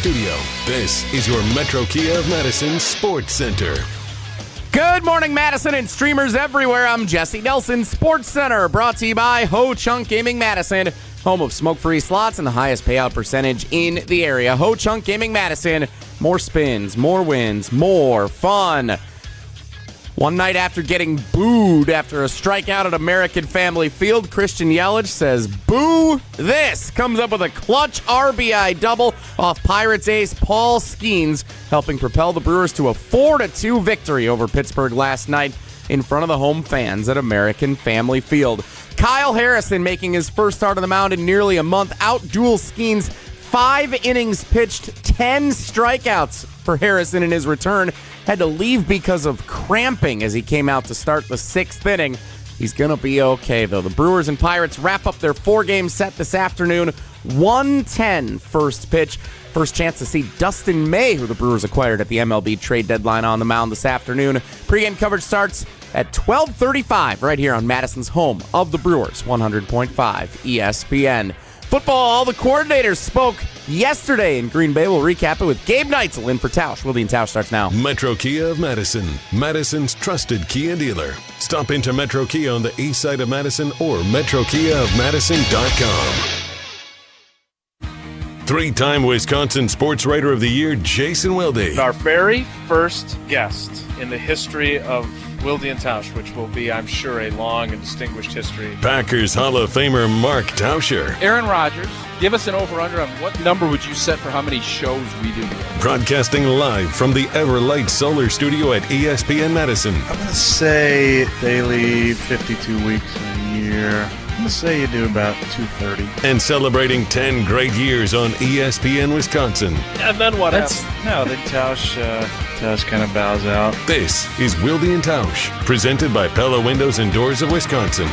studio, this is your Metro Kia of Madison Sports Center. Good morning, Madison and streamers everywhere. I'm Jesse Nelson, Sports Center, brought to you by Ho Chunk Gaming Madison, home of smoke-free slots and the highest payout percentage in the area. Ho Chunk Gaming Madison, more spins, more wins, more fun. One night after getting booed after a strikeout at American Family Field, Christian Yelich says, "Boo this!" Comes up with a clutch RBI double off Pirates ace Paul Skeens, helping propel the Brewers to a 4-2 victory over Pittsburgh last night in front of the home fans at American Family Field. Kyle Harrison making his first start on the mound in nearly a month, out-duel Skeens. 5 innings pitched, 10 strikeouts for Harrison in his return. Had to leave because of cramping as he came out to start the 6th inning. He's going to be okay, though. The Brewers and Pirates wrap up their 4-game set this afternoon. 1:10 first pitch. First chance to see Dustin May, who the Brewers acquired at the MLB trade deadline, on the mound this afternoon. Pre-game coverage starts at 12:35 right here on Madison's home of the Brewers, 100.5 ESPN. Football, all the coordinators spoke yesterday in Green Bay. We'll recap it with Gabe Neitzel in for Tausch. Wilde and Tausch starts now. Metro Kia of Madison, Madison's trusted Kia dealer. Stop into Metro Kia on the east side of Madison or metrokiaofmadison.com. 3-time Wisconsin Sports Writer of the Year, Jason Wilde. Our very first guest in the history of Wilde and Tausch, which will be, I'm sure, a long and distinguished history. Packers Hall of Famer Mark Tauscher. Aaron Rodgers, give us an over-under on what number would you set for how many shows we do together? Broadcasting live from the Everlight Solar Studio at ESPN Madison. I'm going to say daily 52 weeks a year. I'm going to say you do about 230. And celebrating 10 great years on ESPN Wisconsin. And then what happens? No, then Tausch kind of bows out. This is Wilde and Tausch, presented by Pella Windows and Doors of Wisconsin.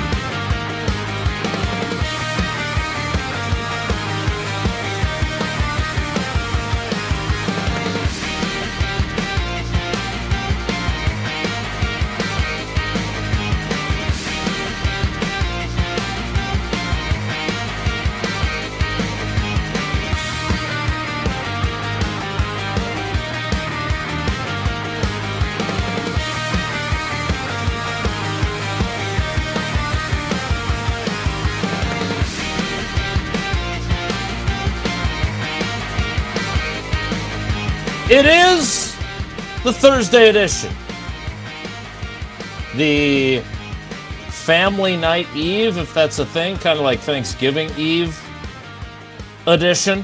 It is the Thursday edition. The family night eve, if that's a thing, kind of like Thanksgiving Eve edition.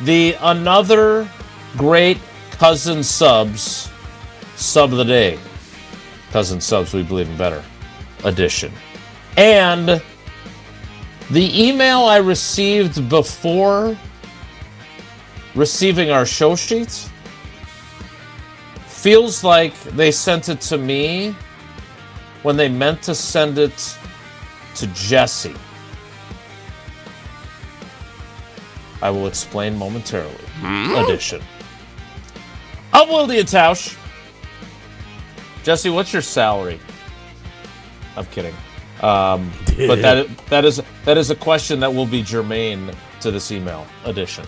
The another great Cousin Subs sub of the day. Cousin Subs, we believe in better edition. And the email I received before receiving our show sheets feels like they sent it to me when they meant to send it to Jesse. I will explain momentarily. Edition of Wilde and Tausch. Jesse, what's your salary? I'm kidding. But that is a question that will be germane to this email edition.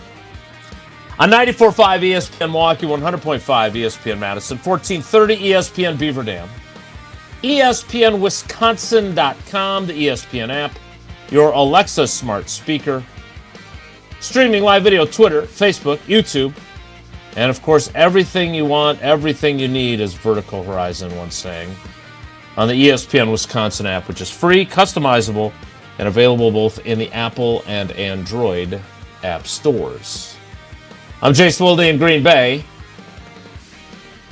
On 94.5 ESPN Milwaukee, 100.5 ESPN Madison, 1430 ESPN Beaver Dam, ESPNWisconsin.com, the ESPN app, your Alexa smart speaker, streaming live video, Twitter, Facebook, YouTube, and of course, everything you want, everything you need, as Vertical Horizon once saying, on the ESPN Wisconsin app, which is free, customizable, and available both in the Apple and Android app stores. I'm Jason Wilde in Green Bay.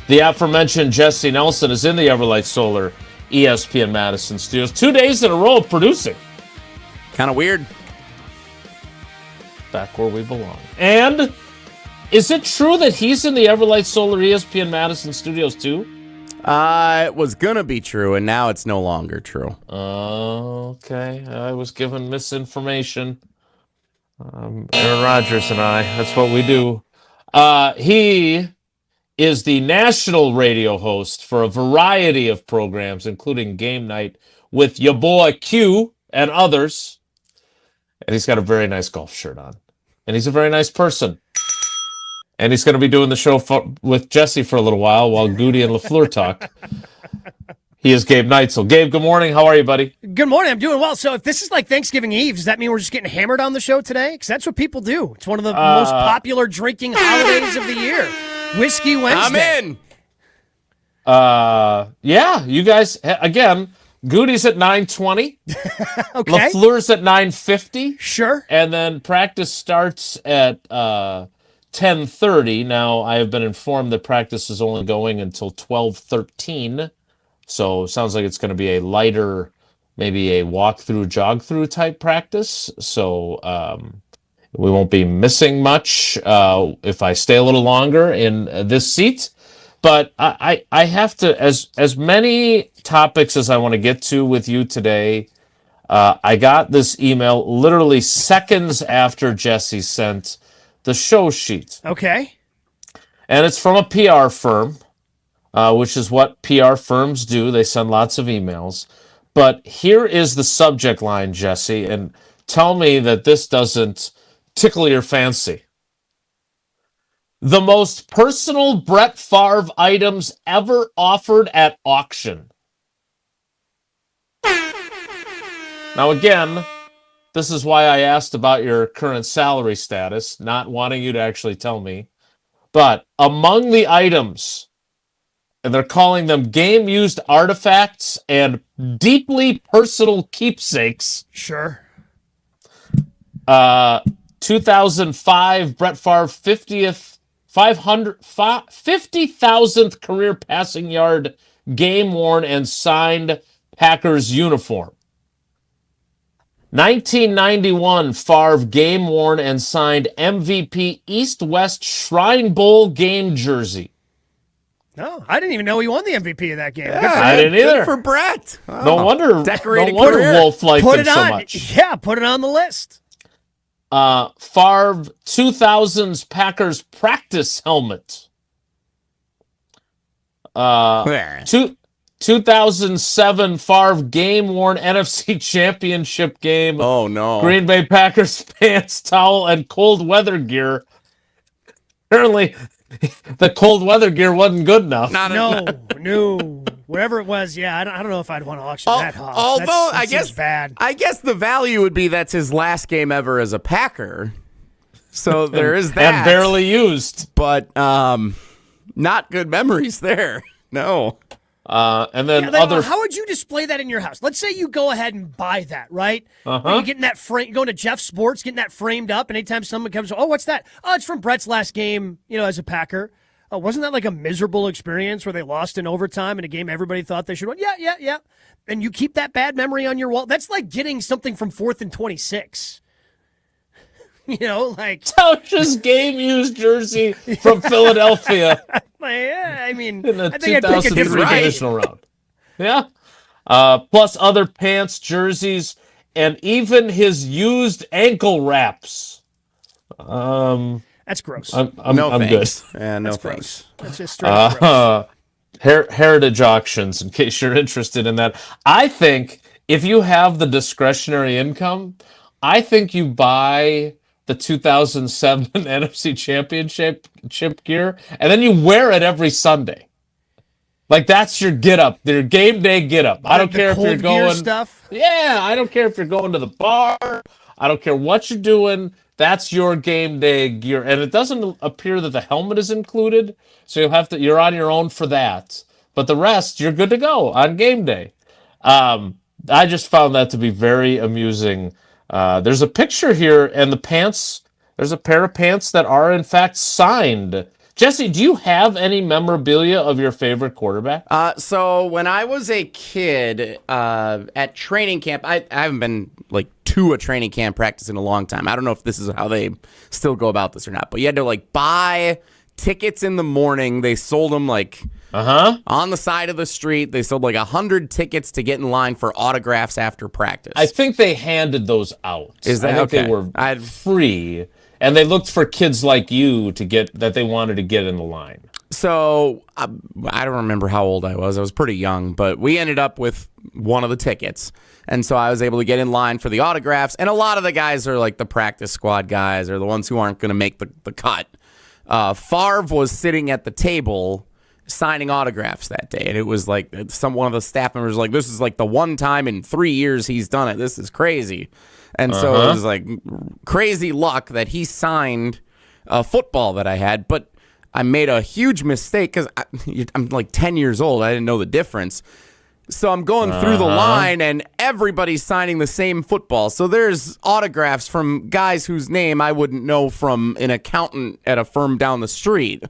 The aforementioned Jesse Nelson is in the Everlight Solar ESPN Madison studios. 2 days in a row of producing. Kind of weird. Back where we belong. And is it true that he's in the Everlight Solar ESPN Madison studios too? It was going to be true, and now it's no longer true. Okay. I was given misinformation. Aaron Rodgers and I, that's what we do. He is the national radio host for a variety of programs, including Game Night with your boy Q and others. And he's got a very nice golf shirt on. And he's a very nice person. And he's going to be doing the show with Jesse for a little while Goody and LaFleur talk. He is Gabe Neitzel. Gabe, good morning. How are you, buddy? Good morning. I'm doing well. So if this is like Thanksgiving Eve, does that mean we're just getting hammered on the show today? Because that's what people do. It's one of the most popular drinking holidays of the year. Whiskey Wednesday. I'm in. Yeah, you guys, again, Goody's at 9:20. Okay. LaFleur's at 9:50. Sure. And then practice starts at 10:30. Now, I have been informed that practice is only going until 12:13. So it sounds like it's going to be a lighter, maybe a walk-through, jog-through type practice. So we won't be missing much if I stay a little longer in this seat. But I have to, as many topics as I want to get to with you today, I got this email literally seconds after Jesse sent the show sheet. Okay. And it's from a PR firm. Which is what PR firms do. They send lots of emails. But here is the subject line, Jesse, and tell me that this doesn't tickle your fancy. The most personal Brett Favre items ever offered at auction. Now, again, this is why I asked about your current salary status, not wanting you to actually tell me. But among the items, and they're calling them game-used artifacts and deeply personal keepsakes. Sure. 2005 Brett Favre 50,000th career passing yard, game-worn and signed Packers uniform. 1991 Favre game-worn and signed MVP East-West Shrine Bowl game jersey. No, I didn't even know he won the MVP of that game. Yeah, I didn't either. Good for Brett. Oh, No wonder decorated career. Wolf liked Put him it so on. much. Yeah, put it on the list. Favre 2000s Packers practice helmet. Where? 2007 Favre game-worn NFC Championship game. Oh, no. Green Bay Packers pants, towel, and cold weather gear. Apparently, the cold weather gear wasn't good enough. No. Whatever it was, yeah, I don't know if I'd want to auction that off. Although, that seems bad. I guess the value would be that's his last game ever as a Packer. So there is that. And barely used. But not good memories there. No. And then How would you display that in your house? Let's say you go ahead and buy that, right? You're getting that frame, going to Jeff Sports, getting that framed up, and anytime someone comes, oh, what's that? Oh, it's from Brett's last game, as a Packer. Wasn't that like a miserable experience where they lost in overtime in a game everybody thought they should win? Yeah. And you keep that bad memory on your wall. That's like getting something from 4th and 26. Like Tausch's game-used jersey from Philadelphia. I mean, In the I think I'd pick a 2003 different divisional round. Yeah. Plus other pants, jerseys, and even his used ankle wraps. That's gross. I'm thanks. good. Yeah, no That's thanks. gross. That's just straight up gross. Heritage auctions, in case you're interested in that. I think if you have the discretionary income, I think you buy the 2007 NFC Championship gear, and then you wear it every Sunday. Like that's your get up, your game day get up. I don't care if you're going stuff. Yeah, I don't care if you're going to the bar. I don't care what you're doing. That's your game day gear, and it doesn't appear that the helmet is included, so you're on your own for that. But the rest, you're good to go on game day. I just found that to be very amusing. There's a picture here, and the pants. There's a pair of pants that are in fact signed. Jesse, do you have any memorabilia of your favorite quarterback? So when I was a kid at training camp, I haven't been to a training camp practice in a long time. I don't know if this is how they still go about this or not, but you had to buy tickets in the morning. They sold them on the side of the street. They sold 100 tickets to get in line for autographs after practice. I think they handed those out. Is that I think okay? they were free, and they looked for kids like you that they wanted to get in the line. So I don't remember how old I was. I was pretty young, but we ended up with one of the tickets. And so I was able to get in line for the autographs. And a lot of the guys are the practice squad guys or the ones who aren't going to make the cut. Favre was sitting at the table signing autographs that day, and it was like one of the staff members was like, this is like the one time in 3 years he's done it. This is crazy. And so it was like crazy luck that he signed a football that I had, but I made a huge mistake because I'm like 10 years old. I didn't know the difference. So I'm going through the line, and everybody's signing the same football. So there's autographs from guys whose name I wouldn't know from an accountant at a firm down the street.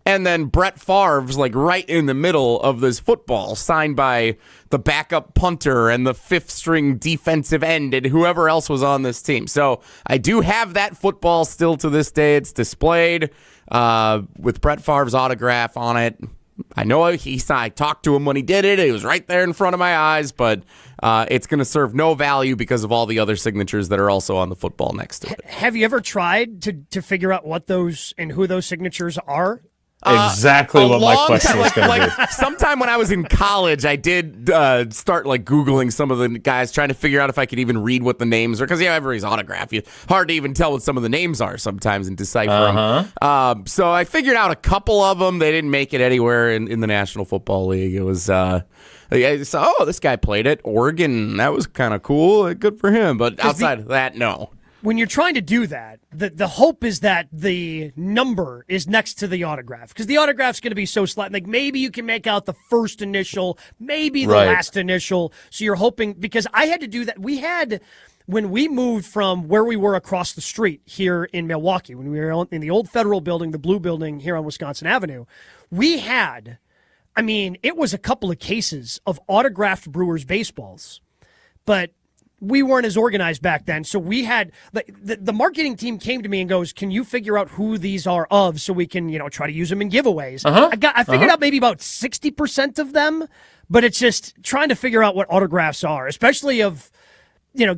And then Brett Favre's like right in the middle of this football, signed by the backup punter and the fifth string defensive end and whoever else was on this team. So I do have that football still to this day. It's displayed with Brett Favre's autograph on it. I know I talked to him when he did it. It was right there in front of my eyes, but it's going to serve no value because of all the other signatures that are also on the football next to it. Have you ever tried to figure out what those and who those signatures are? Exactly what my question was going to be. Sometime when I was in college, I did start like Googling some of the guys, trying to figure out if I could even read what the names are. Because everybody's autograph, hard to even tell what some of the names are sometimes and decipher them. So I figured out a couple of them. They didn't make it anywhere in the National Football League. It was, this guy played at Oregon. That was kind of cool. Good for him. But outside of that, no. When you're trying to do that, the hope is that the number is next to the autograph, because the autograph's going to be so slight. Like maybe you can make out the first initial, maybe the last initial. So you're hoping, because I had to do that. When we moved from where we were across the street here in Milwaukee, when we were in the old Federal Building, the blue building here on Wisconsin Avenue, we had, it was a couple of cases of autographed Brewers baseballs, but we weren't as organized back then. So we had the marketing team came to me and goes, can you figure out who these are of so we can, try to use them in giveaves? I figured out maybe about 60% of them, but it's just trying to figure out what autographs are, especially of,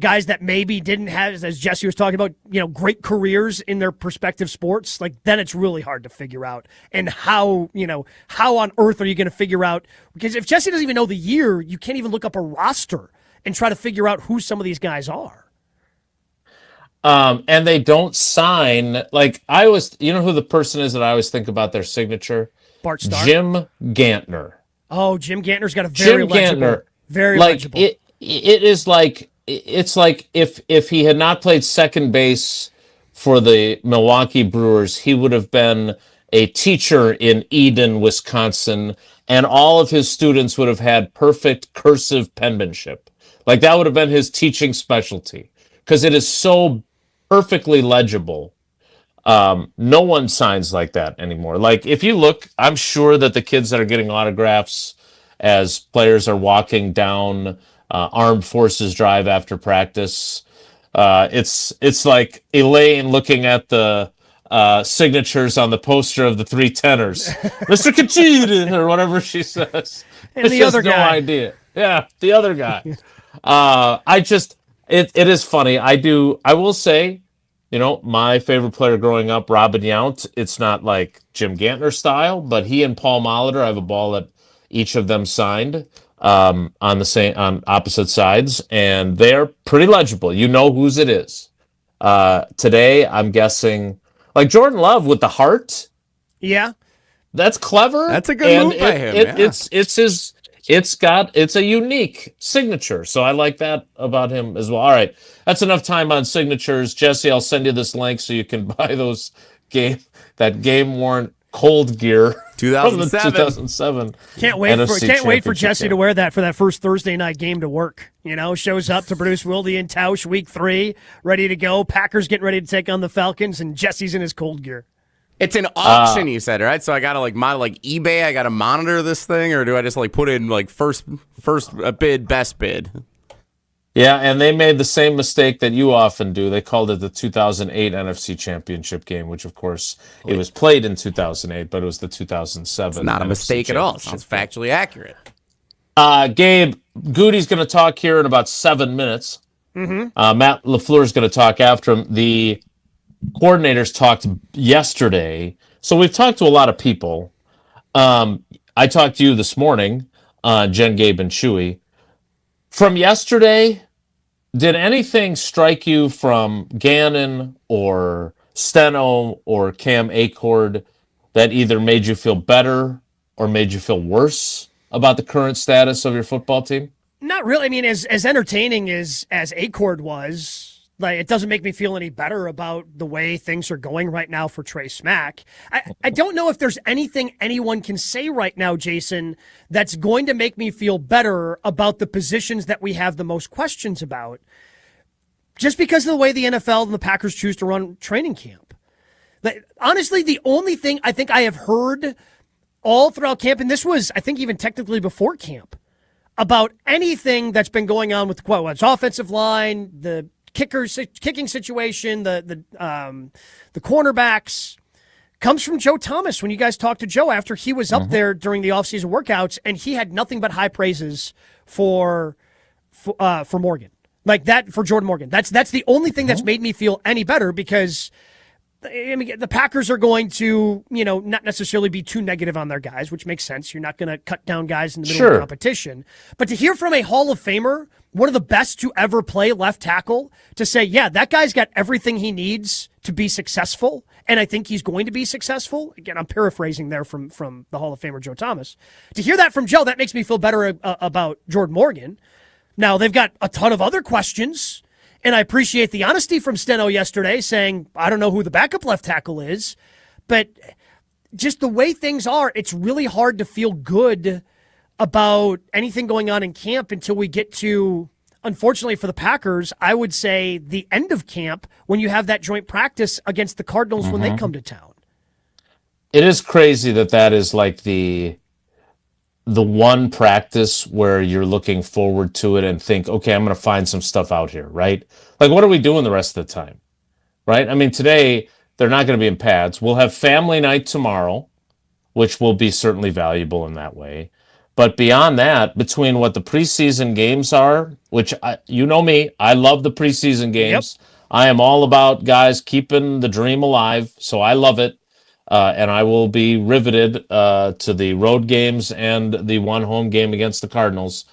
guys that maybe didn't have, as Jesse was talking about, great careers in their respective sports. Like then it's really hard to figure out. And how on earth are you going to figure out? Because if Jesse doesn't even know the year, you can't even look up a roster and try to figure out who some of these guys are. And they don't sign, like I always, who the person is that I always think about their signature? Bart Starr? Jim Gantner. Oh, Jim Gantner's got a very legible. Very legible. It is like, it's like if he had not played second base for the Milwaukee Brewers, he would have been a teacher in Eden, Wisconsin, and all of his students would have had perfect cursive penmanship. Like that would have been his teaching specialty because it is so perfectly legible. No one signs like that anymore. Like if you look, I'm sure that the kids that are getting autographs as players are walking down Armed Forces Drive after practice, it's like Elaine looking at the signatures on the poster of the Three Tenors, Mr. Kachida, or whatever she says. And the other guy. No idea. Yeah, the other guy. It is funny. I will say, my favorite player growing up, Robin Yount, it's not like Jim Gantner style, but he and Paul Molitor, I have a ball that each of them signed on opposite sides, and they're pretty legible. You know whose it is. Today, I'm guessing, like Jordan Love with the heart. Yeah. That's clever. That's a good move by him. It's a unique signature, so I like that about him as well. All right, that's enough time on signatures. Jesse, I'll send you this link so you can buy those game worn cold gear 2007. Can't wait for Jesse to wear that for that first Thursday night game to work. Shows up to produce Wilde and Tausch week 3, ready to go. Packers getting ready to take on the Falcons, and Jesse's in his cold gear. It's an auction, you said, right? So I gotta eBay. I gotta monitor this thing, or do I just put in first bid, best bid? Yeah, and they made the same mistake that you often do. They called it the 2008 NFC Championship game, which of course it was played in 2008, but it was the 2007. It's not a mistake at all. It's factually accurate. Gabe, Goody's going to talk here in about 7 minutes. Matt LaFleur is going to talk after him. The coordinators talked yesterday, so we've talked to a lot of people. I talked to you this morning, Jen, Gabe, and Chewy. From yesterday, did anything strike you from Gannon or Steno or Cam Acord that either made you feel better or made you feel worse about the current status of your football team? Not really. I mean, as entertaining as Acord was, like, it doesn't make me feel any better about the way things are going right now for Trey Smack. I don't know if there's anything anyone can say right now, Jason, that's going to make me feel better about the positions that we have the most questions about, just because of the way the NFL and the Packers choose to run training camp. Honestly, the only thing I think I have heard all throughout camp, and this was, I think, even technically before camp, about anything that's been going on with the offensive line, the kicking situation, the cornerbacks, comes from Joe Thomas. When you guys talked to Joe after he was up there during the offseason workouts, and he had nothing but high praises for Morgan, like that, for Jordan Morgan. That's the only thing that's made me feel any better, because I mean, the Packers are going to, not necessarily be too negative on their guys, which makes sense. You're not going to cut down guys in the middle of the competition. But to hear from a Hall of Famer, one of the best to ever play left tackle, to say, yeah, that guy's got everything he needs to be successful, and I think he's going to be successful. Again, I'm paraphrasing there from the Hall of Famer Joe Thomas. To hear that from Joe, that makes me feel better about Jordan Morgan. Now, they've got a ton of other questions. And I appreciate the honesty from Steno yesterday, saying, I don't know who the backup left tackle is. But just the way things are, it's really hard to feel good about anything going on in camp until we get to, unfortunately for the Packers, I would say the end of camp, when you have that joint practice against the Cardinals when they come to town. It is crazy that is like the one practice where you're looking forward to it and think, okay, I'm going to find some stuff out here, right? Like, what are we doing the rest of the time, right? I mean, today, they're not going to be in pads. We'll have family night tomorrow, which will be certainly valuable in that way. But beyond that, between what the preseason games are, which, you know me, I love the preseason games. Yep. I am all about guys keeping the dream alive, so I love it. And I will be riveted to the road games and the one home game against the Cardinals.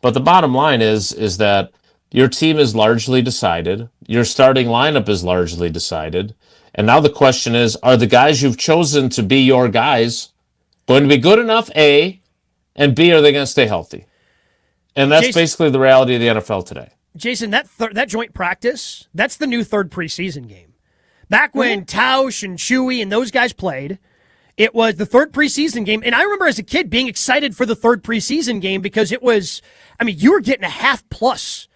But the bottom line is that your team is largely decided. Your starting lineup is largely decided. And now the question is, are the guys you've chosen to be your guys going to be good enough, A, and B, are they going to stay healthy? And that's basically the reality of the NFL today. Jason, that joint practice, that's the new third preseason game. Back when Tausch and Chewy and those guys played, it was the third preseason game. And I remember as a kid being excited for the third preseason game, because it was, I mean, you were getting a half plus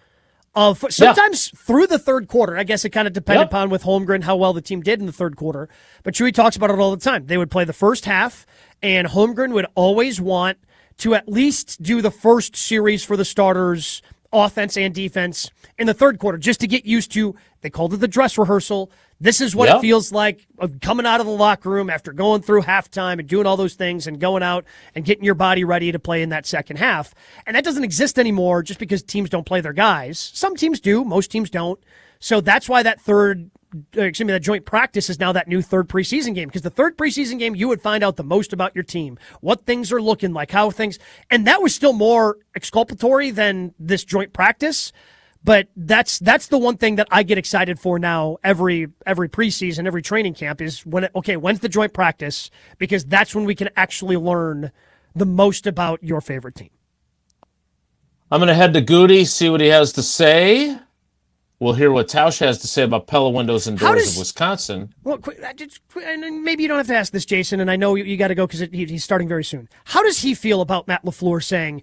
of sometimes through the third quarter. I guess it kind of depended upon with Holmgren how well the team did in the third quarter. But Chewy talks about it all the time. They would play the first half, and Holmgren would always want to at least do the first series for the starters, offense and defense, in the third quarter, just to get used to, they called it the dress rehearsal. This is what it feels like coming out of the locker room after going through halftime and doing all those things and going out and getting your body ready to play in that second half. And that doesn't exist anymore just because teams don't play their guys. Some teams do, most teams don't. So that's why that that joint practice is now that new third preseason game, because the third preseason game, you would find out the most about your team, what things are looking like, how things, and that was still more exculpatory than this joint practice. But that's the one thing that I get excited for now every preseason, every training camp, is when's the joint practice? Because that's when we can actually learn the most about your favorite team. I'm going to head to Goody, see what he has to say. We'll hear what Tausch has to say about Pella windows and doors of Wisconsin. Well, maybe you don't have to ask this, Jason, and I know you got to go because he's starting very soon. How does he feel about Matt LaFleur saying,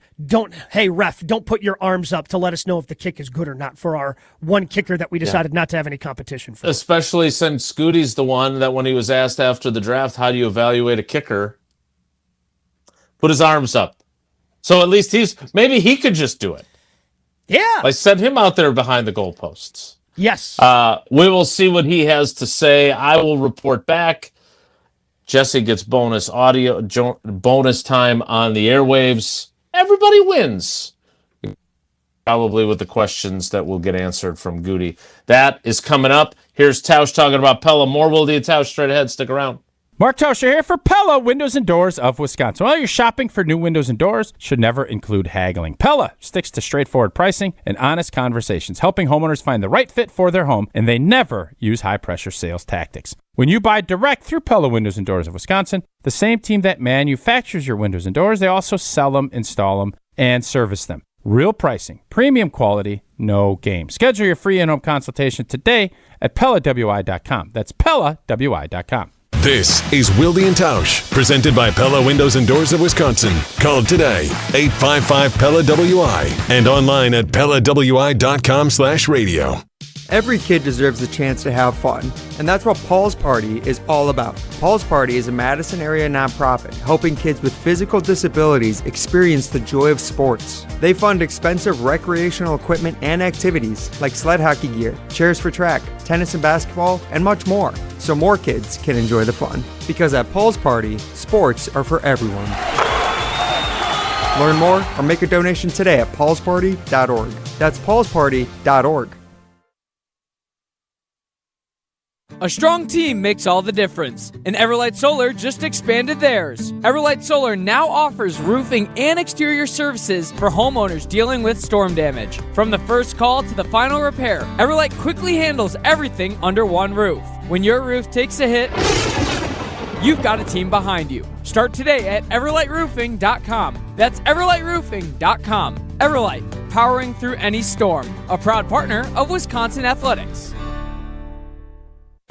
hey, ref, don't put your arms up to let us know if the kick is good or not for our one kicker that we decided not to have any competition for? Especially since Goody's the one that when he was asked after the draft, how do you evaluate a kicker, put his arms up. So at least maybe he could just do it. Yeah. I sent him out there behind the goalposts. Yes. We will see what he has to say. I will report back. Jesse gets bonus audio, bonus time on the airwaves. Everybody wins. Probably with the questions that will get answered from Goody. That is coming up. Here's Tausch talking about Pella. More Wilde and Tausch straight ahead. Stick around. Mark Tausch here for Pella Windows and Doors of Wisconsin. While you're shopping for new windows and doors, should never include haggling. Pella sticks to straightforward pricing and honest conversations, helping homeowners find the right fit for their home, and they never use high-pressure sales tactics. When you buy direct through Pella Windows and Doors of Wisconsin, the same team that manufactures your windows and doors, they also sell them, install them, and service them. Real pricing, premium quality, no game. Schedule your free in-home consultation today at PellaWI.com. That's PellaWI.com. This is Wilde and Tausch, presented by Pella Windows and Doors of Wisconsin. Call today, 855-PELLA-WI, and online at PellaWI.com/radio. Every kid deserves a chance to have fun, and that's what Paul's Party is all about. Paul's Party is a Madison area nonprofit helping kids with physical disabilities experience the joy of sports. They fund expensive recreational equipment and activities like sled hockey gear, chairs for track, tennis and basketball, and much more, so more kids can enjoy the fun. Because at Paul's Party, sports are for everyone. Learn more or make a donation today at paulsparty.org. That's paulsparty.org. A strong team makes all the difference, and Everlight Solar just expanded theirs. Everlight Solar now offers roofing and exterior services for homeowners dealing with storm damage. From the first call to the final repair, Everlight quickly handles everything under one roof. When your roof takes a hit, you've got a team behind you. Start today at everlightroofing.com. That's everlightroofing.com. Everlight, powering through any storm. A proud partner of Wisconsin Athletics.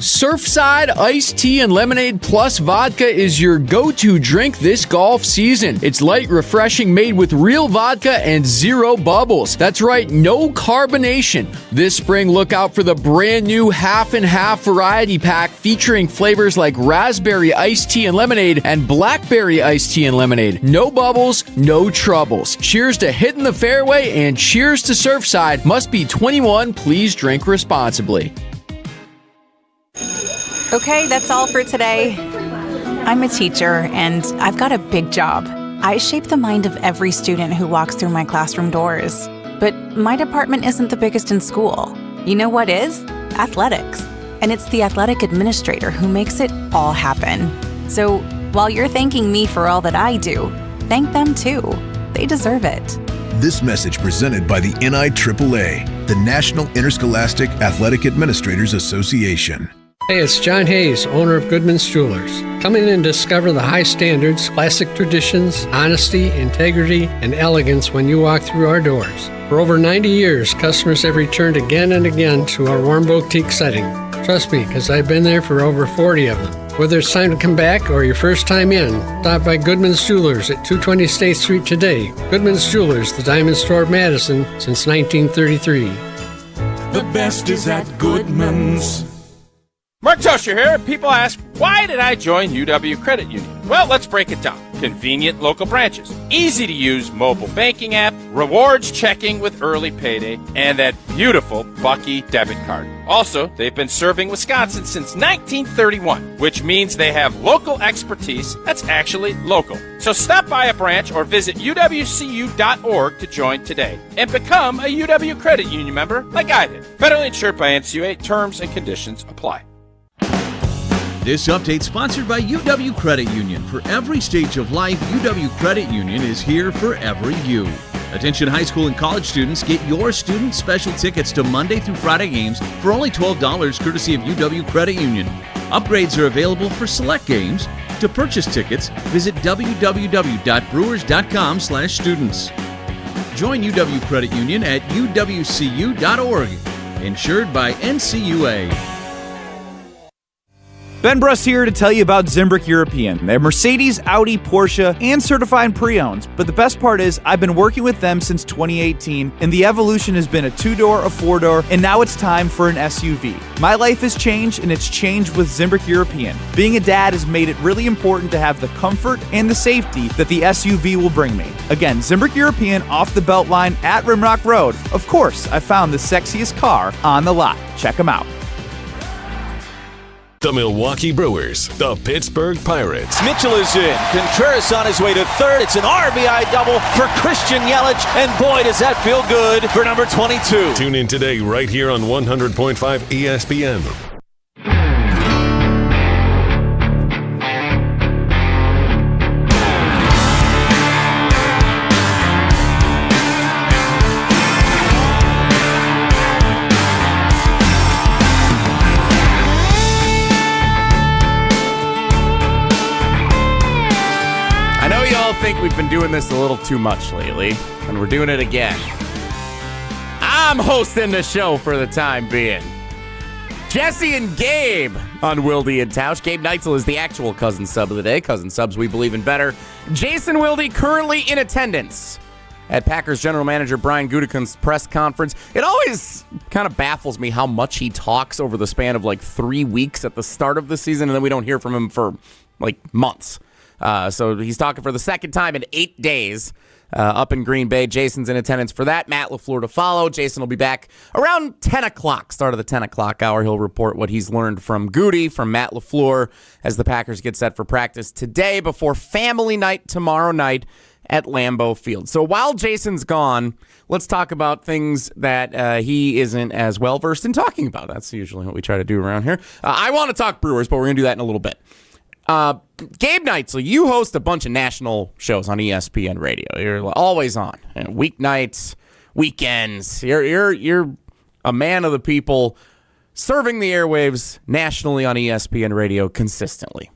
Surfside iced tea and lemonade plus vodka is your go-to drink this golf season. It's light, refreshing, made with real vodka and zero bubbles. That's right, no carbonation. This spring, look out for the brand new half and half variety pack featuring flavors like raspberry iced tea and lemonade and blackberry iced tea and lemonade. No bubbles, no troubles. Cheers to hitting the fairway and cheers to Surfside. Must be 21. Please drink responsibly. Okay, that's all for today. I'm a teacher, and I've got a big job. I shape the mind of every student who walks through my classroom doors. But my department isn't the biggest in school. You know what is? Athletics. And it's the athletic administrator who makes it all happen. So while you're thanking me for all that I do, thank them too. They deserve it. This message presented by the NIAAA, the National Interscholastic Athletic Administrators Association. Hey, it's John Hayes, owner of Goodman's Jewelers. Come in and discover the high standards, classic traditions, honesty, integrity, and elegance when you walk through our doors. For over 90 years, customers have returned again and again to our warm boutique setting. Trust me, because I've been there for over 40 of them. Whether it's time to come back or your first time in, stop by Goodman's Jewelers at 220 State Street today. Goodman's Jewelers, the diamond store of Madison since 1933. The best is at Goodman's. Mark Tausch here. People ask, why did I join UW Credit Union? Well, let's break it down. Convenient local branches, easy to use mobile banking app, rewards checking with early payday, and that beautiful Bucky debit card. Also, they've been serving Wisconsin since 1931, which means they have local expertise that's actually local. So stop by a branch or visit uwcu.org to join today and become a UW Credit Union member like I did. Federally insured by NCUA. Terms and conditions apply. This update sponsored by UW Credit Union. For every stage of life, UW Credit Union is here for every you. Attention high school and college students, get your student special tickets to Monday through Friday games for only $12 courtesy of UW Credit Union. Upgrades are available for select games. To purchase tickets, visit www.brewers.com/students. Join UW Credit Union at uwcu.org. Insured by NCUA. Ben Bruss here to tell you about Zimbrick European. They're Mercedes, Audi, Porsche, and certified pre-owned. But the best part is I've been working with them since 2018, and the evolution has been a 2-door, a 4-door, and now it's time for an SUV. My life has changed, and it's changed with Zimbrick European. Being a dad has made it really important to have the comfort and the safety that the SUV will bring me. Again, Zimbrick European off the Beltline at Rimrock Road. Of course, I found the sexiest car on the lot. Check them out. The Milwaukee Brewers, the Pittsburgh Pirates. Mitchell is in. Contreras on his way to third. It's an RBI double for Christian Yelich. And boy, does that feel good for number 22. Tune in today right here on 100.5 ESPN. think we've been doing this a little too much lately, and we're doing it again. I'm hosting the show for the time being. Jesse and Gabe on Wilde and Tausch. Gabe Neitzel is the actual cousin sub of the day. Cousin subs, we believe in better. Jason Wilde currently in attendance at Packers general manager Brian Gutekunst's press conference. It always kind of baffles me how much he talks over the span of like 3 weeks at the start of the season, and then we don't hear from him for like months. So he's talking for the second time in 8 days up in Green Bay. Jason's in attendance for that. Matt LaFleur to follow. Jason will be back around 10 o'clock, start of the 10 o'clock hour. He'll report what he's learned from Goody, from Matt LaFleur, as the Packers get set for practice today before family night tomorrow night at Lambeau Field. So while Jason's gone, let's talk about things that he isn't as well-versed in talking about. That's usually what we try to do around here. I want to talk Brewers, but we're going to do that in a little bit. Gabe Neitzel, you host a bunch of national shows on ESPN Radio. You're always on. Weeknights, weekends. You're a man of the people, serving the airwaves nationally on ESPN Radio consistently.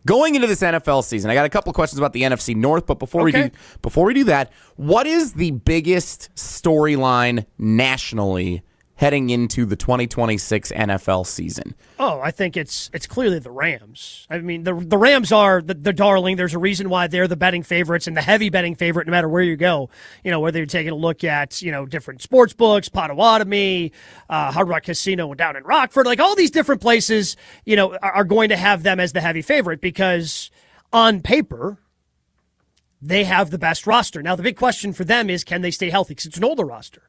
Going into this NFL season, I got a couple of questions about the NFC North, but before we do that, what is the biggest storyline nationally heading into the 2026 NFL season? Oh, I think it's clearly the Rams. I mean, the Rams are the darling. There's a reason why they're the betting favorites and the heavy betting favorite no matter where you go. You know, whether you're taking a look at, different sports books, Potawatomi, Hard Rock Casino down in Rockford, like all these different places, are going to have them as the heavy favorite because on paper, they have the best roster. Now, the big question for them is, can they stay healthy? Because it's an older roster.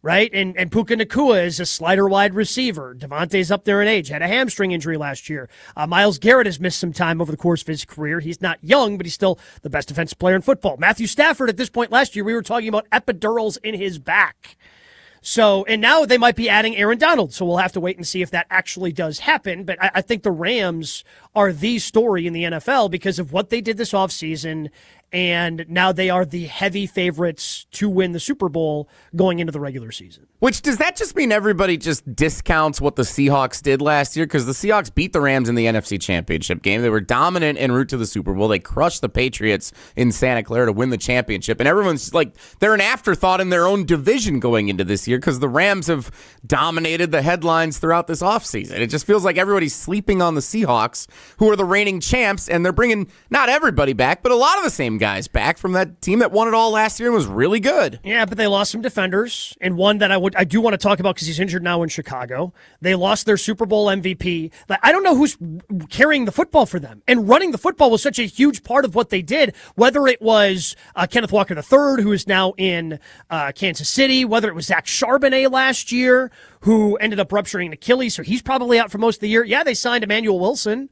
Right? And Puka Nacua is a slider wide receiver. Devontae's up there in age, had a hamstring injury last year. Myles Garrett has missed some time over the course of his career. He's not young, but he's still the best defensive player in football. Matthew Stafford, at this point last year, we were talking about epidurals in his back. So, and now they might be adding Aaron Donald. So we'll have to wait and see if that actually does happen. But I think the Rams are the story in the NFL because of what they did this offseason. And now they are the heavy favorites to win the Super Bowl going into the regular season. Which, does that just mean everybody just discounts what the Seahawks did last year? Because the Seahawks beat the Rams in the NFC Championship game. They were dominant en route to the Super Bowl. They crushed the Patriots in Santa Clara to win the championship. And everyone's like, they're an afterthought in their own division going into this year because the Rams have dominated the headlines throughout this offseason. It just feels like everybody's sleeping on the Seahawks, who are the reigning champs, and they're bringing not everybody back, but a lot of the same guys back from that team that won it all last year and was really good. Yeah, but they lost some defenders, and one that I do want to talk about because he's injured now in Chicago. They lost their Super Bowl MVP. I don't know who's carrying the football for them, and running the football was such a huge part of what they did, whether it was Kenneth Walker III, who is now in Kansas City, whether it was Zach Charbonnet last year, who ended up rupturing an Achilles, so he's probably out for most of the year. Yeah, they signed Emmanuel Wilson.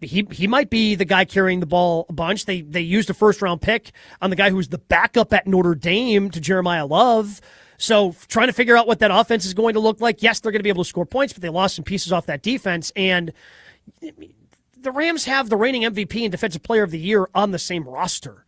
He might be the guy carrying the ball a bunch. They used a first-round pick on the guy who was the backup at Notre Dame to Jeremiah Love. So trying to figure out what that offense is going to look like. Yes, they're going to be able to score points, but they lost some pieces off that defense. And the Rams have the reigning MVP and Defensive Player of the Year on the same roster.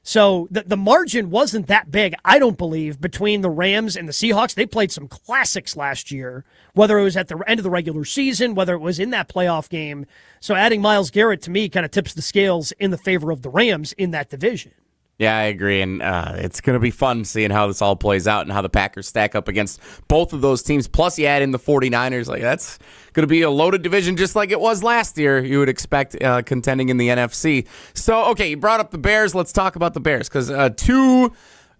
So the margin wasn't that big, I don't believe, between the Rams and the Seahawks. They played some classics last year, whether it was at the end of the regular season, whether it was in that playoff game. So adding Myles Garrett, to me, kind of tips the scales in the favor of the Rams in that division. Yeah, I agree, and it's going to be fun seeing how this all plays out and how the Packers stack up against both of those teams. Plus, you add in the 49ers. Like, that's going to be a loaded division just like it was last year, you would expect, contending in the NFC. So, okay, you brought up the Bears. Let's talk about the Bears, because two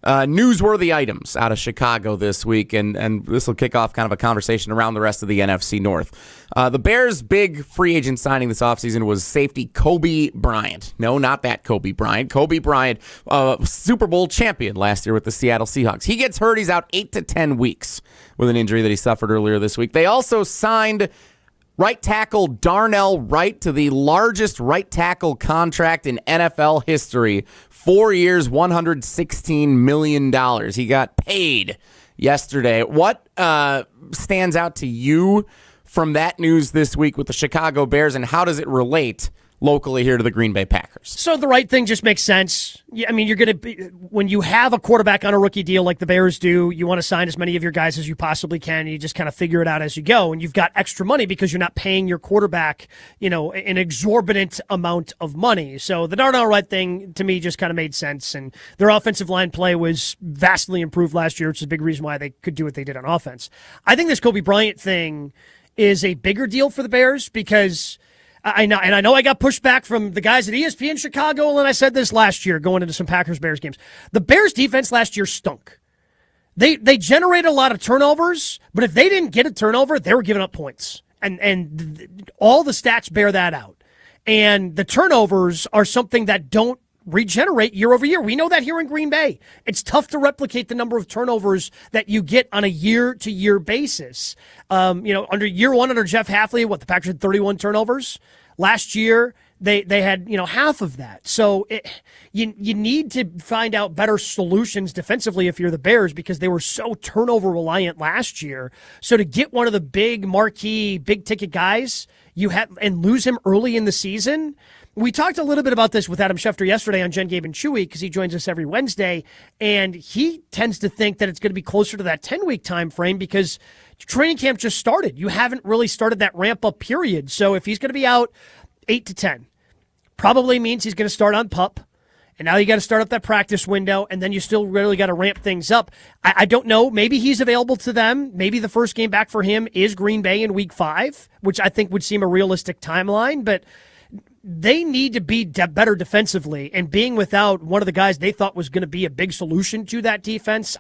newsworthy items out of Chicago this week, and this will kick off kind of a conversation around the rest of the NFC North. The Bears' big free agent signing this offseason was safety Kobe Bryant. No, not that Kobe Bryant. Kobe Bryant, Super Bowl champion last year with the Seattle Seahawks. He gets hurt. He's out 8 to 10 weeks with an injury that he suffered earlier this week. They also signed right tackle Darnell Wright to the largest right tackle contract in NFL history. 4 years, $116 million. He got paid yesterday. What stands out to you from that news this week with the Chicago Bears, and how does it relate locally here to the Green Bay Packers. So the right thing just makes sense. Yeah, I mean, you're going to when you have a quarterback on a rookie deal like the Bears do, you want to sign as many of your guys as you possibly can. And you just kind of figure it out as you go. And you've got extra money because you're not paying your quarterback, an exorbitant amount of money. So the darn all right thing to me just kind of made sense. And their offensive line play was vastly improved last year, which is a big reason why they could do what they did on offense. I think this Kobe Bryant thing is a bigger deal for the Bears because I know I got pushback from the guys at ESPN Chicago, and I said this last year going into some Packers-Bears games. The Bears defense last year stunk. They generated a lot of turnovers, but if they didn't get a turnover, they were giving up points. And all the stats bear that out. And the turnovers are something that don't regenerate year over year. We know that here in Green Bay. It's tough to replicate the number of turnovers that you get on a year-to-year basis. Under year one under Jeff Hafley, the Packers had 31 turnovers. Last year, they had half of that. So you need to find out better solutions defensively if you're the Bears because they were so turnover reliant last year. So to get one of the big marquee, big ticket guys and lose him early in the season. We talked a little bit about this with Adam Schefter yesterday on Jen, Gabe, and Chewy because he joins us every Wednesday, and he tends to think that it's going to be closer to that 10-week time frame because training camp just started. You haven't really started that ramp-up period. So if he's going to be out 8 to 10, probably means he's going to start on PUP, and now you got to start up that practice window, and then you still really got to ramp things up. I don't know. Maybe he's available to them. Maybe the first game back for him is Green Bay in Week 5, which I think would seem a realistic timeline, but they need to be better defensively, and being without one of the guys they thought was going to be a big solution to that defense,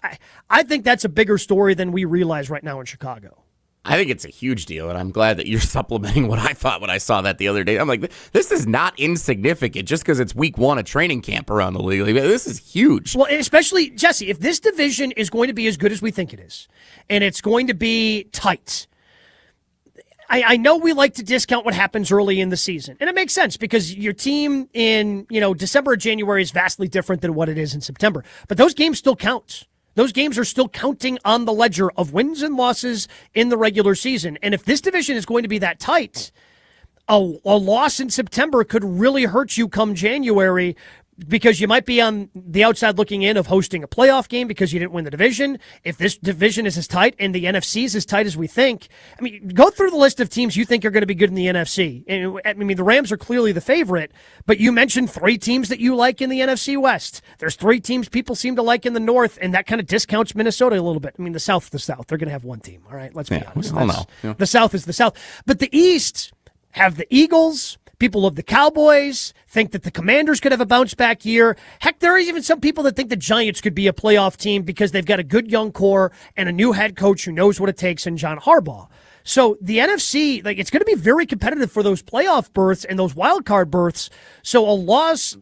I think that's a bigger story than we realize right now in Chicago. I think it's a huge deal, and I'm glad that you're supplementing what I thought when I saw that the other day. I'm like, this is not insignificant just because it's week 1 of training camp around the league. This is huge. Well, especially, Jesse, if this division is going to be as good as we think it is, and it's going to be tight, I know we like to discount what happens early in the season, and it makes sense because your team in December or January is vastly different than what it is in September. But those games still count. Those games are still counting on the ledger of wins and losses in the regular season. And if this division is going to be that tight, a loss in September could really hurt you come January because you might be on the outside looking in of hosting a playoff game because you didn't win the division. If this division is as tight and the NFC is as tight as we think, go through the list of teams you think are going to be good in the NFC. The Rams are clearly the favorite, but you mentioned 3 teams that you like in the NFC West. There's 3 teams people seem to like in the North, and that kind of discounts Minnesota a little bit. The South, they're going to have one team. All right, let's be honest. The South is the South. But the East have the Eagles. People love the Cowboys, think that the Commanders could have a bounce-back year. Heck, there are even some people that think the Giants could be a playoff team because they've got a good young core and a new head coach who knows what it takes in John Harbaugh. So the NFC, it's going to be very competitive for those playoff berths and those wild card berths. So a loss,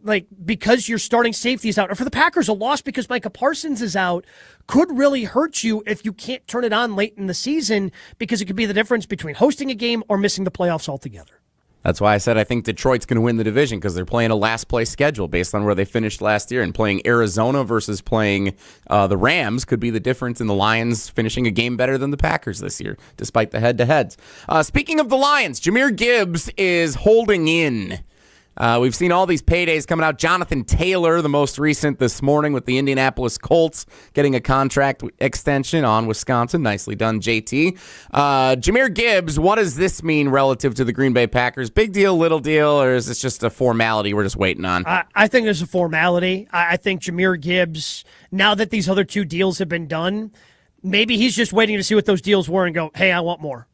because your starting safety is out, or for the Packers, a loss because Micah Parsons is out, could really hurt you if you can't turn it on late in the season because it could be the difference between hosting a game or missing the playoffs altogether. That's why I said I think Detroit's going to win the division because they're playing a last-place schedule based on where they finished last year. And playing Arizona versus playing the Rams could be the difference in the Lions finishing a game better than the Packers this year, despite the head-to-heads. Speaking of the Lions, Jahmyr Gibbs is holding in. We've seen all these paydays coming out. Jonathan Taylor, the most recent this morning with the Indianapolis Colts, getting a contract extension on Wisconsin. Nicely done, JT. Jahmyr Gibbs, what does this mean relative to the Green Bay Packers? Big deal, little deal, or is this just a formality we're just waiting on? I think it's a formality. I think Jahmyr Gibbs, now that these other 2 deals have been done, maybe he's just waiting to see what those deals were and go, hey, I want more.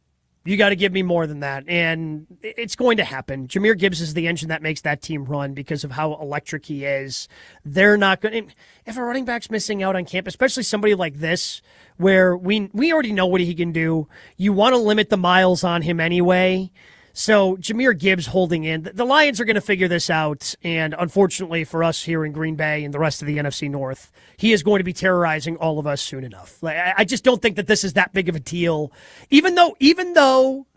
You got to give me more than that. And it's going to happen. Jahmyr Gibbs is the engine that makes that team run because of how electric he is. They're not going to, if a running back's missing out on camp, especially somebody like this, where we already know what he can do, you want to limit the miles on him anyway. So Jahmyr Gibbs holding in. The Lions are going to figure this out, and unfortunately for us here in Green Bay and the rest of the NFC North, he is going to be terrorizing all of us soon enough. I just don't think that this is that big of a deal. Even though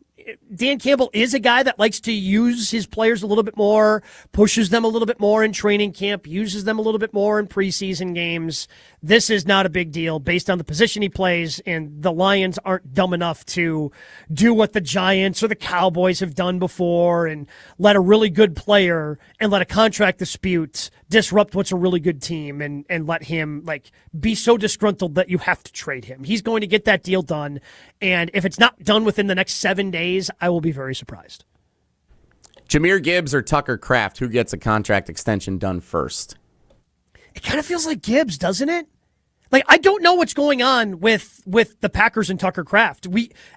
Dan Campbell is a guy that likes to use his players a little bit more, pushes them a little bit more in training camp, uses them a little bit more in preseason games. This is not a big deal based on the position he plays, and the Lions aren't dumb enough to do what the Giants or the Cowboys have done before and let a really good player and let a contract dispute disrupt what's a really good team and let him be so disgruntled that you have to trade him. He's going to get that deal done, and if it's not done within the next 7 days, I will be very surprised. Jahmyr Gibbs or Tucker Kraft, who gets a contract extension done first? It kind of feels like Gibbs, doesn't it? I don't know what's going on with the Packers and Tucker Kraft.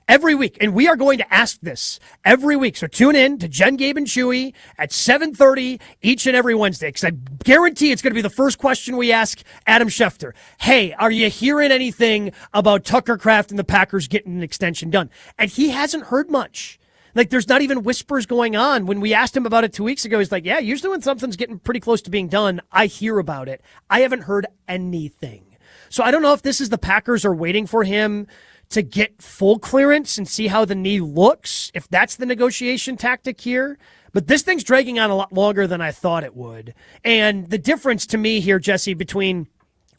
Every week, and we are going to ask this every week. So tune in to Jen, Gabe, and Chewy at 7:30 each and every Wednesday, because I guarantee it's going to be the first question we ask Adam Schefter. Hey, are you hearing anything about Tucker Kraft and the Packers getting an extension done? And he hasn't heard much. There's not even whispers going on. When we asked him about it 2 weeks ago, he's like, yeah, usually when something's getting pretty close to being done, I hear about it. I haven't heard anything. So I don't know if this is the Packers are waiting for him to get full clearance and see how the knee looks, if that's the negotiation tactic here. But this thing's dragging on a lot longer than I thought it would. And the difference to me here, Jesse, between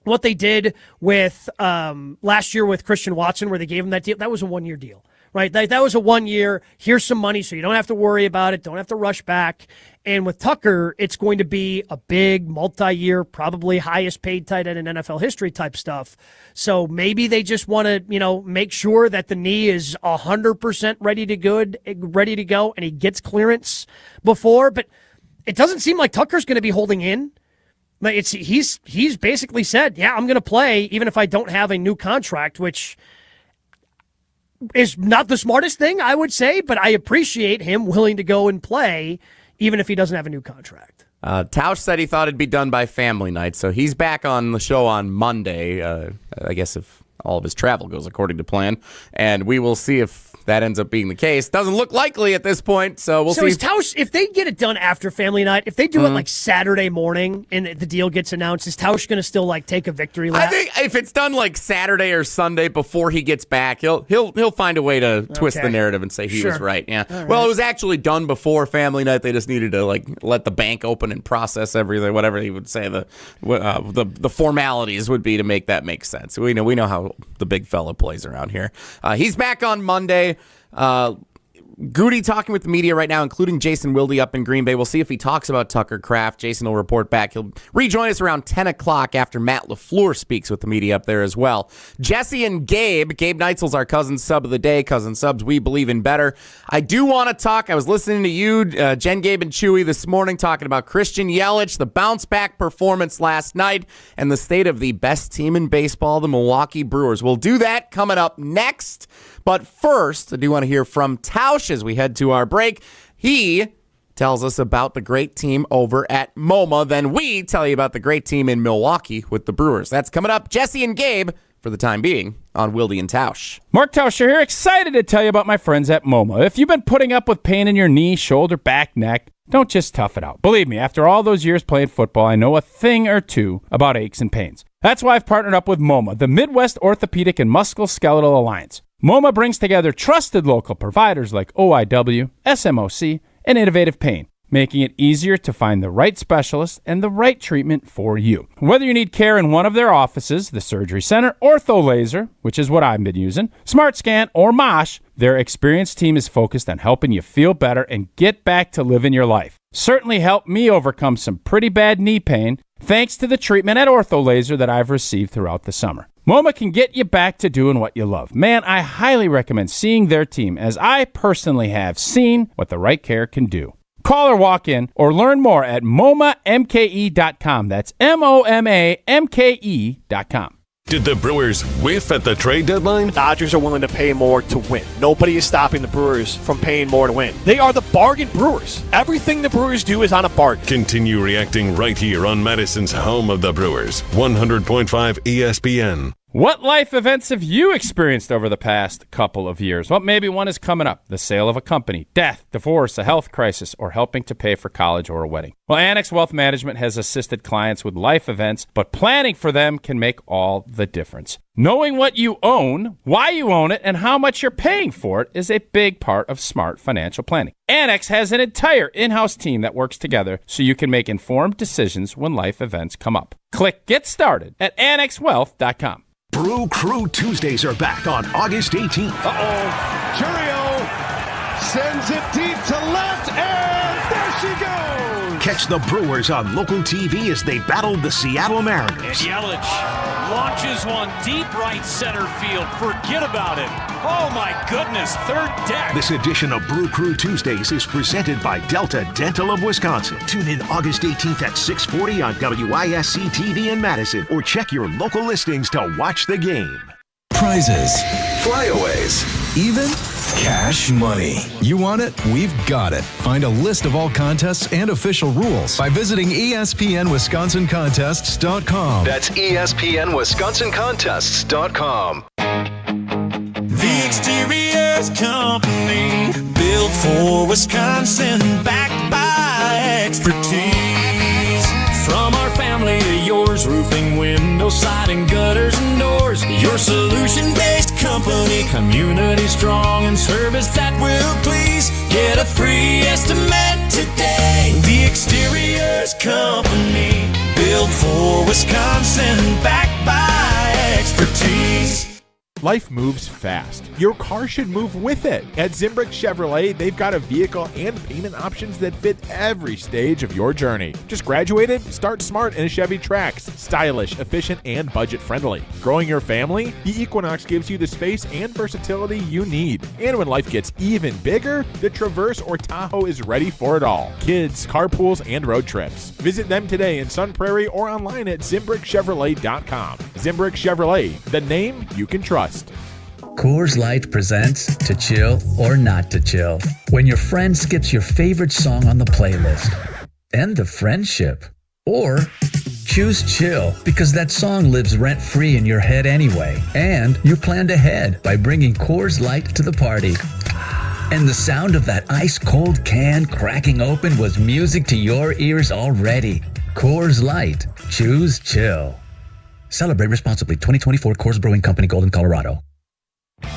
what they did with last year with Christian Watson, where they gave him that deal, that was a 1-year deal. Right, that was a 1 year. Here's some money, so you don't have to worry about it. Don't have to rush back. And with Tucker, it's going to be a big multi-year, probably highest paid tight end in NFL history type stuff. So maybe they just want to, make sure that the knee is 100% ready to go, and he gets clearance before. But it doesn't seem like Tucker's going to be holding in. He's basically said, yeah, I'm going to play even if I don't have a new contract, which is not the smartest thing, I would say, but I appreciate him willing to go and play even if he doesn't have a new contract. Tausch said he thought it'd be done by family night, so he's back on the show on Monday, I guess if all of his travel goes according to plan, and we will see if that ends up being the case. Doesn't look likely at this point, so we'll see. So is Tausch, if they get it done after family night, if they do it Saturday morning and the deal gets announced, is Tausch going to still take a victory lap? I think if it's done Saturday or Sunday before he gets back, he'll find a way to twist the narrative and say he was right. Yeah. Right. Well, it was actually done before family night. They just needed to let the bank open and process everything, whatever he would say the formalities would be to make that make sense. We know how the big fella plays around here. He's back on Monday. Goody talking with the media right now, including Jason Wilde up in Green Bay. We'll see if he talks about Tucker Kraft. Jason will report back. He'll rejoin us around 10 o'clock after Matt LaFleur speaks with the media up there as well. Jesse and Gabe Neitzel's our cousin sub of the day. Cousin subs, we believe in better. I do want to talk. I was listening to you, Jen, Gabe, and Chewy this morning talking about Christian Yelich, the bounce-back performance last night, and the state of the best team in baseball, the Milwaukee Brewers. We'll do that coming up next. But first, I do want to hear from Tausch as we head to our break. He tells us about the great team over at MoMA. Then we tell you about the great team in Milwaukee with the Brewers. That's coming up. Jesse and Gabe, for the time being, on Wilde and Tausch. Mark Tauscher here, excited to tell you about my friends at MoMA. If you've been putting up with pain in your knee, shoulder, back, neck, don't just tough it out. Believe me, after all those years playing football, I know a thing or two about aches and pains. That's why I've partnered up with MoMA, the Midwest Orthopedic and Musculoskeletal Alliance. MoMA brings together trusted local providers like OIW, SMOC, and Innovative Pain, making it easier to find the right specialist and the right treatment for you. Whether you need care in one of their offices, the Surgery Center, Ortho Laser, which is what I've been using, SmartScan, or Mosh, their experienced team is focused on helping you feel better and get back to living your life. Certainly helped me overcome some pretty bad knee pain thanks to the treatment at Ortho Laser that I've received throughout the summer. MoMA can get you back to doing what you love. Man, I highly recommend seeing their team, as I personally have seen what the right care can do. Call or walk in or learn more at MoMaMKE.com. That's MoMaMKE.com. Did the Brewers whiff at the trade deadline? Dodgers are willing to pay more to win. Nobody is stopping the Brewers from paying more to win. They are the bargain Brewers. Everything the Brewers do is on a bargain. Continue reacting right here on Madison's home of the Brewers, 100.5 ESPN. What life events have you experienced over the past couple of years? Well, maybe one is coming up. The sale of a company, death, divorce, a health crisis, or helping to pay for college or a wedding. Well, Annex Wealth Management has assisted clients with life events, but planning for them can make all the difference. Knowing what you own, why you own it, and how much you're paying for it is a big part of smart financial planning. Annex has an entire in-house team that works together so you can make informed decisions when life events come up. Click Get Started at annexwealth.com. Brew Crew Tuesdays are back on August 18th. Uh-oh. Curio sends it deep to left, and there she goes. Catch the Brewers on local TV as they battle the Seattle Mariners. And Yelich launches one deep right center field. Forget about it. Oh, my goodness. Third deck. This edition of Brew Crew Tuesdays is presented by Delta Dental of Wisconsin. Tune in August 18th at 6:40 on WISC TV in Madison, or check your local listings to watch the game. Prizes, flyaways, even cash money. You want it? We've got it. Find a list of all contests and official rules by visiting ESPNWisconsinContests.com. That's ESPNWisconsinContests.com. The Exteriors Company, built for Wisconsin, backed by expertise. From our family to yours, roofing, windows, siding, gutters, and doors. Your solution-based company, community strong, and service that will please. Get a free estimate today. The Exteriors Company, built for Wisconsin, backed by expertise. Life moves fast. Your car should move with it. At Zimbrick Chevrolet, they've got a vehicle and payment options that fit every stage of your journey. Just graduated? Start smart in a Chevy Trax. Stylish, efficient, and budget-friendly. Growing your family? The Equinox gives you the space and versatility you need. And when life gets even bigger, the Traverse or Tahoe is ready for it all. Kids, carpools, and road trips. Visit them today in Sun Prairie or online at ZimbrickChevrolet.com. Zimbrick Chevrolet, the name you can trust. Coors Light presents To Chill or Not to Chill. When your friend skips your favorite song on the playlist. End the friendship. Or choose chill because that song lives rent-free in your head anyway. And you planned ahead by bringing Coors Light to the party. And the sound of that ice-cold can cracking open was music to your ears already. Coors Light. Choose chill. Celebrate responsibly. 2024 Coors Brewing Company, Golden, Colorado.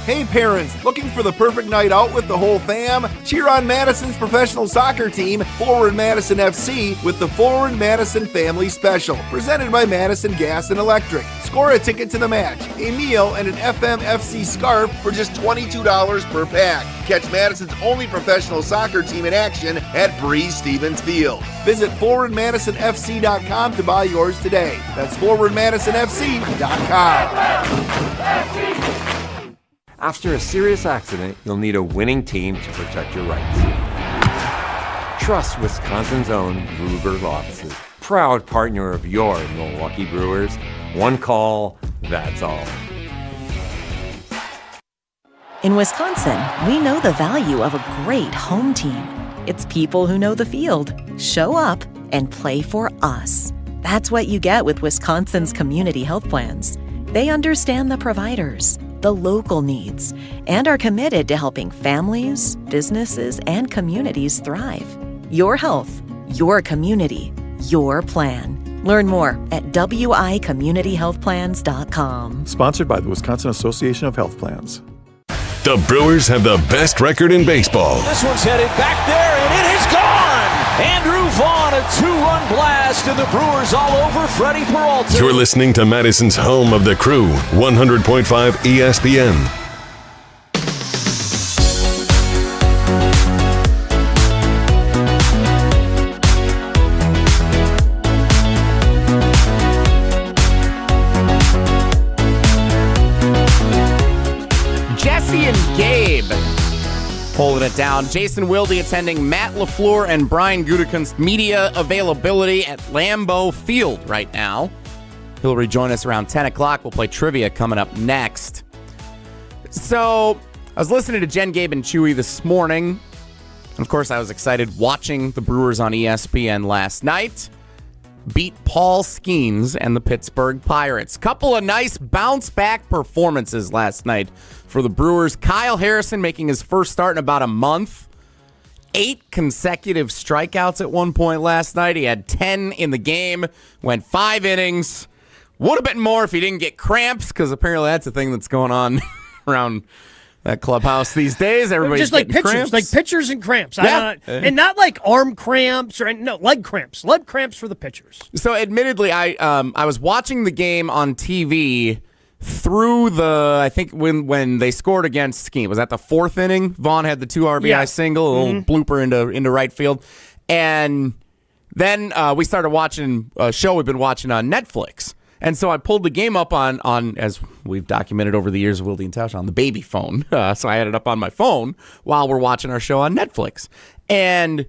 Hey parents, looking for the perfect night out with the whole fam? Cheer on Madison's professional soccer team, Forward Madison FC, with the Forward Madison Family Special, presented by Madison Gas and Electric. Score a ticket to the match, a meal, and an FMFC scarf for just $22 per pack. Catch Madison's only professional soccer team in action at Breeze Stevens Field. Visit ForwardMadisonFC.com to buy yours today. That's ForwardMadisonFC.com. After a serious accident, you'll need a winning team to protect your rights. Trust Wisconsin's own Ruger's offices. Proud partner of your Milwaukee Brewers. One call, that's all. In Wisconsin, we know the value of a great home team. It's people who know the field, show up, and play for us. That's what you get with Wisconsin's community health plans. They understand the providers, the local needs, and are committed to helping families, businesses, and communities thrive. Your health, your community, your plan. Learn more at wicommunityhealthplans.com. Sponsored by the Wisconsin Association of Health Plans. The Brewers have the best record in baseball. This one's headed back there, and it is gone! Andrew Vaughn, a two-run blast, and the Brewers all over Freddie Peralta. You're listening to Madison's home of the Crew, 100.5 ESPN. Jesse and Gabe holding it down. Jason Wilde attending Matt LaFleur and Brian Gutekunst media availability at Lambeau Field right now. He'll rejoin us around 10 o'clock. We'll play trivia coming up next. So, I was listening to Jen, Gabe, and Chewy this morning. And of course, I was excited watching the Brewers on ESPN last night beat Paul Skeens and the Pittsburgh Pirates. Couple of nice bounce-back performances last night for the Brewers. Kyle Harrison making his first start in about a month. 8 consecutive strikeouts at one point last night. He had 10 in the game, went 5 innings, Would have been more if he didn't get cramps, because apparently that's a thing that's going on around that clubhouse these days. Everybody's just like getting pitchers, cramps. like pitchers and cramps. Yeah. And not like arm cramps or leg cramps. Leg cramps for the pitchers. So, admittedly, I was watching the game on TV through I think when they scored against Skeen. Was that the 4th inning? Vaughn had the 2 RBI single, a little blooper into right field. And then we started watching a show we've been watching on Netflix. And so I pulled the game up on as we've documented over the years of Wilde and Tausch, on the baby phone. So I had it up on my phone while we're watching our show on Netflix. And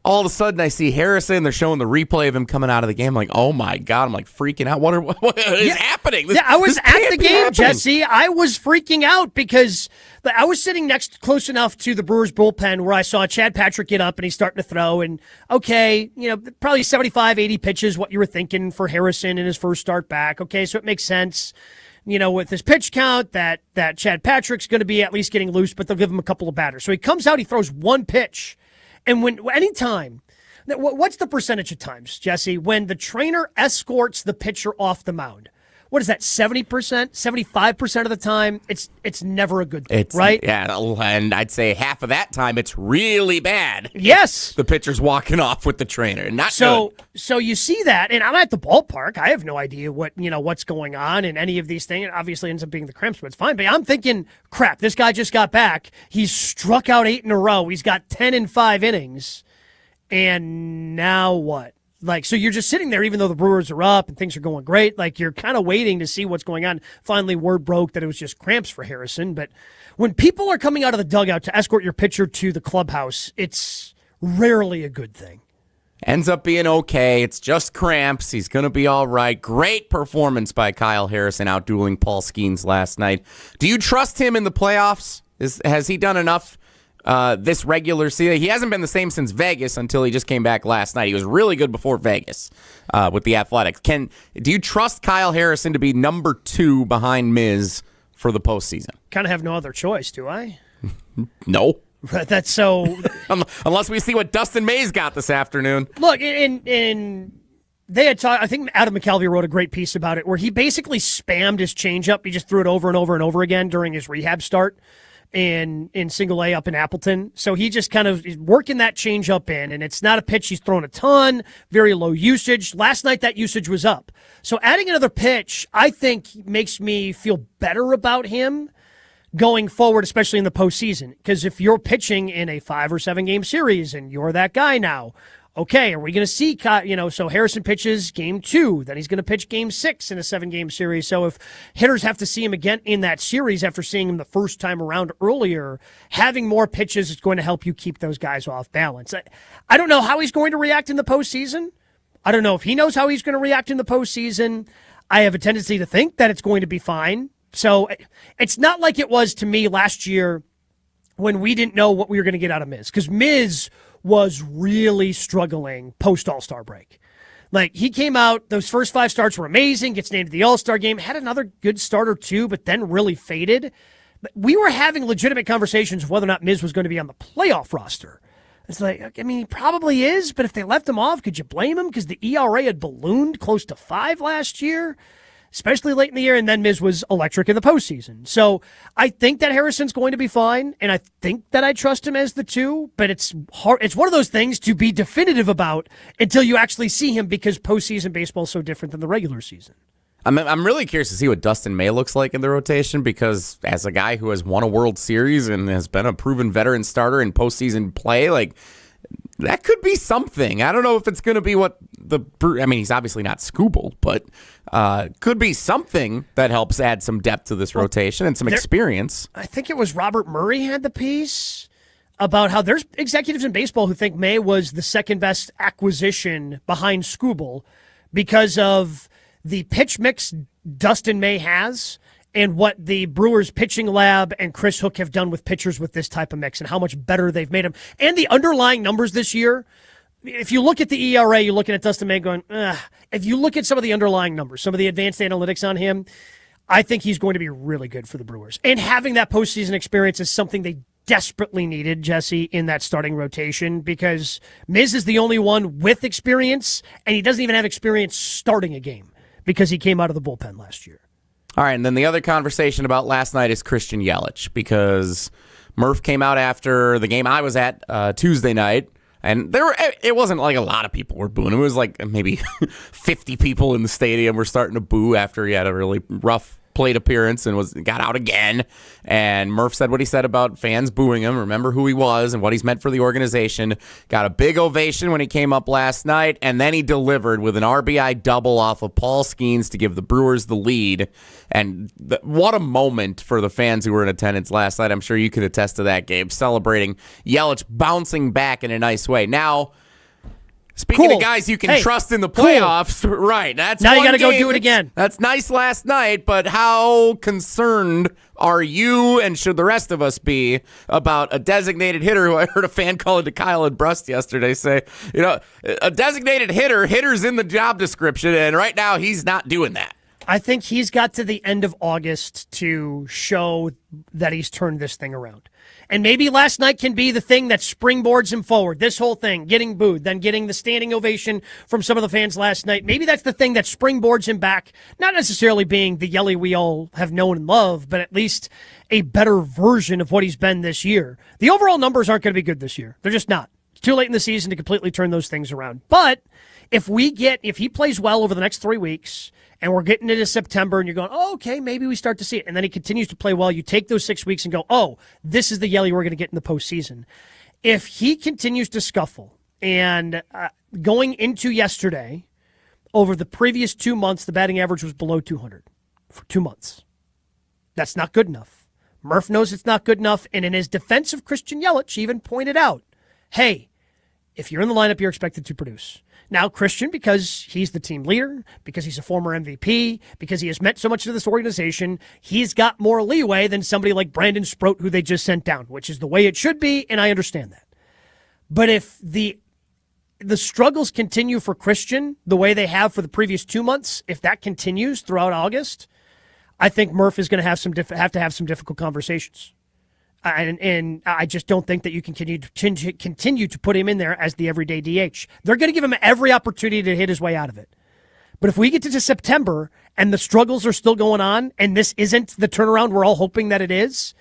all of a sudden I see Harrison. They're showing the replay of him coming out of the game. I'm like, oh my God. I'm like freaking out. What is happening? I was at the game, happening. Jesse. I was freaking out because I was sitting close enough to the Brewers bullpen where I saw Chad Patrick get up and he's starting to throw. And okay, probably 75, 80 pitches, what you were thinking for Harrison in his first start back. Okay, so it makes sense. With his pitch count, that Chad Patrick's going to be at least getting loose, but they'll give him a couple of batters. So he comes out, he throws one pitch. And anytime, what's the percentage of times, Jesse, when the trainer escorts the pitcher off the mound? What is that, 70%, 75% of the time? It's never a good thing, right? Yeah, and I'd say half of that time it's really bad. Yes. The pitcher's walking off with the trainer. Not good. Good. So you see that, and I'm at the ballpark. I have no idea what's going on in any of these things. It obviously ends up being the cramps, but it's fine. But I'm thinking, crap, this guy just got back. He's struck out 8 in a row. He's got 10 in 5 innings. And now what? So you're just sitting there, even though the Brewers are up and things are going great. You're kind of waiting to see what's going on. Finally, word broke that it was just cramps for Harrison. But when people are coming out of the dugout to escort your pitcher to the clubhouse, it's rarely a good thing. Ends up being okay. It's just cramps. He's going to be all right. Great performance by Kyle Harrison, outdueling Paul Skeens last night. Do you trust him in the playoffs? Has he done enough this regular season? He hasn't been the same since Vegas until he just came back last night. He was really good before Vegas with the Athletics. Do you trust Kyle Harrison to be number 2 behind Miz for the postseason? Kind of have no other choice, do I? No. That's so... Unless we see what Dustin May's got this afternoon. Look, in they had talked, I think Adam McCalvey wrote a great piece about it, where he basically spammed his changeup. He just threw it over and over and over again during his rehab start in single A up in Appleton. So he just kind of is working that changeup in, and it's not a pitch he's thrown a ton, very low usage. Last night that usage was up. So adding another pitch, I think, makes me feel better about him going forward, especially in the postseason. Because if you're pitching in a 5 or 7 game series and you're that guy now, okay, are we going to see, so Harrison pitches game 2, then he's going to pitch game 6 in a 7-game series. So if hitters have to see him again in that series after seeing him the first time around earlier, having more pitches is going to help you keep those guys off balance. I don't know how he's going to react in the postseason. I don't know if he knows how he's going to react in the postseason. I have a tendency to think that it's going to be fine. So it's not like it was to me last year when we didn't know what we were going to get out of Miz, because Miz was really struggling post All-Star break. He came out, those first 5 starts were amazing, gets named to the All-Star game, had another good start or 2, but then really faded. But we were having legitimate conversations of whether or not Miz was going to be on the playoff roster. It's he probably is, but if they left him off, could you blame him? Because the ERA had ballooned close to 5 last year, especially late in the year, and then Miz was electric in the postseason. So I think that Harrison's going to be fine, and I think that I trust him as the 2, but it's hard. It's one of those things to be definitive about until you actually see him, because postseason baseball is so different than the regular season. I'm really curious to see what Dustin May looks like in the rotation, because as a guy who has won a World Series and has been a proven veteran starter in postseason play, that could be something. I don't know if it's going to be what he's obviously not Skubal, but could be something that helps add some depth to this rotation and some experience. I think it was Robert Murray had the piece about how there's executives in baseball who think May was the second best acquisition behind Skubal because of the pitch mix Dustin May has and what the Brewers pitching lab and Chris Hook have done with pitchers with this type of mix and how much better they've made them. And the underlying numbers this year, if you look at the ERA, you're looking at Dustin May going, ugh. If you look at some of the underlying numbers, some of the advanced analytics on him, I think he's going to be really good for the Brewers. And having that postseason experience is something they desperately needed, Jesse, in that starting rotation, because Miz is the only one with experience, and he doesn't even have experience starting a game, because he came out of the bullpen last year. All right, and then the other conversation about last night is Christian Yelich, because Murph came out after the game I was at Tuesday night, and it wasn't like a lot of people were booing him. It was like maybe 50 people in the stadium were starting to boo after he had a really rough plate appearance and got out again. And Murph said what he said about fans booing him. Remember who he was and what he's meant for the organization. Got a big ovation when he came up last night, and then he delivered with an RBI double off of Paul Skeens to give the Brewers the lead. And what a moment for the fans who were in attendance last night. I'm sure you could attest to that, Gabe, celebrating Yelich bouncing back in a nice way. Now, speaking of guys you can trust in the playoffs, right? That's now you got to go do it again. That's nice last night, but how concerned are you, and should the rest of us be, about a designated hitter who I heard a fan call into Kyle and Brust yesterday say, a designated hitter's in the job description, and right now he's not doing that. I think he's got to the end of August to show that he's turned this thing around. And maybe last night can be the thing that springboards him forward. This whole thing, getting booed, then getting the standing ovation from some of the fans last night. Maybe that's the thing that springboards him back, not necessarily being the Yelly we all have known and loved, but at least a better version of what he's been this year. The overall numbers aren't going to be good this year. They're just not. It's too late in the season to completely turn those things around. But if he plays well over the next 3 weeks, and we're getting into September, and you're going, oh, okay, maybe we start to see it. And then he continues to play well. You take those 6 weeks and go, oh, this is the Yelly we're going to get in the postseason. If he continues to scuffle, and going into yesterday, over the previous 2 months, the batting average was below 200 for 2 months. That's not good enough. Murph knows it's not good enough, and in his defense of Christian Yelich, even pointed out, hey, if you're in the lineup, you're expected to produce. Now, Christian, because he's the team leader, because he's a former MVP, because he has meant so much to this organization, he's got more leeway than somebody like Brandon Sproat, who they just sent down, which is the way it should be, and I understand that. But if the struggles continue for Christian the way they have for the previous 2 months, if that continues throughout August, I think Murph is going to have to have some difficult conversations. And I just don't think that you can continue to put him in there as the everyday DH. They're going to give him every opportunity to hit his way out of it. But if we get to September and the struggles are still going on, and this isn't the turnaround we're all hoping that it is,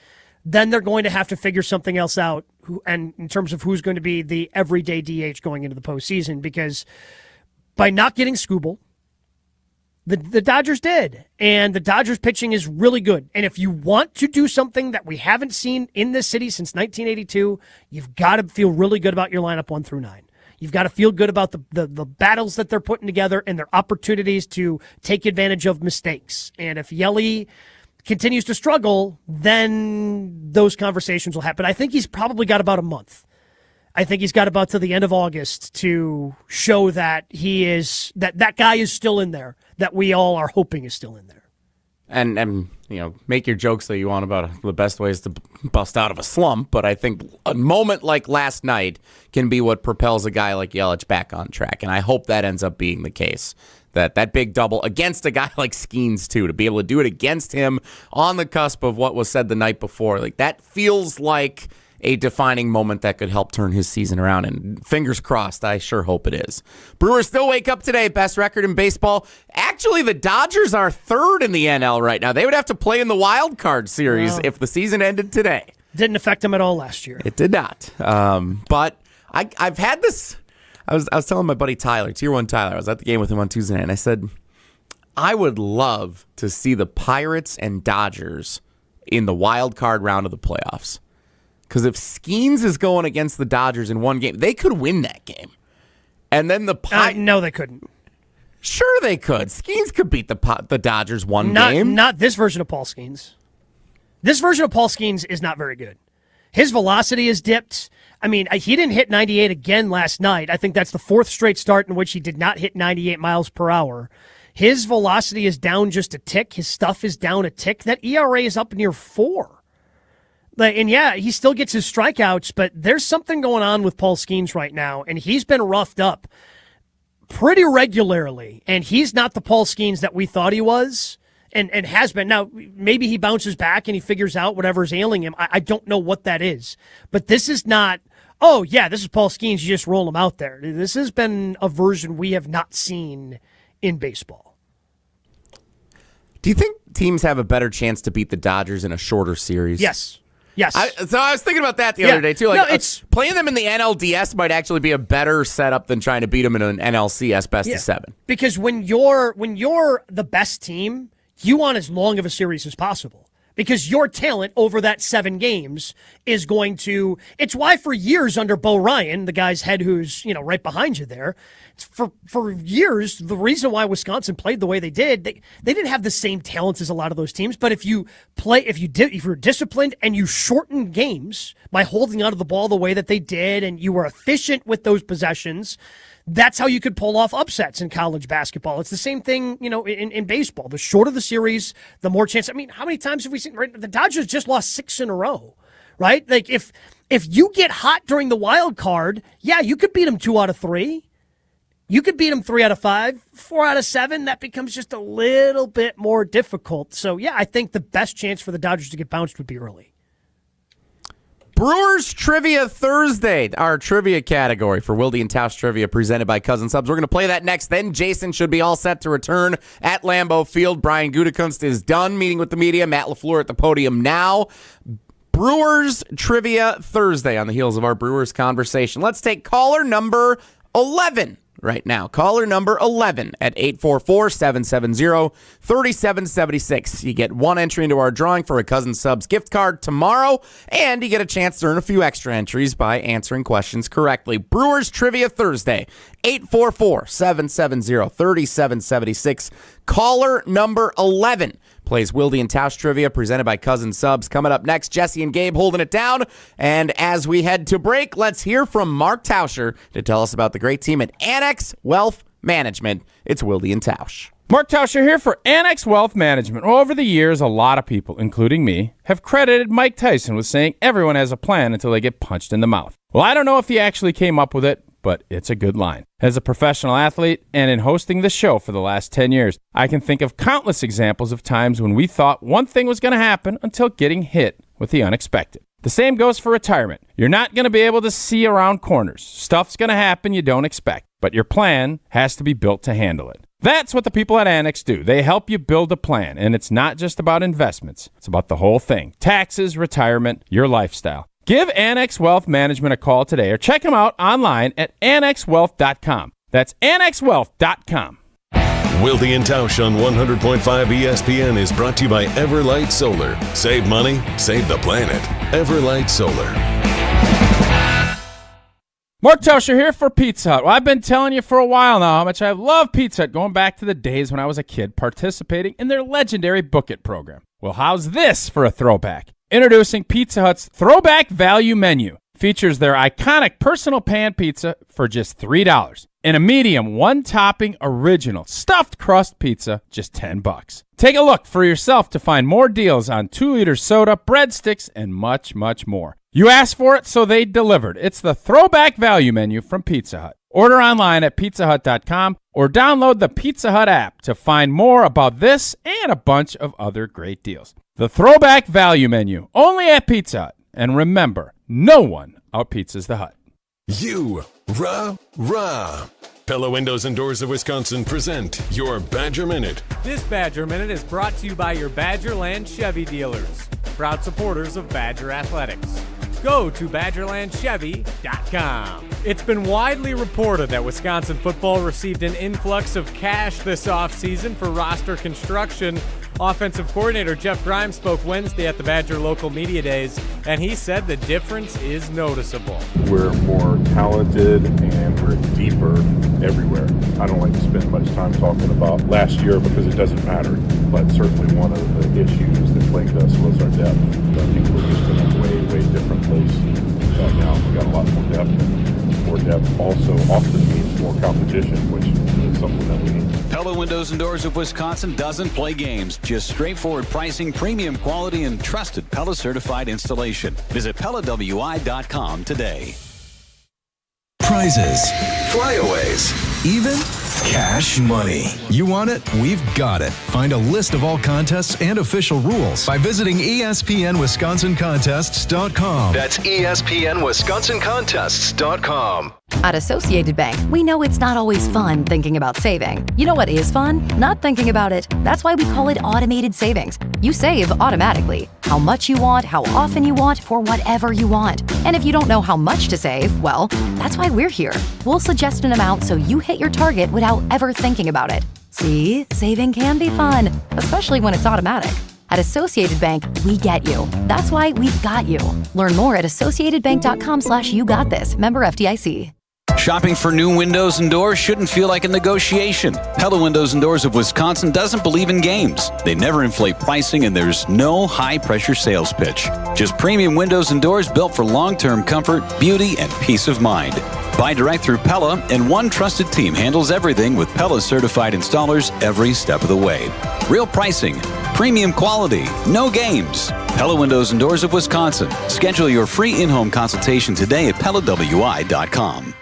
then they're going to have to figure something else out. And in terms of who's going to be the everyday DH going into the postseason, because by not getting Skubal, the Dodgers did, and the Dodgers pitching is really good. And if you want to do something that we haven't seen in this city since 1982, you've got to feel really good about your lineup 1 through 9. You've got to feel good about the battles that they're putting together and their opportunities to take advantage of mistakes. And if Yelly continues to struggle, then those conversations will happen. I think he's probably got about a month. I think he's got about to the end of August to show that that guy is still in there, that we all are hoping is still in there. And make your jokes that you want about the best ways to bust out of a slump, but I think a moment like last night can be what propels a guy like Yelich back on track, and I hope that ends up being the case. That big double against a guy like Skeens, too, to be able to do it against him on the cusp of what was said the night before, like that feels like a defining moment that could help turn his season around, and fingers crossed, I sure hope it is. Brewers still wake up today, best record in baseball. Actually, the Dodgers are third in the NL right now. They would have to play in the wild card series if the season ended today. Didn't affect them at all last year. It did not. But I've had this. I was telling my buddy Tyler, Tier 1 Tyler, I was at the game with him on Tuesday night, and I said, I would love to see the Pirates and Dodgers in the wild card round of the playoffs. Because if Skeens is going against the Dodgers in one game, they could win that game. And then no, they couldn't. Sure they could. Skeens could beat the Dodgers one game. Not this version of Paul Skeens. This version of Paul Skeens is not very good. His velocity is dipped. I mean, he didn't hit 98 again last night. I think that's the 4th straight start in which he did not hit 98 miles per hour. His velocity is down just a tick. His stuff is down a tick. That ERA is up near 4. And yeah, he still gets his strikeouts, but there's something going on with Paul Skeens right now, and he's been roughed up pretty regularly, and he's not the Paul Skeens that we thought he was and has been. Now, maybe he bounces back and he figures out whatever's ailing him. I don't know what that is, but this is not, oh, yeah, this is Paul Skeens, you just roll him out there. This has been a version we have not seen in baseball. Do you think teams have a better chance to beat the Dodgers in a shorter series? Yes. Yes. So I was thinking about that the other day, too. Like, it's playing them in the NLDS might actually be a better setup than trying to beat them in an NLCS best of 7. Because when you're the best team, you want as long of a series as possible. Because your talent over that 7 games is going to... It's why for years under Bo Ryan, the guy's head who's, right behind you there, for years, the reason why Wisconsin played the way they did, they didn't have the same talents as a lot of those teams, but if you're disciplined and you shorten games by holding onto the ball the way that they did and you were efficient with those possessions, that's how you could pull off upsets in college basketball. It's the same thing, in baseball. The shorter the series, the more chance. I mean, how many times have we seen? Right, the Dodgers just lost 6 in a row, right? Like if you get hot during the wild card, yeah, you could beat them 2 out of 3. You could beat them 3 out of 5, 4 out of 7. That becomes just a little bit more difficult. So yeah, I think the best chance for the Dodgers to get bounced would be early. Brewers Trivia Thursday, our trivia category for Wilde and Tausch Trivia presented by Cousin Subs. We're going to play that next. Then Jason should be all set to return at Lambeau Field. Brian Gutekunst is done meeting with the media. Matt LaFleur at the podium now. Brewers Trivia Thursday on the heels of our Brewers conversation. Let's take caller number 11 right now. Caller number 11 at 844-770-3776. You get 1 entry into our drawing for a Cousin Subs gift card tomorrow, and you get a chance to earn a few extra entries by answering questions correctly. Brewers Trivia Thursday, 844-770-3776. Caller number 11 plays Wilde and Tausch Trivia presented by Cousin Subs. Coming up next, Jesse and Gabe holding it down. And as we head to break, let's hear from Mark Tauscher to tell us about the great team at Annex Wealth Management. It's Wilde and Tausch. Mark Tauscher here for Annex Wealth Management. Well, over the years, a lot of people, including me, have credited Mike Tyson with saying everyone has a plan until they get punched in the mouth. Well, I don't know if he actually came up with it, but it's a good line. As a professional athlete and in hosting the show for the last 10 years, I can think of countless examples of times when we thought one thing was going to happen until getting hit with the unexpected. The same goes for retirement. You're not going to be able to see around corners. Stuff's going to happen you don't expect, but your plan has to be built to handle it. That's what the people at Annex do. They help you build a plan, and it's not just about investments. It's about the whole thing. Taxes, retirement, your lifestyle. Give Annex Wealth Management a call today or check them out online at annexwealth.com. That's annexwealth.com. Wilde and Tausch on 100.5 ESPN is brought to you by Everlight Solar. Save money, save the planet. Everlight Solar. Mark Tauscher here for Pizza Hut. Well, I've been telling you for a while now how much I love Pizza Hut, going back to the days when I was a kid participating in their legendary Book It program. Well, how's this for a throwback? Introducing Pizza Hut's Throwback Value Menu. Features their iconic personal pan pizza for just $3. And a medium, 1-topping original stuffed crust pizza, just $10. Take a look for yourself to find more deals on 2-liter soda, breadsticks, and much, much more. You asked for it, so they delivered. It's the Throwback Value Menu from Pizza Hut. Order online at pizzahut.com or download the Pizza Hut app to find more about this and a bunch of other great deals. The Throwback Value Menu, only at Pizza Hut. And remember, no one out-pizzas the Hut. Rah. Pella Windows and Doors of Wisconsin present your Badger Minute. This Badger Minute is brought to you by your Badgerland Chevy dealers, proud supporters of Badger Athletics. Go to BadgerlandChevy.com. It's been widely reported that Wisconsin football received an influx of cash this offseason for roster construction. Offensive coordinator Jeff Grimes spoke Wednesday at the Badger Local Media Days, and he said the difference is noticeable. We're more talented and we're deeper everywhere. I don't like to spend much time talking about last year because it doesn't matter, but certainly one of the issues that plagued us was our depth. I think we're just in a way different place now. We've got a lot more depth, and more depth also often means more competition, which is something that we need. Pella Windows and Doors of Wisconsin doesn't play games, just straightforward pricing, premium quality, and trusted Pella certified installation. Visit PellaWI.com today. Prizes, flyaways, even Cash Money. You want it? We've got it. Find a list of all contests and official rules by visiting ESPNWisconsinContests.com. That's ESPNWisconsinContests.com. At Associated Bank, we know it's not always fun thinking about saving. You know what is fun? Not thinking about it. That's why we call it automated savings. You save automatically. How much you want, how often you want, for whatever you want. And if you don't know how much to save, well, that's why we're here. We'll suggest an amount so you hit your target without ever thinking about it. See, saving can be fun, especially when it's automatic. At Associated Bank, we get you. That's why we've got you. Learn more at associatedbank.com/YouGotThis. Member FDIC. Shopping for new windows and doors shouldn't feel like a negotiation. Pella Windows and Doors of Wisconsin doesn't believe in games. They never inflate pricing, and there's no high-pressure sales pitch. Just premium windows and doors built for long-term comfort, beauty, and peace of mind. Buy direct through Pella, and one trusted team handles everything with Pella certified installers every step of the way. Real pricing, premium quality, no games. Pella Windows and Doors of Wisconsin. Schedule your free in-home consultation today at PellaWI.com.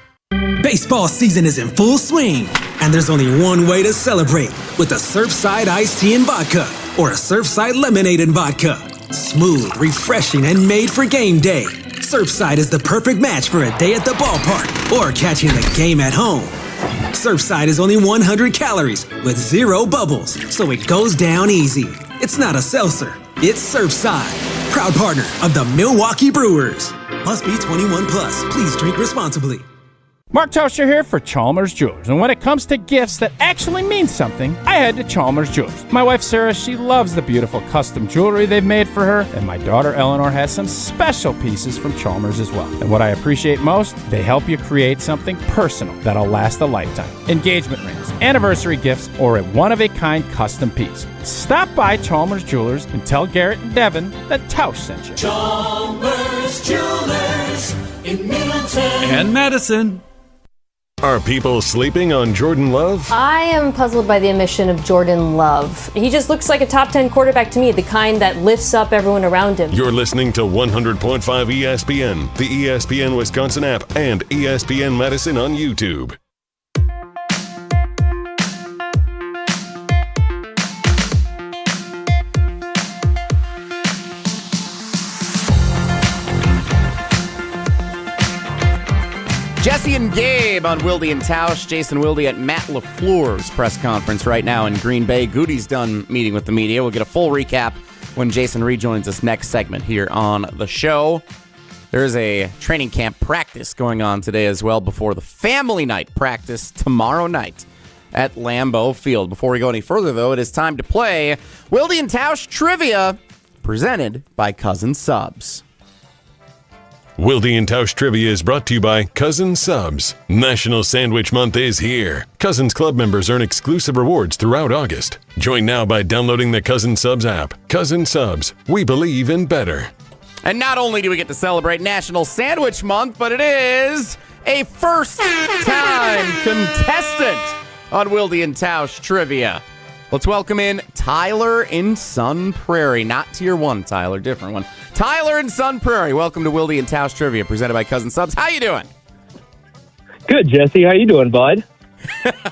Baseball season is in full swing, and there's only one way to celebrate, with a Surfside iced tea and vodka or a Surfside lemonade and vodka. Smooth, refreshing, and made for game day. Surfside is the perfect match for a day at the ballpark or catching the game at home. Surfside is only 100 calories with 0 bubbles, so it goes down easy. It's not a seltzer, it's Surfside. Proud partner of the Milwaukee Brewers. Must be 21 plus. Please drink responsibly. Mark Tauscher here for Chalmers Jewelers. And when it comes to gifts that actually mean something, I head to Chalmers Jewelers. My wife Sarah, she loves the beautiful custom jewelry they've made for her. And my daughter Eleanor has some special pieces from Chalmers as well. And what I appreciate most, they help you create something personal that'll last a lifetime. Engagement rings, anniversary gifts, or a one-of-a-kind custom piece. Stop by Chalmers Jewelers and tell Garrett and Devin that Tausch sent you. Chalmers Jewelers in Middleton and Madison. Are people sleeping on Jordan Love? I am puzzled by the omission of Jordan Love. He just looks like a top 10 quarterback to me, the kind that lifts up everyone around him. You're listening to 100.5 ESPN, the ESPN Wisconsin app, and ESPN Madison on YouTube. Jesse and Gabe on Wilde and Tausch. Jason Wilde at Matt LaFleur's press conference right now in Green Bay. Goody's done meeting with the media. We'll get a full recap when Jason rejoins us next segment here on the show. There's a training camp practice going on today as well before the family night practice tomorrow night at Lambeau Field. Before we go any further, though, it is time to play Wilde and Tausch Trivia, presented by Cousin Subs. Wilde and Tausch Trivia is brought to you by Cousin Subs. National Sandwich Month is here. Cousins Club members earn exclusive rewards throughout August. Join now by downloading the Cousin Subs app. Cousin Subs, we believe in better. And not only do we get to celebrate National Sandwich Month, but it is a first-time contestant on Wilde and Tausch Trivia. Let's welcome in Tyler in Sun Prairie. Not Tier 1, Tyler. Different one. Tyler in Sun Prairie. Welcome to Wilde and Tausch Trivia, presented by Cousin Subs. How you doing? Good, Jesse. How you doing, bud?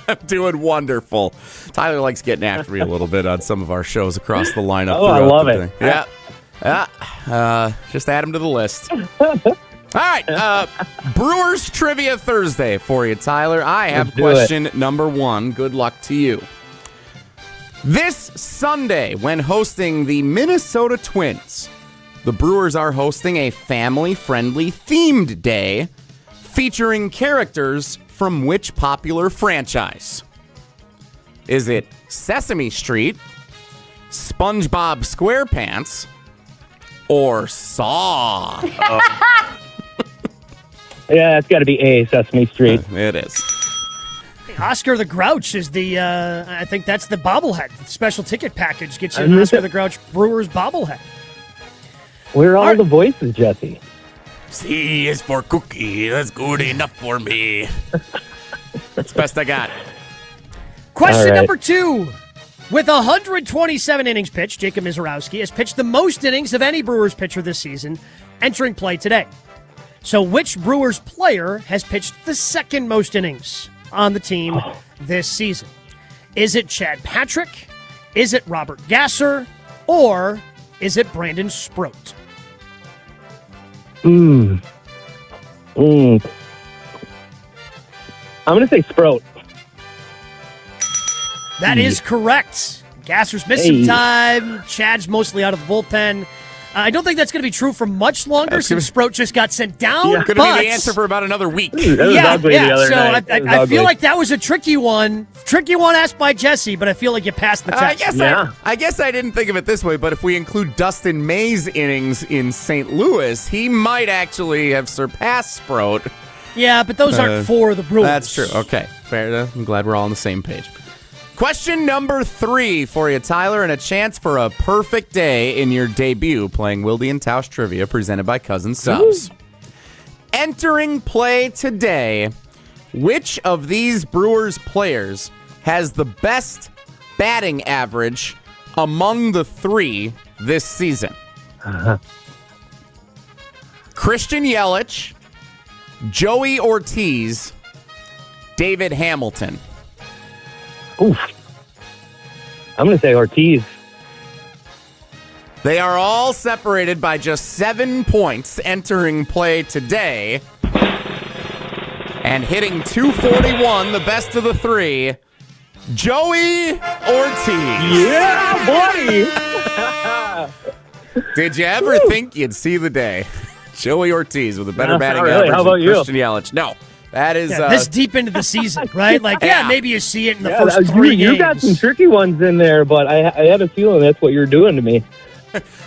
I'm doing wonderful. Tyler likes getting after me a little bit on some of our shows across the lineup. Oh, I love it. Yeah. Just add him to the list. All right. Brewers Trivia Thursday for you, Tyler. I have question number 1. Good luck to you. This Sunday, when hosting the Minnesota Twins, the Brewers are hosting a family-friendly themed day featuring characters from which popular franchise? Is it Sesame Street, SpongeBob SquarePants, or Saw? Yeah, it's got to be A, Sesame Street. It is. Oscar the Grouch is the, I think that's the bobblehead. The special ticket package gets you an Oscar the Grouch Brewers bobblehead. Where are all the voices, Jesse? C is for cookie. That's good enough for me. That's the best I got. Question number 2. With 127 innings pitched, Jacob Mizorowski has pitched the most innings of any Brewers pitcher this season, entering play today. So which Brewers player has pitched the second most innings? on the team this season? Is it Chad Patrick? Is it Robert Gasser? Or is it Brandon Sproat? I'm going to say Sproat. That is correct. Gasser's missed some time. Chad's mostly out of the bullpen. I don't think that's going to be true for much longer since Sproat just got sent down. Yeah, going to be the answer for about another week. I feel like that was a tricky one. Tricky one asked by Jesse, but I feel like you passed the test. I guess I didn't think of it this way, but if we include Dustin May's innings in St. Louis, he might actually have surpassed Sproat. Yeah, but those aren't for the Brewers. That's true. Okay, fair enough. I'm glad we're all on the same page. Question number 3 for you, Tyler, and a chance for a perfect day in your debut playing Wilde and Tausch Trivia presented by Cousin Subs. Entering play today, which of these Brewers players has the best batting average among the 3 this season? Christian Yelich, Joey Ortiz, David Hamilton. Oof. I'm going to say Ortiz. They are all separated by just 7 points entering play today. And hitting .241, the best of the 3, Joey Ortiz. Yeah, buddy! Did you ever think you'd see the day? Joey Ortiz with a better batting really. average How about than Christian Yelich. No. That is this deep into the season, right? Like, maybe you see it in the Yeah, first 3 games. You got some tricky ones in there, but I had a feeling that's what you're doing to me.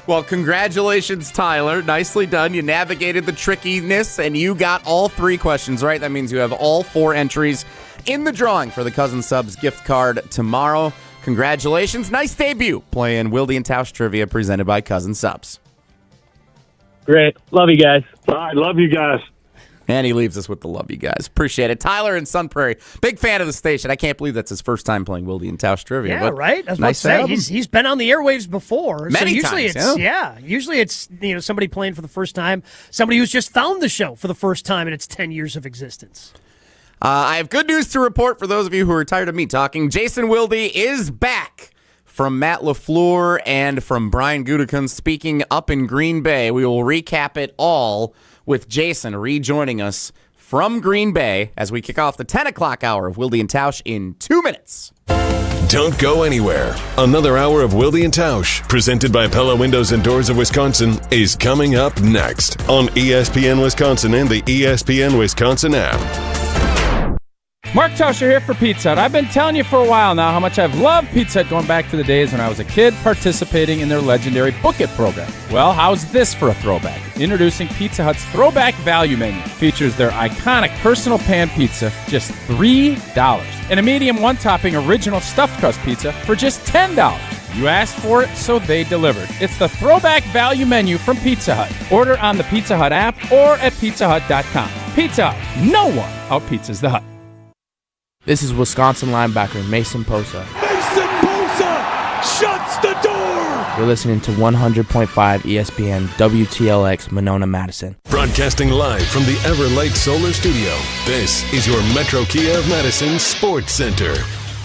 Well, congratulations, Tyler. Nicely done. You navigated the trickiness, and you got all 3 questions right. That means you have all 4 entries in the drawing for the Cousin Subs gift card tomorrow. Congratulations. Nice debut playing Wilde and Tausch Trivia presented by Cousin Subs. Great. Love you guys. All right, love you guys. And he leaves us with the love you guys. Appreciate it. Tyler in Sun Prairie, big fan of the station. I can't believe that's his first time playing Wilde and Tausch Trivia. Yeah, right? I was about to say, he's been on the airwaves before. Many usually times, usually it's somebody playing for the first time, somebody who's just found the show for the first time in its 10 years of existence. I have good news to report for those of you who are tired of me talking. Jason Wilde is back from Matt LaFleur and from Brian Gutekunst speaking up in Green Bay. We will recap it all with Jason rejoining us from Green Bay as we kick off the 10 o'clock hour of Wilde and Tausch in 2 minutes. Don't go anywhere. Another hour of Wilde and Tausch, presented by Pella Windows and Doors of Wisconsin, is coming up next on ESPN Wisconsin and the ESPN Wisconsin app. Mark Tauscher here for Pizza Hut. I've been telling you for a while now how much I've loved Pizza Hut going back to the days when I was a kid participating in their legendary Book It program. Well, how's this for a throwback? Introducing Pizza Hut's Throwback Value Menu. Features their iconic personal pan pizza, just $3. And a medium one-topping original stuffed crust pizza for just $10. You asked for it, so they delivered. It's the Throwback Value Menu from Pizza Hut. Order on the Pizza Hut app or at pizzahut.com. Pizza Hut. No one out-pizzas the Hut. This is Wisconsin linebacker Mason Posa. Mason Posa shuts the door. You're listening to 100.5 ESPN WTLX Monona, Madison. Broadcasting live from the Everlight Solar Studio, this is your Metro Kia of Madison Sports Center.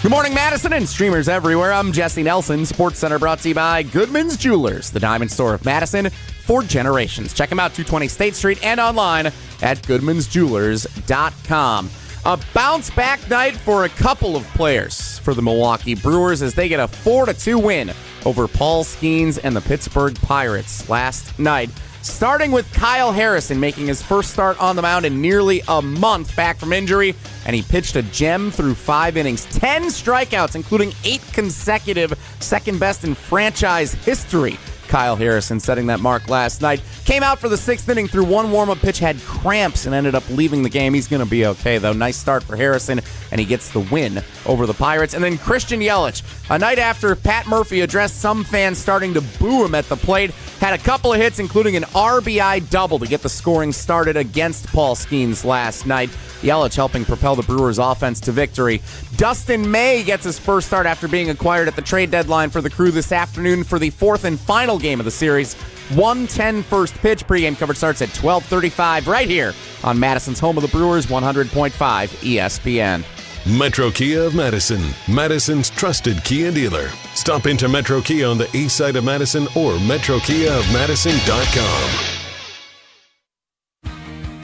Good morning, Madison and streamers everywhere. I'm Jesse Nelson. Sports Center brought to you by Goodman's Jewelers, the diamond store of Madison for generations. Check them out, 220 State Street, and online at goodmansjewelers.com. A bounce-back night for a couple of players for the Milwaukee Brewers as they get a 4-2 win over Paul Skeens and the Pittsburgh Pirates last night. Starting with Kyle Harrison making his first start on the mound in nearly a month back from injury, and he pitched a gem through 5 innings. 10 strikeouts, including 8 consecutive, second best in franchise history. Kyle Harrison setting that mark last night. Came out for the 6th inning, threw 1 warm-up pitch, had cramps, and ended up leaving the game. He's going to be okay, though. Nice start for Harrison, and he gets the win over the Pirates. And then Christian Yelich, a night after Pat Murphy addressed some fans starting to boo him at the plate, had a couple of hits, including an RBI double to get the scoring started against Paul Skeens last night. Yelich helping propel the Brewers' offense to victory. Dustin May gets his first start after being acquired at the trade deadline for the Crew this afternoon for the 4th and final game of the series. 1:10 first pitch. Pregame coverage starts at 12:35 right here on Madison's home of the Brewers, 100.5 ESPN. Metro Kia of Madison, Madison's trusted Kia dealer. Stop into Metro Kia on the east side of Madison or metrokiaofmadison.com.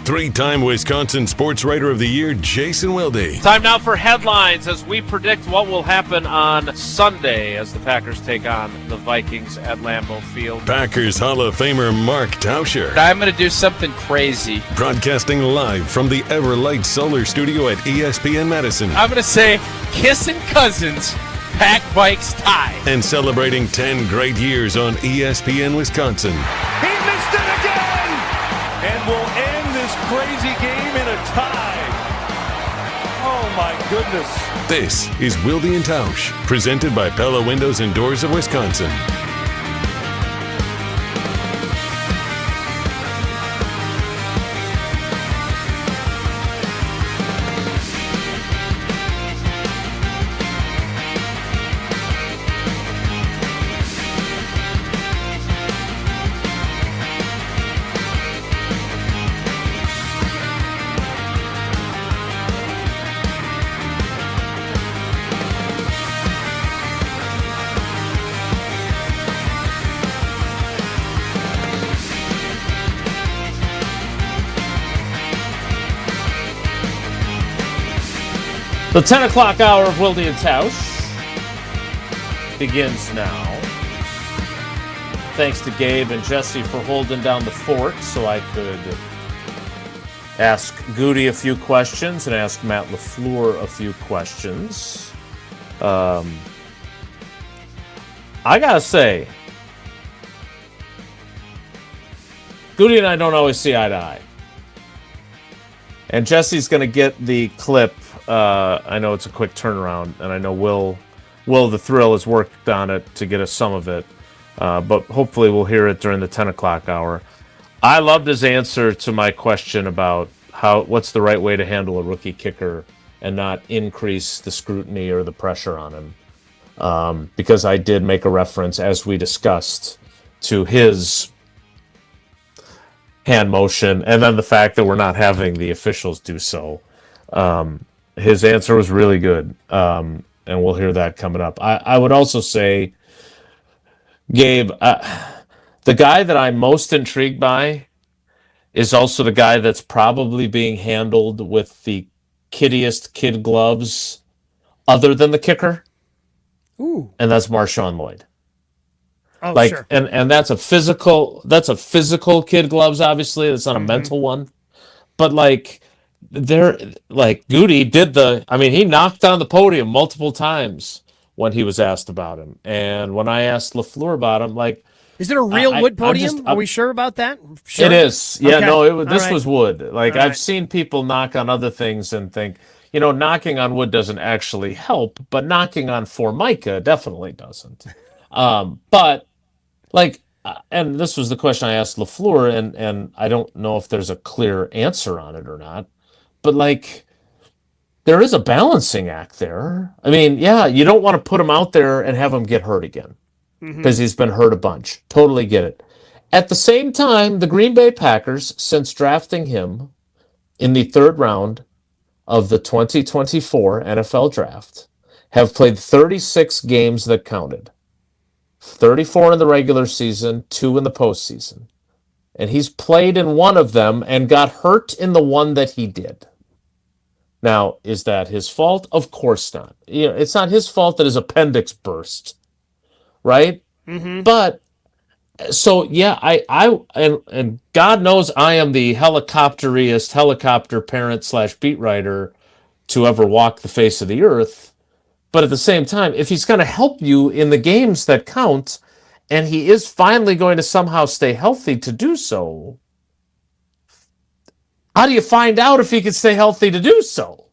Three-time Wisconsin Sports Writer of the Year, Jason Wilde. Time now for headlines as we predict what will happen on Sunday as the Packers take on the Vikings at Lambeau Field. Packers Hall of Famer Mark Tauscher. I'm going to do something crazy. Broadcasting live from the Everlight Solar Studio at ESPN Madison. I'm going to say kissing cousins, Pack Vikes tie. And celebrating 10 great years on ESPN Wisconsin. He missed it again! And will end this crazy game in a tie. Oh my goodness. This is Wilde and Tausch, presented by Pella Windows and Doors of Wisconsin. The 10 o'clock hour of Wilde and Tausch begins now. Thanks to Gabe and Jesse for holding down the fort so I could ask Goody a few questions and ask Matt LaFleur a few questions. I gotta say, Goody and I don't always see eye to eye. And Jesse's going to get the clip. I know it's a quick turnaround, and I know Will the Thrill has worked on it to get us some of it. But hopefully we'll hear it during the 10 o'clock hour. I loved his answer to my question about what's the right way to handle a rookie kicker and not increase the scrutiny or the pressure on him. Because I did make a reference, as we discussed, to his hand motion, and then the fact that we're not having the officials do so. His answer was really good, and we'll hear that coming up. I would also say, Gabe, the guy that I'm most intrigued by is also the guy that's probably being handled with the kiddiest kid gloves other than the kicker. Ooh. And that's Marshawn Lloyd. Oh, like, sure. And that's a physical kid gloves, obviously. That's not a mental one. But like Goody did he knocked on the podium multiple times when he was asked about him. And when I asked LaFleur about him, is it a real wood podium? Are we sure about that? Sure? It is. Yeah, okay. No, this right. was wood. I've right. seen people knock on other things and think, knocking on wood doesn't actually help, but knocking on Formica definitely doesn't. And this was the question I asked LaFleur, and I don't know if there's a clear answer on it or not, but there is a balancing act there. I mean, yeah, you don't want to put him out there and have him get hurt again because he's been hurt a bunch. Totally get it. At the same time, the Green Bay Packers, since drafting him in the third round of the 2024 NFL Draft, have played 36 games that counted. 34 in the regular season, 2 in the postseason. And he's played in one of them and got hurt in the one that he did. Now, is that his fault? Of course not. It's not his fault that his appendix burst, right? Mm-hmm. But so yeah, and God knows I am the helicopter parent / beat writer to ever walk the face of the earth. But at the same time, if he's going to help you in the games that count, and he is finally going to somehow stay healthy to do so, how do you find out if he can stay healthy to do so?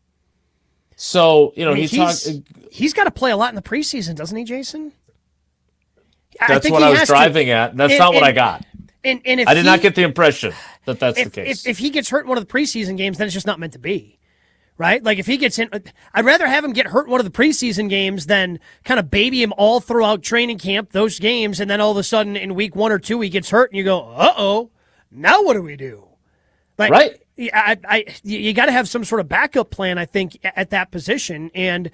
So, he's got to play a lot in the preseason, doesn't he, Jason? That's what I was driving at. That's not what I got. And if I did not get the impression that that's the case. If he gets hurt in one of the preseason games, then it's just not meant to be. Right? Like if he gets in, I'd rather have him get hurt in one of the preseason games than kind of baby him all throughout training camp, those games, and then all of a sudden in week 1 or 2 he gets hurt and you go, uh-oh, now what do we do? Right. You got to have some sort of backup plan, I think, at that position. And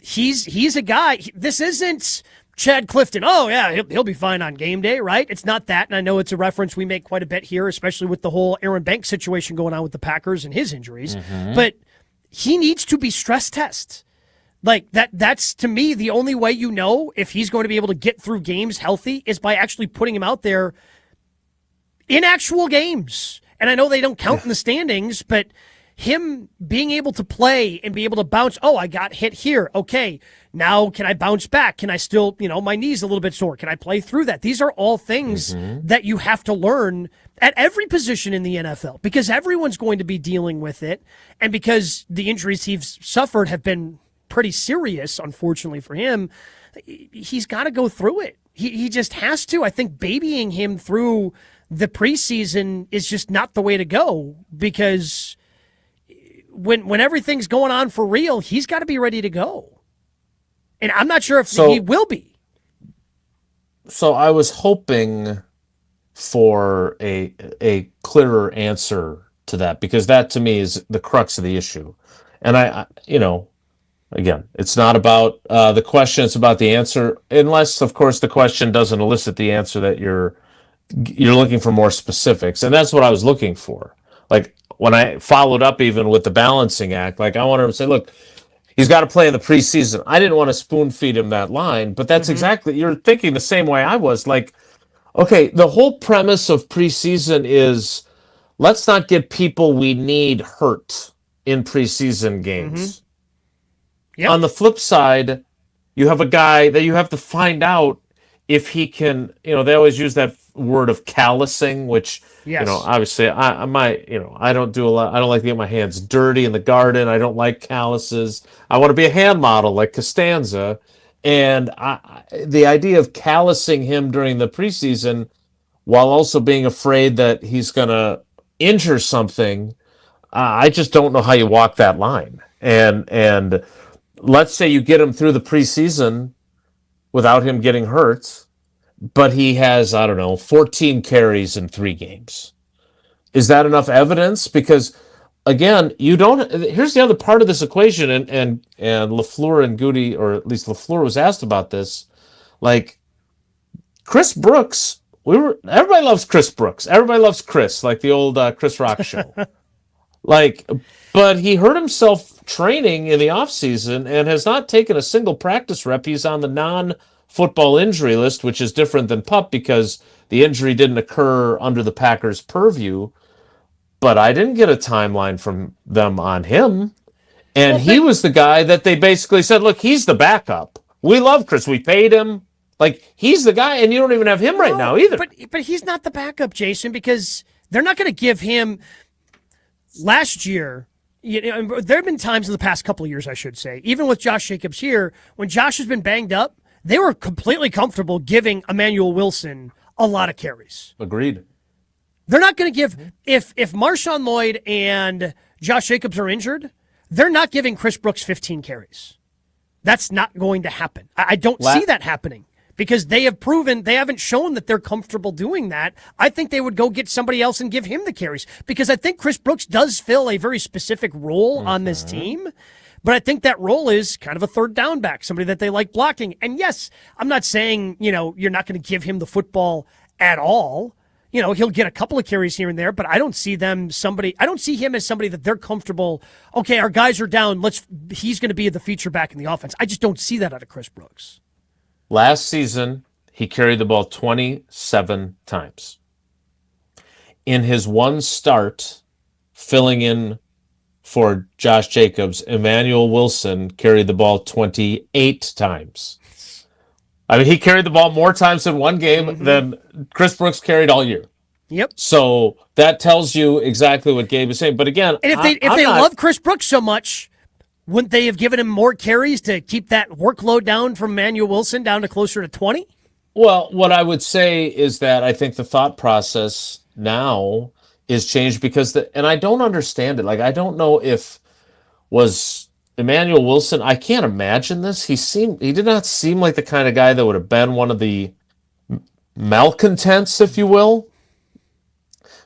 he's a guy. This isn't Chad Clifton. Oh yeah, he'll be fine on game day, right? It's not that. And I know it's a reference we make quite a bit here, especially with the whole Aaron Banks situation going on with the Packers and his injuries. But he needs to be stress tested. Like that's to me the only way you know if he's going to be able to get through games healthy is by actually putting him out there in actual games. And I know they don't count in the standings, but him being able to play and be able to bounce, oh, I got hit here. Okay, now can I bounce back? Can I still, my knee's a little bit sore. Can I play through that? These are all things that you have to learn at every position in the NFL because everyone's going to be dealing with it. And because the injuries he's suffered have been pretty serious, unfortunately for him, he's got to go through it. He just has to. I think babying him through the preseason is just not the way to go because when everything's going on for real, he's got to be ready to go. And I'm not sure if he will be. So I was hoping for a clearer answer to that because that to me is the crux of the issue. And I again, it's not about the question, it's about the answer, unless of course the question doesn't elicit the answer that you're looking for more specifics. And that's what I was looking for. Like when I followed up even with the balancing act, like I wanted to say, look, he's got to play in the preseason. I didn't want to spoon feed him that line, but that's exactly, you're thinking the same way I was. Like, okay, the whole premise of preseason is let's not get people we need hurt in preseason games. Yep. On the flip side, you have a guy that you have to find out if he can, they always use that word of callousing, which, obviously I don't do a lot. I don't like to get my hands dirty in the garden. I don't like calluses. I want to be a hand model like Costanza. And the idea of callousing him during the preseason while also being afraid that he's going to injure something, I just don't know how you walk that line. And let's say you get him through the preseason without him getting hurt, but he has, 14 carries in 3 games. Is that enough evidence? Because, again, here's the other part of this equation, and LaFleur and Goody, or at least LaFleur was asked about this, like, Chris Brooks, everybody loves Chris Brooks. Everybody loves Chris, like the old Chris Rock show. But he hurt himself training in the offseason and has not taken a single practice rep. He's on the non-football injury list, which is different than PUP because the injury didn't occur under the Packers' purview. But I didn't get a timeline from them on him. And he was the guy that they basically said, look, he's the backup. We love Chris. We paid him. Like, he's the guy, and you don't even have him right now either. But he's not the backup, Jason, because they're not going to give him last year. There have been times in the past couple of years, I should say, even with Josh Jacobs here, when Josh has been banged up, they were completely comfortable giving Emmanuel Wilson a lot of carries. Agreed. They're not going to give, if Marshawn Lloyd and Josh Jacobs are injured, they're not giving Chris Brooks 15 carries. That's not going to happen. I don't see that happening because they haven't shown that they're comfortable doing that. I think they would go get somebody else and give him the carries because I think Chris Brooks does fill a very specific role on this team. But I think that role is kind of a third down back, somebody that they like blocking. And yes, I'm not saying, you're not going to give him the football at all. He'll get a couple of carries here and there, but I don't see him as somebody that they're comfortable. Okay, our guys are down. He's going to be the feature back in the offense. I just don't see that out of Chris Brooks. Last season, he carried the ball 27 times. In his one start, filling in for Josh Jacobs, Emmanuel Wilson carried the ball 28 times. I mean, he carried the ball more times in one game than Chris Brooks carried all year. Yep. So that tells you exactly what Gabe is saying. But again, and if they love Chris Brooks so much, wouldn't they have given him more carries to keep that workload down from Emmanuel Wilson down to closer to 20? Well, what I would say is that I think the thought process now is changed because and I don't understand it. Like, I don't know if was Emmanuel Wilson, I can't imagine this. He did not seem like the kind of guy that would have been one of the malcontents, if you will.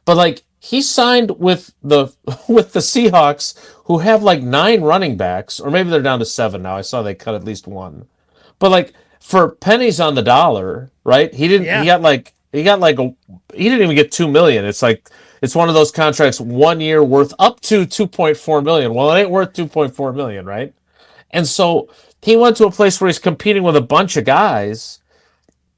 But like, he signed with the Seahawks, who have like 9 running backs, or maybe they're down to 7 now. I saw they cut at least one, but like for pennies on the dollar, right? He didn't. Yeah. He didn't even get $2 million. It's like it's one of those contracts, 1 year worth up to $2.4 million. Well, it ain't worth $2.4 million, right? And so he went to a place where he's competing with a bunch of guys.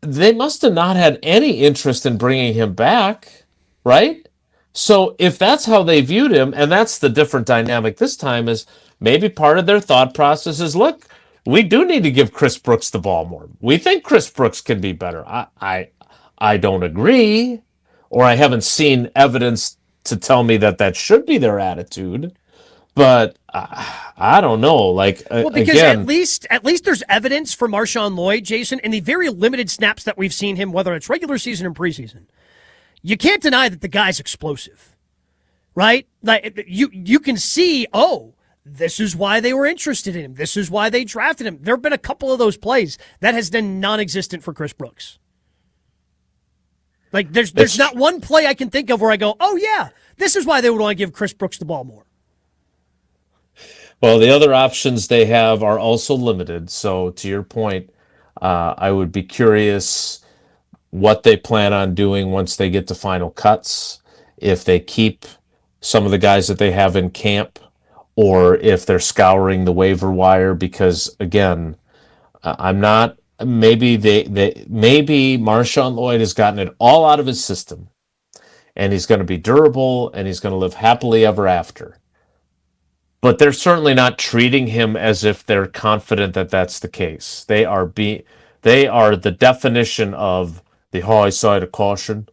They must have not had any interest in bringing him back, right? So if that's how they viewed him, and that's the different dynamic this time, is maybe part of their thought process is, look, we do need to give Chris Brooks the ball more. We think Chris Brooks can be better. I don't agree, or I haven't seen evidence to tell me that should be their attitude. But I don't know. Like, well, because again, at least there's evidence for Marshawn Lloyd, Jason, in the very limited snaps that we've seen him, whether it's regular season or preseason. You can't deny that the guy's explosive, right? Like you can see, this is why they were interested in him. This is why they drafted him. There have been a couple of those plays that has been non-existent for Chris Brooks. Like there's not one play I can think of where I go, oh yeah, this is why they would want to give Chris Brooks the ball more. Well, the other options they have are also limited. So to your point, I would be curious what they plan on doing once they get to final cuts, if they keep some of the guys that they have in camp, or if they're scouring the waiver wire, because again, maybe Marshawn Lloyd has gotten it all out of his system, and he's going to be durable, and he's going to live happily ever after. But they're certainly not treating him as if they're confident that that's the case. They are the definition of the high side of caution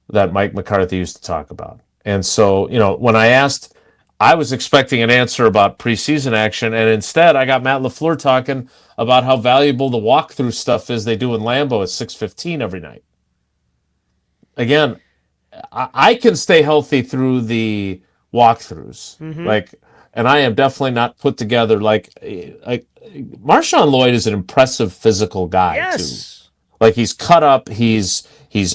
that Mike McCarthy used to talk about. And so, when I asked, I was expecting an answer about preseason action, and instead I got Matt LaFleur talking about how valuable the walkthrough stuff is they do in Lambeau at 6:15 every night. Again, I can stay healthy through the walkthroughs. Mm-hmm. And I am definitely not put together like Marshawn Lloyd is an impressive physical guy too. Like he's cut up, he's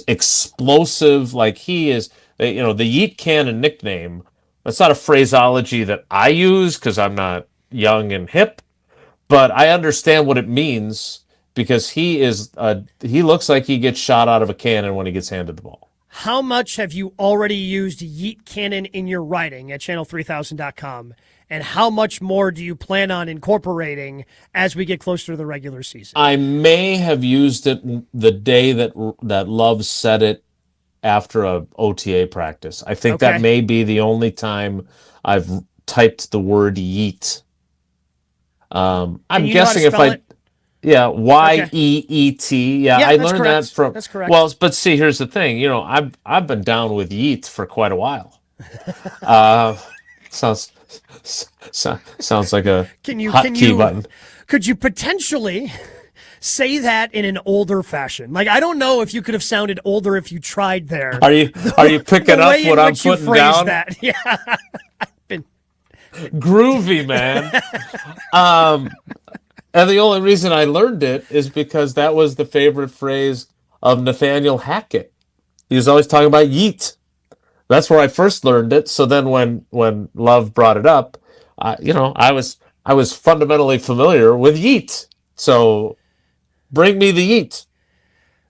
explosive, like he is, the Yeet Cannon nickname. That's not a phraseology that I use because I'm not young and hip, but I understand what it means because he looks like he gets shot out of a cannon when he gets handed the ball. How much have you already used Yeet Cannon in your writing at channel3000.com? And how much more do you plan on incorporating as we get closer to the regular season? I may have used it the day that Love said it after a OTA practice. I think that may be the only time I've typed the word yeet. I'm guessing if I... Yeah, Yeet. Yeah, I learned correct. that from... That's correct. Well, but see, here's the thing. I've been down with yeet for quite a while. Sounds like a hotkey button. Could you potentially say that in an older fashion? Like, I don't know if you could have sounded older if you tried there. Are you picking up what I'm putting down? That. Yeah. Groovy, man. And the only reason I learned it is because that was the favorite phrase of Nathaniel Hackett. He was always talking about yeet. That's where I first learned it. So then when Love brought it up, I was fundamentally familiar with yeet. So bring me the yeet.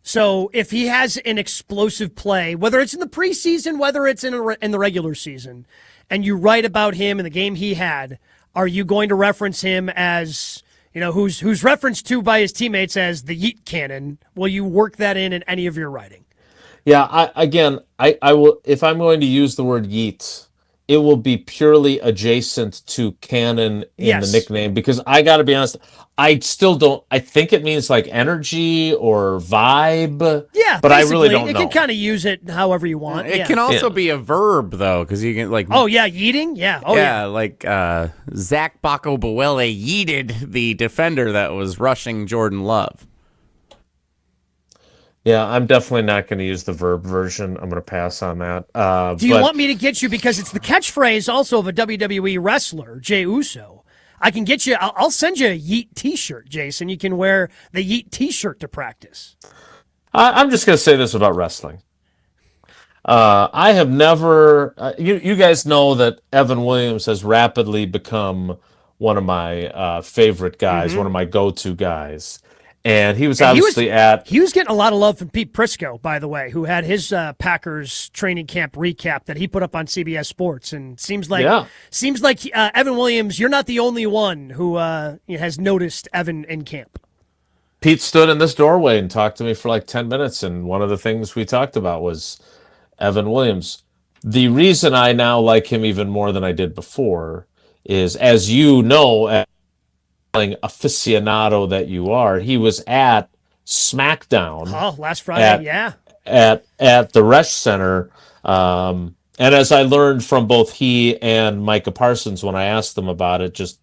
So if he has an explosive play, whether it's in the preseason, whether it's in the regular season, and you write about him and the game he had, are you going to reference him as... who's referenced to by his teammates as the Yeet Cannon? Will you work that in any of your writing? Yeah, I will. If I'm going to use the word yeet, it will be purely adjacent to cannon in the nickname, because I got to be honest, I still don't. I think it means like energy or vibe. Yeah, but I really don't know. You can kind of use it however you want. It can also be a verb though, because you can like. Oh yeah, yeeting. Yeah. Oh yeah. Like Zach Bacco-Buele yeeted the defender that was rushing Jordan Love. Yeah, I'm definitely not going to use the verb version. I'm going to pass on that. Do you want me to get you, because it's the catchphrase also of a WWE wrestler, Jey Uso. I can get you, I'll send you a Yeet t-shirt, Jason. You can wear the Yeet t-shirt to practice. I'm just going to say this about wrestling. I have never. You guys know that Evan Williams has rapidly become one of my favorite guys, one of my go-to guys. And he was obviously He was getting a lot of love from Pete Prisco, by the way, who had his Packers training camp recap that he put up on CBS Sports. And seems like Evan Williams, you're not the only one who has noticed Evan in camp. Pete stood in this doorway and talked to me for like 10 minutes, and one of the things we talked about was Evan Williams. The reason I now like him even more than I did before is, as you know, aficionado that you are, he was at SmackDown last Friday, at the Resch Center, and as I learned from both he and Micah Parsons when I asked them about it, just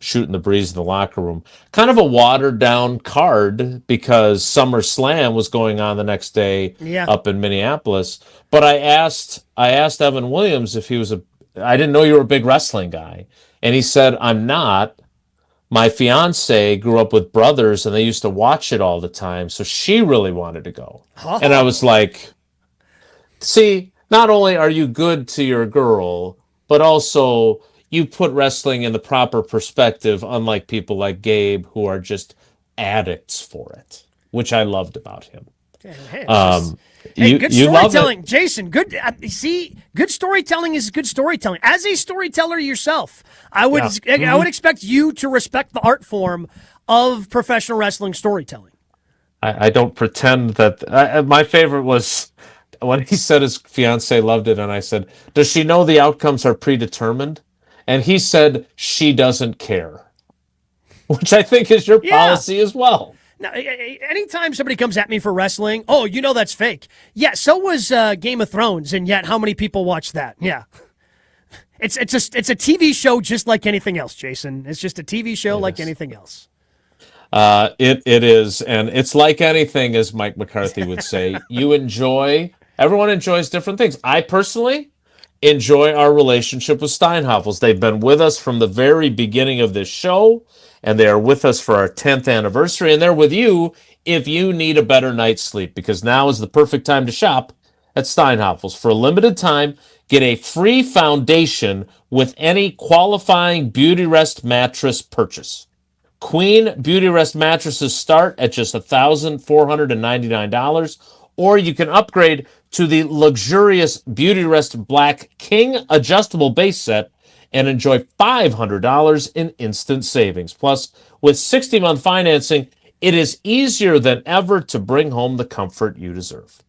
shooting the breeze in the locker room, kind of a watered down card because SummerSlam was going on the next day up in Minneapolis. But I asked Evan Williams if he was I didn't know you were a big wrestling guy, and he said, I'm not. My fiance grew up with brothers, and they used to watch it all the time, so she really wanted to go. And I was like, see, not only are you good to your girl, but also you put wrestling in the proper perspective, unlike people like Gabe, who are just addicts for it, which I loved about him. Good storytelling, Jason. Good. Good storytelling is good storytelling. As a storyteller yourself, I would expect you to respect the art form of professional wrestling storytelling. I don't pretend that. My favorite was when he said his fiance loved it, and I said, "Does she know the outcomes are predetermined?" And he said, "She doesn't care," which I think is your policy as well. Now, anytime somebody comes at me for wrestling, oh, you know that's fake. Yeah, so was Game of Thrones, and yet how many people watch that? Yeah. It's a TV show just like anything else, Jason. It's just a TV show like anything else. It is, and it's like anything, as Mike McCarthy would say. Everyone enjoys different things. I personally enjoy our relationship with Steinhoffels. They've been with us from the very beginning of this show, and they are with us for our 10th anniversary, and they're with you if you need a better night's sleep, because now is the perfect time to shop at Steinhoffels. For a limited time, get a free foundation with any qualifying Beautyrest mattress purchase. Queen Beautyrest mattresses start at just $1,499, or you can upgrade to the luxurious Beautyrest Black King adjustable base set and enjoy $500 in instant savings. Plus, with 60-month financing, it is easier than ever to bring home the comfort you deserve.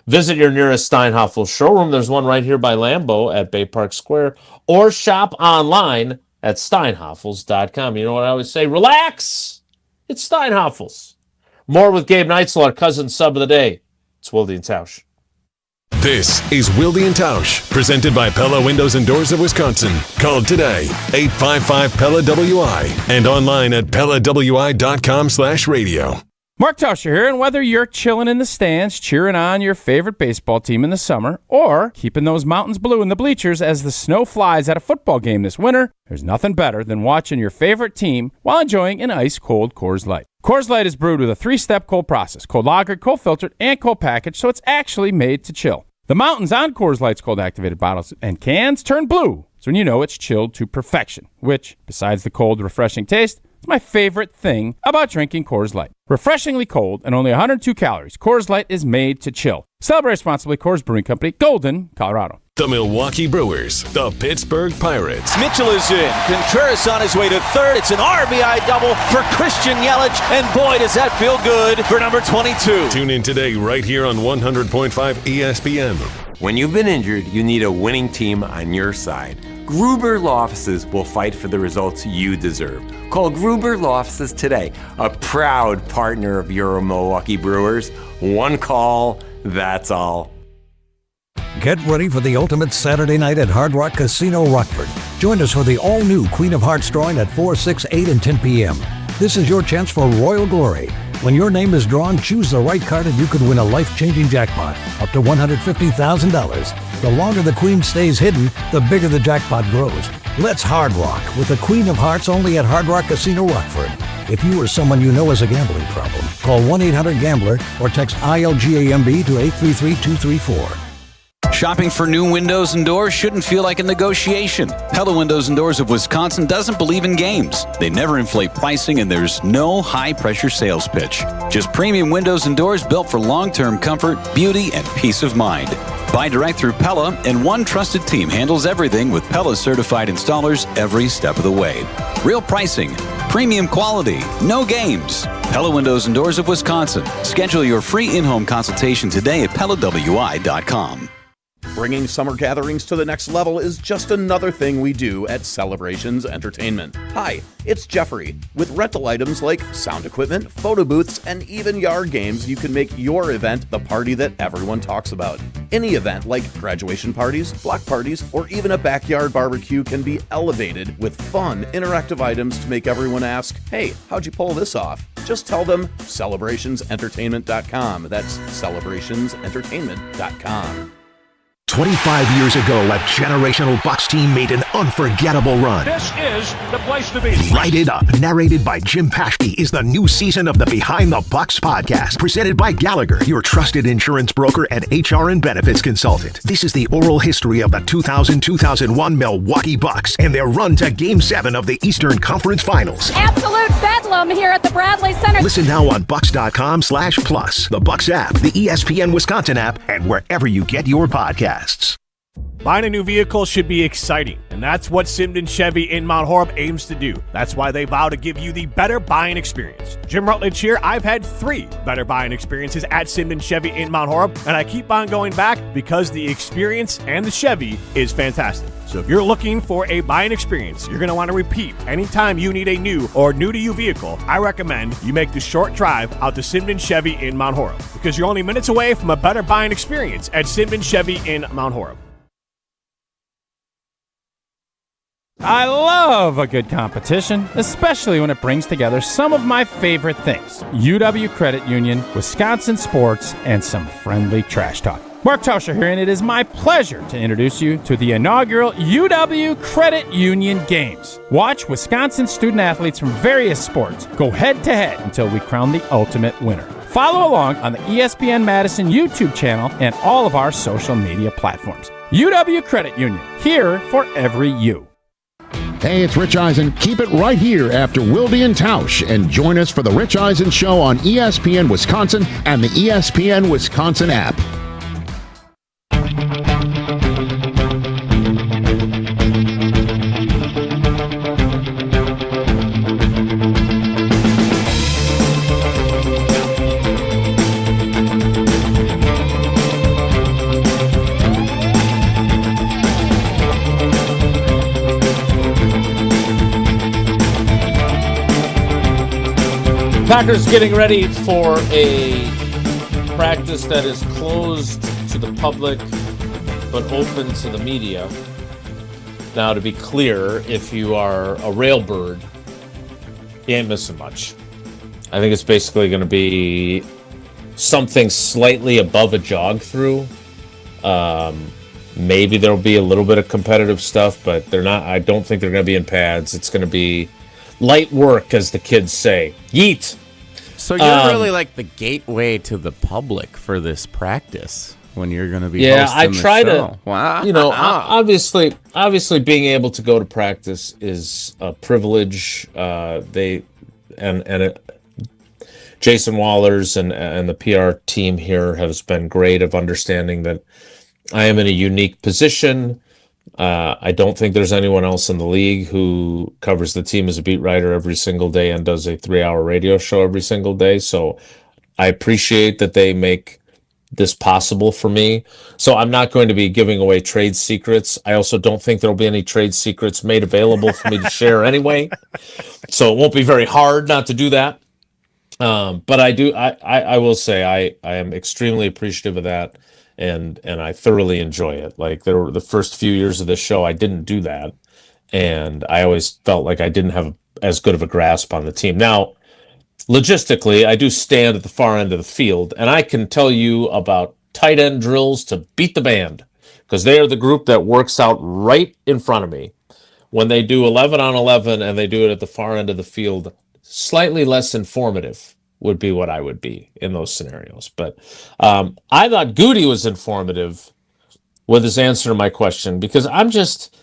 Visit your nearest Steinhoffel showroom. There's one right here by Lambeau at Bay Park Square, or shop online at steinhoffels.com. You know what I always say? Relax! It's Steinhoffels. More with Gabe Neitzel, our cousin sub of the day. It's Wilde and Tausch. This is Wilde and Tausch, presented by Pella Windows and Doors of Wisconsin. Call today, 855-PELLA-WI, and online at PellaWI.com/radio. Mark Tauscher here, and whether you're chilling in the stands, cheering on your favorite baseball team in the summer, or keeping those mountains blue in the bleachers as the snow flies at a football game this winter, there's nothing better than watching your favorite team while enjoying an ice-cold Coors Light. Coors Light is brewed with a 3-step cold process: cold lagered, cold filtered, and cold packaged, so it's actually made to chill. The mountains on Coors Light's cold activated bottles and cans turn blue, so when you know it's chilled to perfection, which, besides the cold, refreshing taste, is my favorite thing about drinking Coors Light. Refreshingly cold and only 102 calories, Coors Light is made to chill. Celebrate responsibly. Coors Brewing Company, Golden, Colorado. The Milwaukee Brewers, the Pittsburgh Pirates. Mitchell is in. Contreras on his way to third. It's an RBI double for Christian Yelich. And boy, does that feel good for number 22. Tune in today right here on 100.5 ESPN. When you've been injured, you need a winning team on your side. Gruber Law Offices will fight for the results you deserve. Call Gruber Law Offices today, a proud partner of your Milwaukee Brewers. One call, that's all. Get ready for the ultimate Saturday night at Hard Rock Casino Rockford. Join us for the all-new Queen of Hearts drawing at 4, 6, 8, and 10 p.m. This is your chance for royal glory. When your name is drawn, choose the right card and you could win a life-changing jackpot, up to $150,000. The longer the Queen stays hidden, the bigger the jackpot grows. Let's Hard Rock with the Queen of Hearts only at Hard Rock Casino Rockford. If you or someone you know has a gambling problem, call 1-800-GAMBLER or text ILGAMB to 833-234. Shopping for new windows and doors shouldn't feel like a negotiation. Pella Windows and Doors of Wisconsin doesn't believe in games. They never inflate pricing, and there's no high-pressure sales pitch. Just premium windows and doors built for long-term comfort, beauty, and peace of mind. Buy direct through Pella, and one trusted team handles everything with Pella certified installers every step of the way. Real pricing, premium quality, no games. Pella Windows and Doors of Wisconsin. Schedule your free in-home consultation today at PellaWI.com. Bringing summer gatherings to the next level is just another thing we do at Celebrations Entertainment. Hi, it's Jeffrey. With rental items like sound equipment, photo booths, and even yard games, you can make your event the party that everyone talks about. Any event like graduation parties, block parties, or even a backyard barbecue can be elevated with fun, interactive items to make everyone ask, "Hey, how'd you pull this off?" Just tell them celebrationsentertainment.com. That's celebrationsentertainment.com. 25 years ago, a generational Bucks team made an unforgettable run. This is the place to be. Write It Up, narrated by Jim Paschke, is the new season of the Behind the Bucks podcast, presented by Gallagher, your trusted insurance broker and HR and benefits consultant. This is the oral history of the 2000-2001 Milwaukee Bucks and their run to Game 7 of the Eastern Conference Finals. Absolute bedlam here at the Bradley Center. Listen now on Bucks.com/plus, the Bucks app, the ESPN Wisconsin app, and wherever you get your podcasts. Buying a new vehicle should be exciting, and that's what Simden Chevy in Mount Horeb aims to do. That's why they vow to give you the better buying experience. Jim Rutledge here. I've had 3 better buying experiences at Simden Chevy in Mount Horeb, and I keep on going back because the experience and the Chevy is fantastic. So if you're looking for a buying experience you're going to want to repeat anytime you need a new or new-to-you vehicle, I recommend you make the short drive out to Simden Chevy in Mount Horeb, because you're only minutes away from a better buying experience at Simden Chevy in Mount Horeb. I love a good competition, especially when it brings together some of my favorite things. UW Credit Union, Wisconsin sports, and some friendly trash talk. Mark Tauscher here, and it is my pleasure to introduce you to the inaugural UW Credit Union Games. Watch Wisconsin student athletes from various sports go head-to-head until we crown the ultimate winner. Follow along on the ESPN Madison YouTube channel and all of our social media platforms. UW Credit Union, here for every you. Hey, it's Rich Eisen. Keep it right here after Wilde and Tausch, and join us for the Rich Eisen Show on ESPN Wisconsin and the ESPN Wisconsin app. Packers getting ready for a practice that is closed to the public but open to the media. Now, to be clear, if you are a railbird, you ain't missing much. I think it's basically going to be something slightly above a jog through. Maybe there'll be a little bit of competitive stuff, but they're not. I don't think they're going to be in pads. It's going to be light work, as the kids say. Yeet. So you're really like the gateway to the public for this practice when you're going to be hosting I try the show. to. Wow. You know, obviously, being able to go to practice is a privilege. Jason Wallers and the PR team here has been great of understanding that I am in a unique position. I don't think there's anyone else in the league who covers the team as a beat writer every single day and does a 3-hour radio show every single day. So I appreciate that they make this possible for me. So I'm not going to be giving away trade secrets. I also don't think there'll be any trade secrets made available for me to share anyway. So it won't be very hard not to do that. But I will say I am extremely appreciative of that. And I thoroughly enjoy it. Like, there were the first few years of this show, I didn't do that, and I always felt like I didn't have as good of a grasp on the team. Now, logistically, I do stand at the far end of the field, and I can tell you about tight end drills to beat the band, because they are the group that works out right in front of me. When they do 11 on 11 and they do it at the far end of the field, slightly less informative would be what I would be in those scenarios. But I thought Goody was informative with his answer to my question, because I'm just,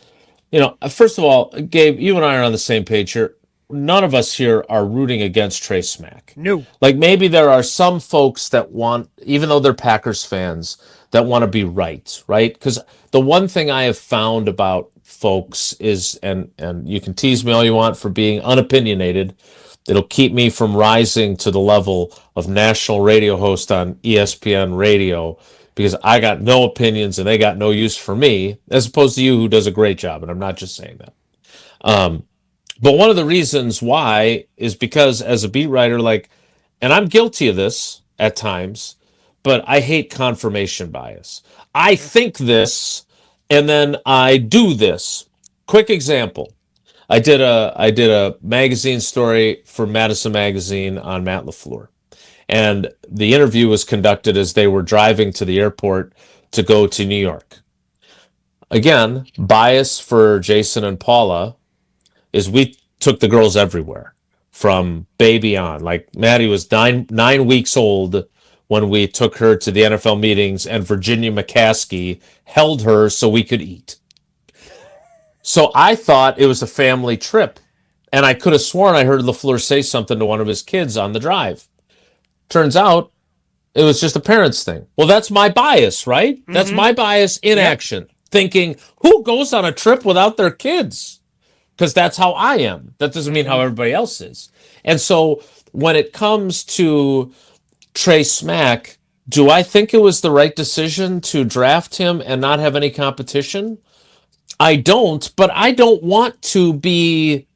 first of all, Gabe, you and I are on the same page here. None of us here are rooting against Trey Smack. No. Like, maybe there are some folks that want, even though they're Packers fans, that want to be right? Because the one thing I have found about folks is, and you can tease me all you want for being unopinionated, it'll keep me from rising to the level of national radio host on ESPN radio, because I got no opinions and they got no use for me, as opposed to you, who does a great job, and I'm not just saying that. But one of the reasons why is because as a beat writer, and I'm guilty of this at times, but I hate confirmation bias. I think this, and then I do this. Quick example. I did a magazine story for Madison magazine on Matt LaFleur. And the interview was conducted as they were driving to the airport to go to New York. Again, bias for Jason and Paula is we took the girls everywhere from baby on. Like, Maddie was nine weeks old when we took her to the NFL meetings, and Virginia McCaskey held her so we could eat. So I thought it was a family trip, and I could have sworn I heard LaFleur say something to one of his kids on the drive. Turns out it was just a parents thing. Well, that's my bias, right? Mm-hmm. That's my bias in action, thinking, who goes on a trip without their kids? Because that's how I am. That doesn't mean how everybody else is. And so when it comes to Trey Smack, do I think it was the right decision to draft him and not have any competition? I don't, but I don't want to be,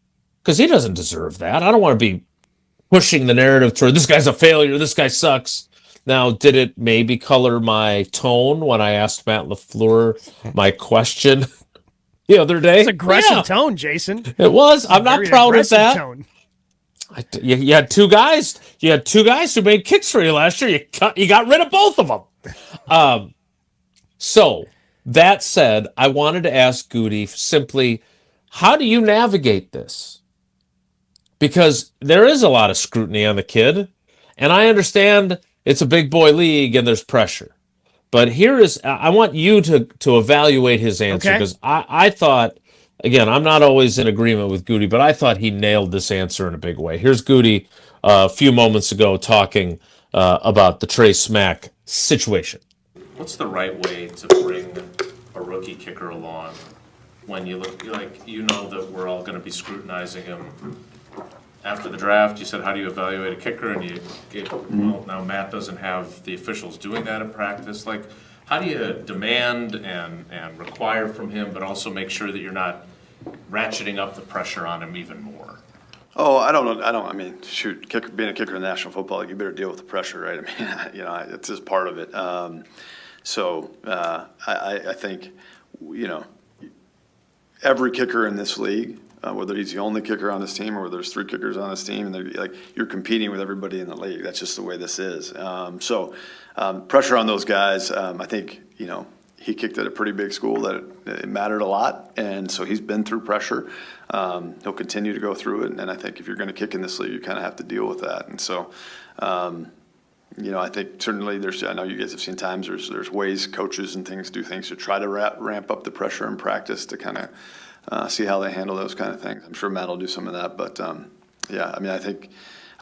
because he doesn't deserve that. I don't want to be pushing the narrative toward this guy's a failure, this guy sucks. Now, did it maybe color my tone when I asked Matt LaFleur my question the other day? It's aggressive tone, Jason. It was. I'm not proud of that. Tone. You had two guys. You had two guys who made kicks for you last year. You got rid of both of them. So that said, I wanted to ask Goody simply, how do you navigate this? Because there is a lot of scrutiny on the kid, and I understand it's a big boy league and there's pressure. But I want you to evaluate his answer, because I thought, again, I'm not always in agreement with Goody, but I thought he nailed this answer in a big way. Here's Goody a few moments ago talking about the Trey Smack situation. What's the right way to bring a rookie kicker along when you look like that we're all going to be scrutinizing him after the draft? You said, how do you evaluate a kicker? And now Matt doesn't have the officials doing that in practice. Like, how do you demand and require from him, but also make sure that you're not ratcheting up the pressure on him even more? Oh, I don't know. I mean, shoot, being a kicker in the National Football League, you better deal with the pressure, right? I mean, it's just part of it. I think, every kicker in this league, whether he's the only kicker on this team or whether there's three kickers on this team, and you're competing with everybody in the league. That's just the way this is. Pressure on those guys. I think he kicked at a pretty big school that it mattered a lot, and so he's been through pressure. He'll continue to go through it, and I think if you're going to kick in this league, you kind of have to deal with that. And so, I think certainly I know you guys have seen times there's ways coaches and things do things to try to ramp up the pressure in practice to kind of see how they handle those kind of things. I'm sure Matt will do some of that, but I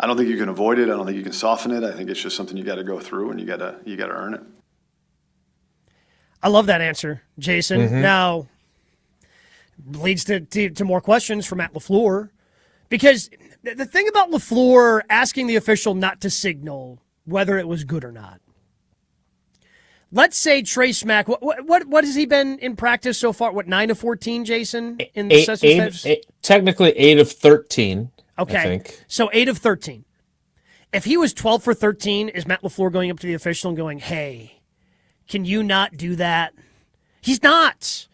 don't think you can avoid it. I don't think you can soften it. I think it's just something you got to go through, and you got to earn it. I love that answer, Jason. Mm-hmm. Now, leads to more questions for Matt LaFleur, because the thing about LaFleur asking the official not to signal whether it was good or not. Let's say Trey Smack, what has he been in practice so far? 9 of 14, Jason? In the technically 8 of 13. Okay, I think. So 8 of 13. If he was 12 for 13, is Matt LaFleur going up to the official and going, hey, can you not do that? He's not.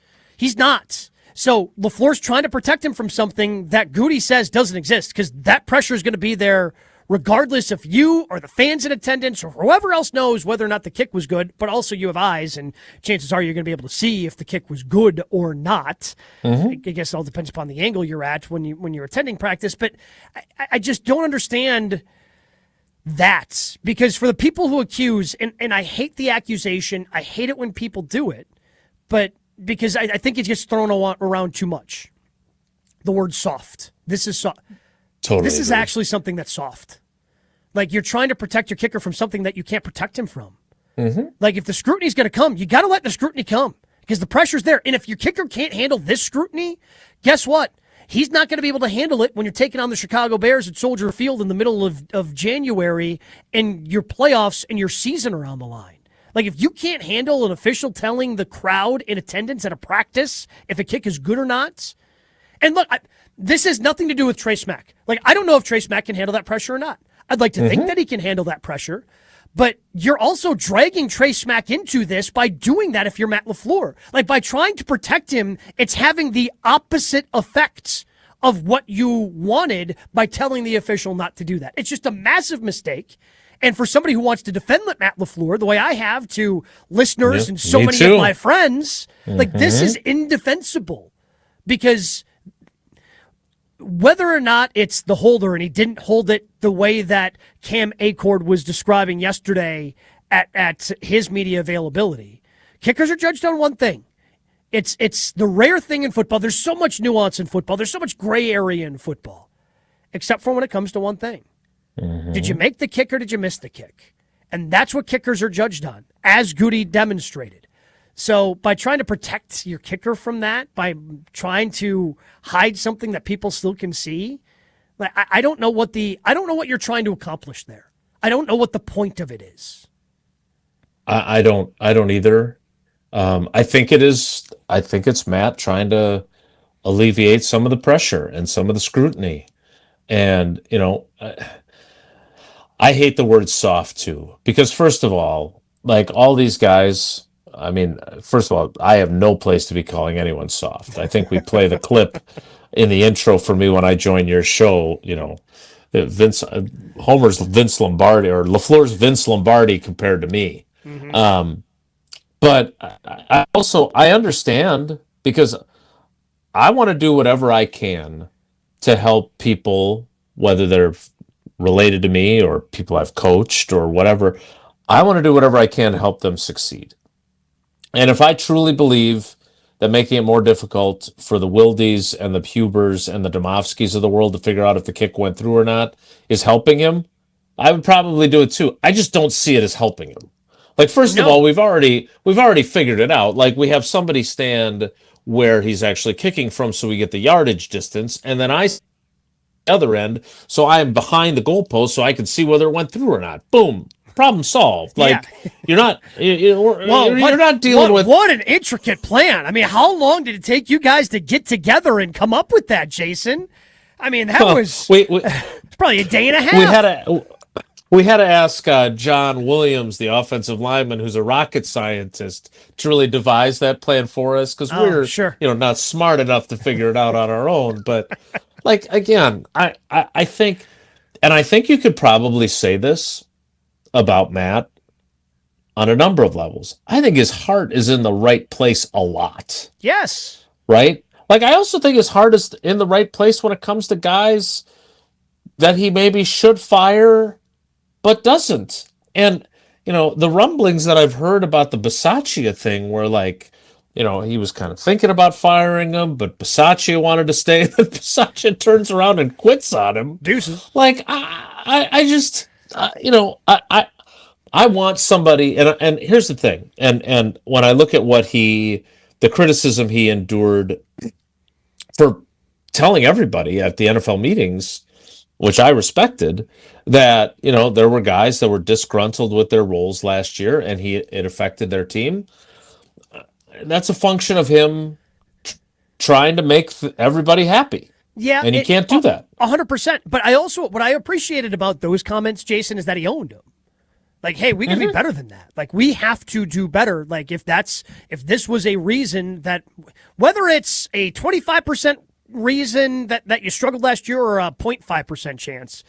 So LaFleur's trying to protect him from something that Goody says doesn't exist, because that pressure is going to be there regardless if you or the fans in attendance or whoever else knows whether or not the kick was good, but also you have eyes, and chances are you're going to be able to see if the kick was good or not. Mm-hmm. I guess it all depends upon the angle you're at when you're attending practice, but I just don't understand that, because for the people who accuse, and I hate the accusation, I hate it when people do it, but because I think it gets thrown around too much. The word soft. This is soft. Totally. This is actually something that's soft. Like, you're trying to protect your kicker from something that you can't protect him from. Mm-hmm. Like, if the scrutiny's going to come, you got to let the scrutiny come because the pressure's there. And if your kicker can't handle this scrutiny, guess what? He's not going to be able to handle it when you're taking on the Chicago Bears at Soldier Field in the middle of January and your playoffs and your season are on the line. Like, if you can't handle an official telling the crowd in attendance at a practice if a kick is good or not, and look, this has nothing to do with Trace Mack. Like, I don't know if Trace Mack can handle that pressure or not. I'd like to think that he can handle that pressure, but you're also dragging Trace Mack into this by doing that if you're Matt LaFleur. Like, by trying to protect him, it's having the opposite effects of what you wanted by telling the official not to do that. It's just a massive mistake. And for somebody who wants to defend Matt LaFleur, the way I have to listeners and so many of my friends, like, this is indefensible because whether or not it's the holder and he didn't hold it the way that Cam Acord was describing yesterday at his media availability, kickers are judged on one thing. It's the rare thing in football. There's so much nuance in football. There's so much gray area in football, except for when it comes to one thing. Did you make the kick or did you miss the kick? And that's what kickers are judged on, as Goody demonstrated. So by trying to protect your kicker from that, by trying to hide something that people still can see, like, I don't know what you're trying to accomplish there. I don't know what the point of it is. I don't either. I think it's Matt trying to alleviate some of the pressure and some of the scrutiny. And, I hate the word soft too, because first of all, like, all these guys, I mean, first of all, I have no place to be calling anyone soft. I think we play the clip in the intro for me when I joined your show, Homer's Vince Lombardi or LaFleur's Vince Lombardi compared to me. But I understand because I want to do whatever I can to help people, whether they're related to me or people I've coached or whatever. I want to do whatever I can to help them succeed. And if I truly believe that making it more difficult for the Wildes and the Hubers and the Domofskis of the world to figure out if the kick went through or not is helping him, I would probably do it too. I just don't see it as helping him. Like, first of all, we've already figured it out. Like, we have somebody stand where he's actually kicking from so we get the yardage distance, and then I the other end, so I am behind the goalpost so I can see whether it went through or not. Boom. Problem solved. Like, you're not dealing with... What an intricate plan. I mean, how long did it take you guys to get together and come up with that, Jason? I mean, that was it's probably a day and a half. We had to ask John Williams, the offensive lineman, who's a rocket scientist, to really devise that plan for us because we're not smart enough to figure it out on our own. But, like, again, I think you could probably say this about Matt on a number of levels. I think his heart is in the right place a lot. Yes. Right? Like, I also think his heart is in the right place when it comes to guys that he maybe should fire but doesn't. And, the rumblings that I've heard about the Bisaccia thing where, like, he was kind of thinking about firing him, but Bisaccia wanted to stay. And Bisaccia turns around and quits on him. Deuces. Like, I just... I want somebody, and here's the thing, and when I look at the criticism he endured for telling everybody at the NFL meetings, which I respected, that, there were guys that were disgruntled with their roles last year, and it affected their team. That's a function of him trying to make everybody happy. Yeah, and he can't do that. 100%. But what I appreciated about those comments, Jason, is that he owned them. Like, hey, we can be better than that. Like, we have to do better. Like, if this was a reason that, whether it's a 25% reason that you struggled last year or a 0.5% chance,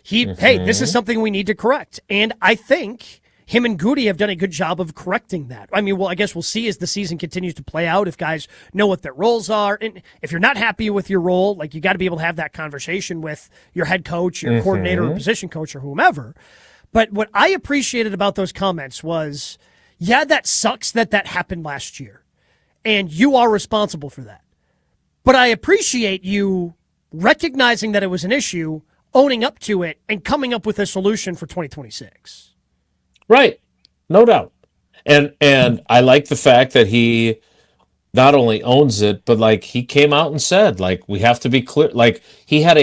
hey, this is something we need to correct. And I think him and Goody have done a good job of correcting that. I mean, well, I guess we'll see as the season continues to play out if guys know what their roles are. And if you're not happy with your role, like, you got to be able to have that conversation with your head coach, your coordinator, or position coach, or whomever. But what I appreciated about those comments was, yeah, that sucks that happened last year. and you are responsible for that. But I appreciate you recognizing that it was an issue, owning up to it, and coming up with a solution for 2026. Right. No doubt. And I like the fact that he not only owns it, but like he came out and said, like, we have to be clear. Like, he had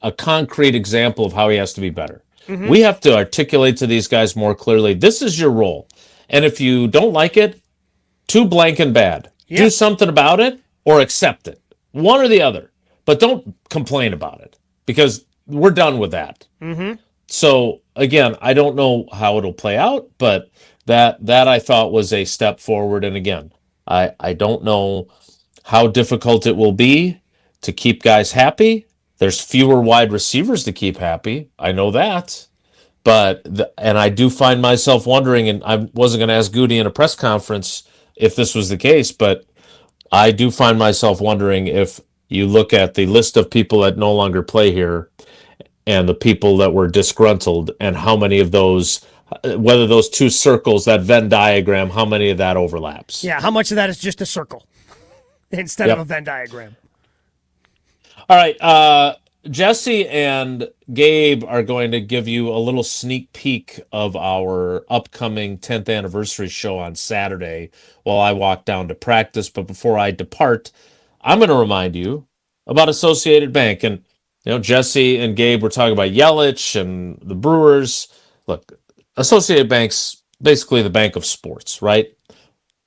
a concrete example of how he has to be better. Mm-hmm. We have to articulate to these guys more clearly, this is your role. And if you don't like it, too blank and bad. Yeah. Do something about it or accept it. One or the other. But don't complain about it because we're done with that. Mm-hmm. So, again, I don't know how it'll play out, but that I thought was a step forward. And again, I don't know how difficult it will be to keep guys happy. There's fewer wide receivers to keep happy. I know that. And I do find myself wondering, and I wasn't going to ask Goody in a press conference if this was the case, but I do find myself wondering if you look at the list of people that no longer play here and the people that were disgruntled and how many of those, whether those two circles, that Venn diagram, how many of that overlaps. Yeah, how much of that is just a circle instead Yep. of a Venn diagram? All right, Jesse and Gabe are going to give you a little sneak peek of our upcoming 10th anniversary show on Saturday while I walk down to practice. But before I depart, I'm going to remind you about Associated Bank. And, Jesse and Gabe were talking about Yelich and the Brewers. Look, Associated Bank's basically the bank of sports, right?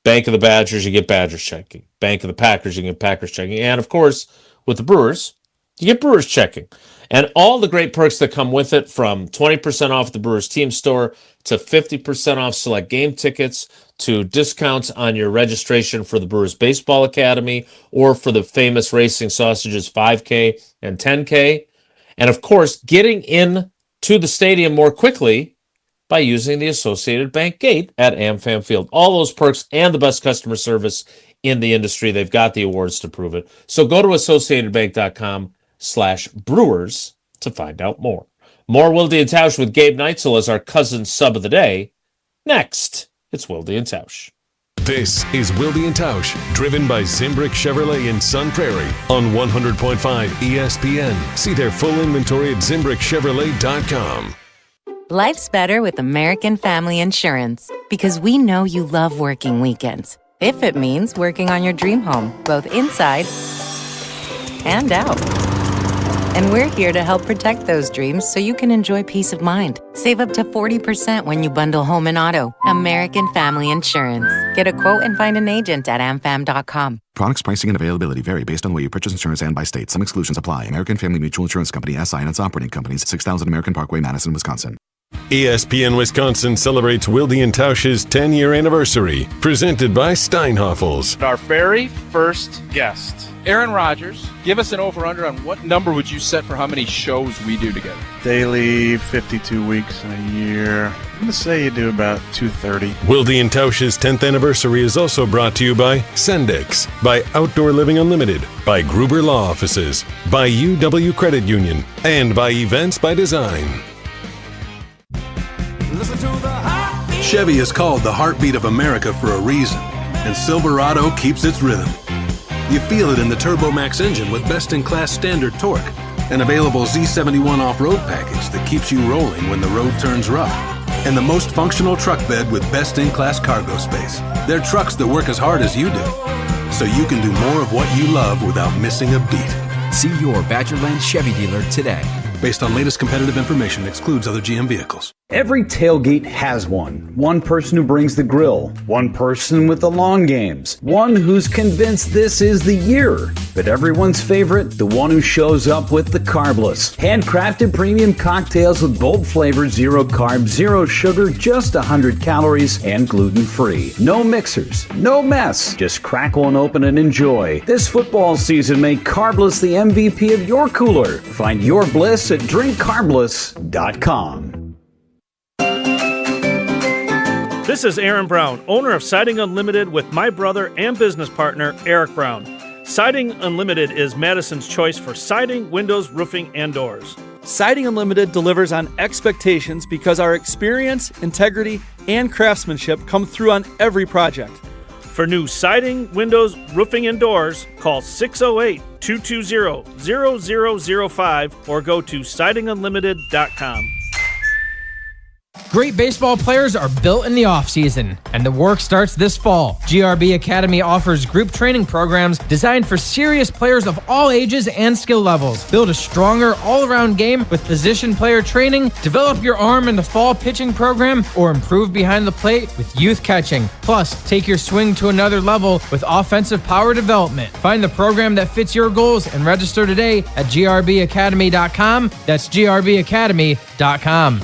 Bank of the Badgers, you get Badgers checking. Bank of the Packers, you get Packers checking. And, of course, with the Brewers, you get Brewers checking. And all the great perks that come with it, from 20% off the Brewers team store to 50% off select game tickets to discounts on your registration for the Brewers Baseball Academy or for the famous Racing Sausages 5K and 10K. And, of course, getting in to the stadium more quickly by using the Associated Bank gate at AmFam Field. All those perks and the best customer service in the industry. They've got the awards to prove it. So go to associatedbank.com/Brewers to find out more. More Wilde and Tausch with Gabe Neitzel as our cousin sub of the day. Next, it's Wilde and Tausch. This is Wilde and Tausch, driven by Zimbrick Chevrolet in Sun Prairie on 100.5 ESPN. See their full inventory at ZimbrickChevrolet.com. Life's better with American Family Insurance because we know you love working weekends. If it means working on your dream home, both inside and out. And we're here to help protect those dreams so you can enjoy peace of mind. Save up to 40% when you bundle home and auto. American Family Insurance. Get a quote and find an agent at amfam.com. Products, pricing, and availability vary based on the way you purchase insurance and by state. Some exclusions apply. American Family Mutual Insurance Company, SI, and its operating companies, 6000 American Parkway, Madison, Wisconsin. ESPN Wisconsin celebrates Wilde and Tausch's 10-year anniversary, presented by Steinhoffels. Our very first guest, Aaron Rodgers. Give us an over-under on what number would you set for how many shows we do together? Daily, 52 weeks in a year. I'm going to say you do about 230. Wilde and Tausch's 10th anniversary is also brought to you by Sendix, by Outdoor Living Unlimited, by Gruber Law Offices, by UW Credit Union, and by Events by Design. Chevy is called the heartbeat of America for a reason, and Silverado keeps its rhythm. You feel it in the Turbo Max engine with best-in-class standard torque, an available Z71 off-road package that keeps you rolling when the road turns rough, and the most functional truck bed with best-in-class cargo space. They're trucks that work as hard as you do, so you can do more of what you love without missing a beat. See your Badgerland Chevy dealer today. Based on latest competitive information, excludes other GM vehicles. Every tailgate has one. One person who brings the grill. One person with the long games. One who's convinced this is the year. But everyone's favorite, the one who shows up with the carbless. Handcrafted premium cocktails with bold flavor, 0 carbs, 0 sugar, just 100 calories, and gluten-free. No mixers, no mess. Just crack one open and enjoy. This football season, make Carbless the MVP of your cooler. Find your bliss at drinkcarbless.com. This is Aaron Brown, owner of Siding Unlimited with my brother and business partner, Eric Brown. Siding Unlimited is Madison's choice for siding, windows, roofing, and doors. Siding Unlimited delivers on expectations because our experience, integrity, and craftsmanship come through on every project. For new siding, windows, roofing, and doors, call 608-220-0005 or go to sidingunlimited.com. Great baseball players are built in the offseason, and the work starts this fall. GRB Academy offers group training programs designed for serious players of all ages and skill levels. Build a stronger all-around game with position player training, develop your arm in the fall pitching program, or improve behind the plate with youth catching. Plus, take your swing to another level with offensive power development. Find the program that fits your goals and register today at grbacademy.com. That's grbacademy.com.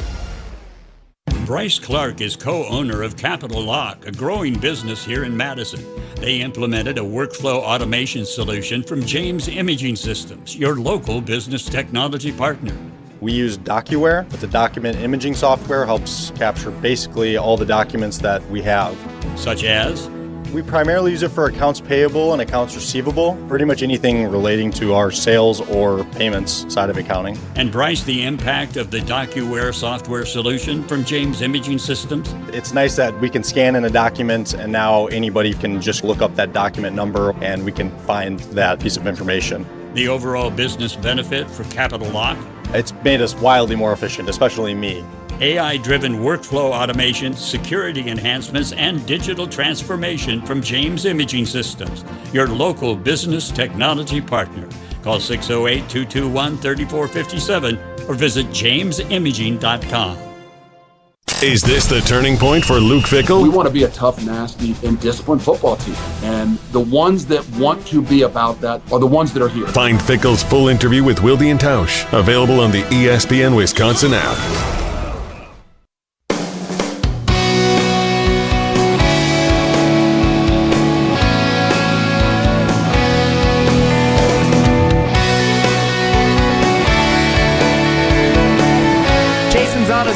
Bryce Clark is co-owner of Capital Lock, a growing business here in Madison. They implemented a workflow automation solution from James Imaging Systems, your local business technology partner. We use DocuWare. It's a document imaging software, helps capture basically all the documents that we have. Such as? We primarily use it for accounts payable and accounts receivable, pretty much anything relating to our sales or payments side of accounting. And Bryce, the impact of the DocuWare software solution from James Imaging Systems? It's nice that we can scan in a document and now anybody can just look up that document number and we can find that piece of information. The overall business benefit for Capital Lock? It's made us wildly more efficient, especially me. AI-driven workflow automation, security enhancements, and digital transformation from James Imaging Systems, your local business technology partner. Call 608-221-3457 or visit jamesimaging.com. Is this the turning point for Luke Fickell? We want to be a tough, nasty, and disciplined football team. And the ones that want to be about that are the ones that are here. Find Fickell's full interview with Wilde and Tausch, available on the ESPN Wisconsin app.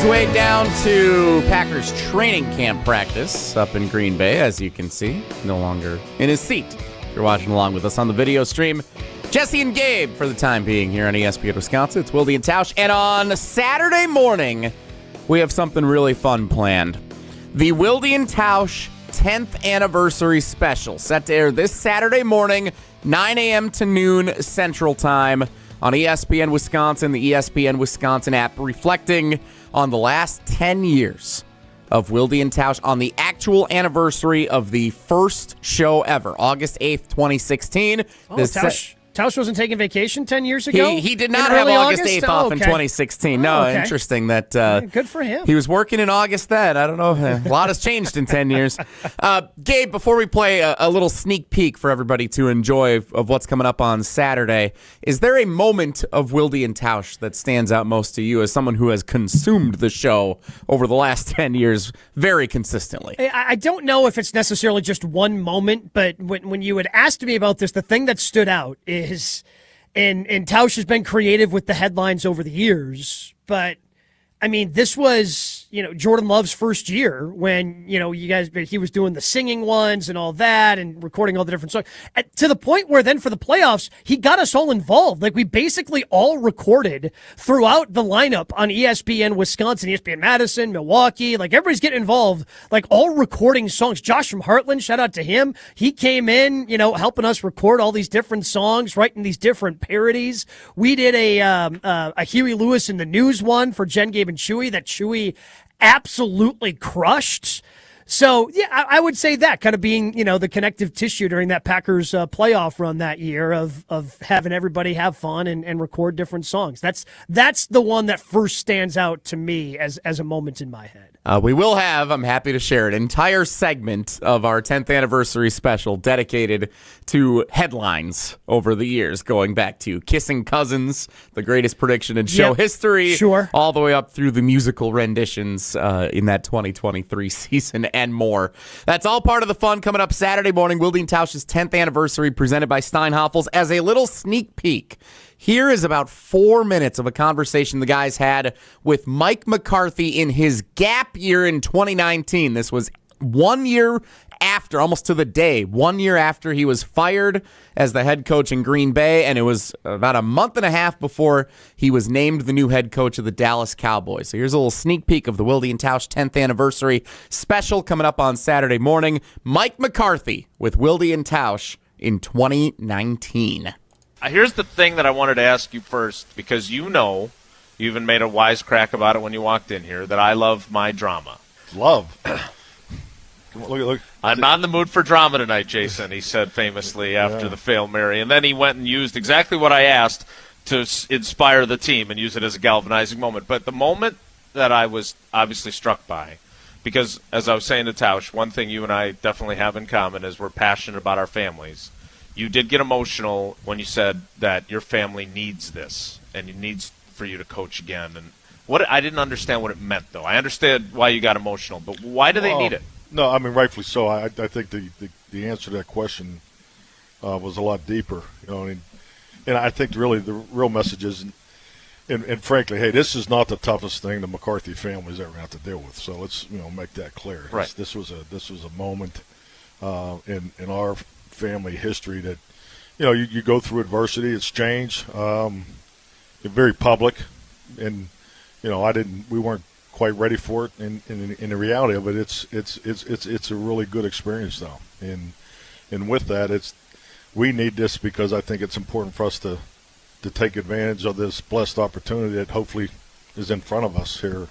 Way down to Packers training camp practice up in Green Bay, as you can see, no longer in his seat. If you're watching along with us on the video stream, Jesse and Gabe for the time being here on ESPN Wisconsin. It's Wilde and Tausch, and on Saturday morning, we have something really fun planned. The Wilde and Tausch 10th anniversary special, set to air this Saturday morning, 9 a.m. to noon Central Time on ESPN Wisconsin, the ESPN Wisconsin app, reflecting on the last 10 years of Wilde and Tausch on the actual anniversary of the first show ever, August 8th, 2016. Tausch wasn't taking vacation 10 years ago? He did not have August 8th off in 2016. No, okay. Interesting that... good for him. He was working in August then. I don't know. A lot has changed in 10 years. Gabe, before we play a little sneak peek for everybody to enjoy of what's coming up on Saturday, is there a moment of Wilde and Tausch that stands out most to you as someone who has consumed the show over the last 10 years very consistently? I don't know if it's necessarily just one moment, but when you had asked me about this, the thing that stood out is, and Tausch has been creative with the headlines over the years, but I mean, this was, Jordan Love's first year when, he was doing the singing ones and all that and recording all the different songs, to the point where then for the playoffs, he got us all involved. Like, we basically all recorded throughout the lineup on ESPN Wisconsin, ESPN Madison, Milwaukee, like everybody's getting involved, like all recording songs. Josh from Heartland, shout out to him. He came in, helping us record all these different songs, writing these different parodies. We did a Huey Lewis in the News one for Jen, Gabe, and Chewy that Chewy absolutely crushed. So, yeah, I would say that kind of being, the connective tissue during that Packers playoff run that year of having everybody have fun and record different songs. That's the one that first stands out to me as a moment in my head. We will have, I'm happy to share, an entire segment of our 10th anniversary special dedicated to headlines over the years, going back to Kissing Cousins, the greatest prediction in show history, all the way up through the musical renditions in that 2023 season and more. That's all part of the fun coming up Saturday morning. Wilde and Tausch's 10th anniversary presented by Steinhoffels. As a little sneak peek, here is about 4 minutes of a conversation the guys had with Mike McCarthy in his gap year in 2019. This was 1 year almost to the day, 1 year after he was fired as the head coach in Green Bay, and it was about a month and a half before he was named the new head coach of the Dallas Cowboys. So here's a little sneak peek of the Wilde and Tausch 10th anniversary special coming up on Saturday morning. Mike McCarthy with Wilde and Tausch in 2019. Here's the thing that I wanted to ask you first, because you even made a wisecrack about it when you walked in here, that I love my drama. Love. Look. I'm not in the mood for drama tonight, Jason, he said famously after the Fail Mary. And then he went and used exactly what I asked to inspire the team and use it as a galvanizing moment. But the moment that I was obviously struck by, because as I was saying to Tausch, one thing you and I definitely have in common is we're passionate about our families. You did get emotional when you said that your family needs this and it needs for you to coach again. And I didn't understand what it meant, though. I understand why you got emotional, but why do they need it? No, I mean, rightfully so. I think the answer to that question was a lot deeper. And I think really the real message is, and frankly, hey, this is not the toughest thing the McCarthy family's ever had to deal with. So let's make that clear. Right. This was a moment in our family history that you go through adversity. It's change. Very public, and we weren't quite ready for it. In the reality of it, it's a really good experience though. And with that, we need this because I think it's important for us to take advantage of this blessed opportunity that hopefully is in front of us here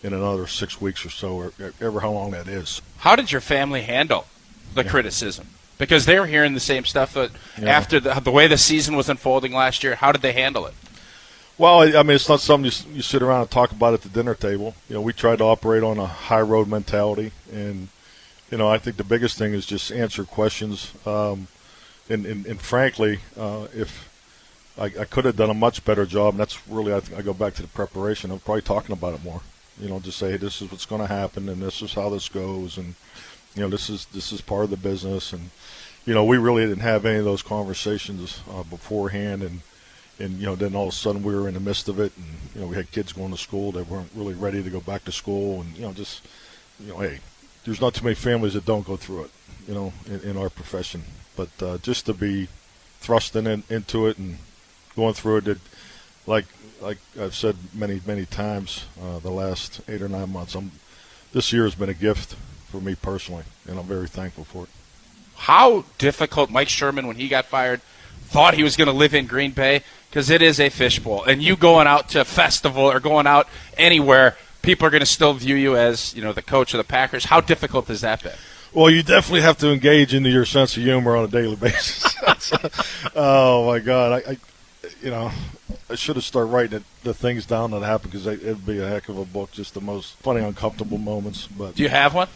in another 6 weeks or so, or ever how long that is. How did your family handle the criticism? Because they were hearing the same stuff after the way the season was unfolding last year. How did they handle it? Well, I mean, it's not something you sit around and talk about at the dinner table. We tried to operate on a high road mentality, and I think the biggest thing is just answer questions. And frankly, if I could have done a much better job, and that's really I go back to the preparation. I'm probably talking about it more. Just say, hey, this is what's going to happen, and this is how this goes, and this is part of the business, and we really didn't have any of those conversations beforehand, and then all of a sudden we were in the midst of it, and we had kids going to school that weren't really ready to go back to school, and hey, there's not too many families that don't go through it, in our profession, but just to be thrust into it and going through it, like I've said many times, the last 8 or 9 months, this year has been a gift for me personally, and I'm very thankful for it. How difficult Mike Sherman, when he got fired, thought he was going to live in Green Bay, because it is a fishbowl, and you going out to a festival or going out anywhere, people are going to still view you as the coach of the Packers. How difficult has that been? Well, you definitely have to engage into your sense of humor on a daily basis. Oh my God, I should have started writing the things down that happened, because it'd be a heck of a book, just the most funny, uncomfortable moments. But do you have one?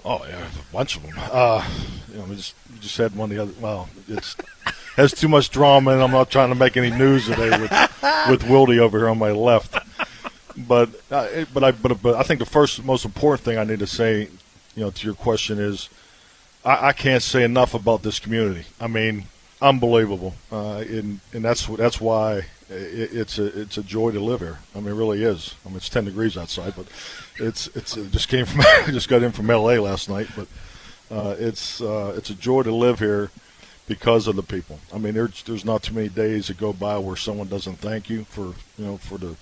Oh yeah, a bunch of them. We just had one the other. Well, it's has too much drama, and I'm not trying to make any news today with Wilde over here on my left. But I think the first most important thing I need to say, to your question is, I can't say enough about this community. I mean, unbelievable, and that's why it's a joy to live here. I mean, it really is. I mean, it's 10 degrees outside, but it just got in from LA last night, but it's a joy to live here because of the people. I mean, there's not too many days that go by where someone doesn't thank you for the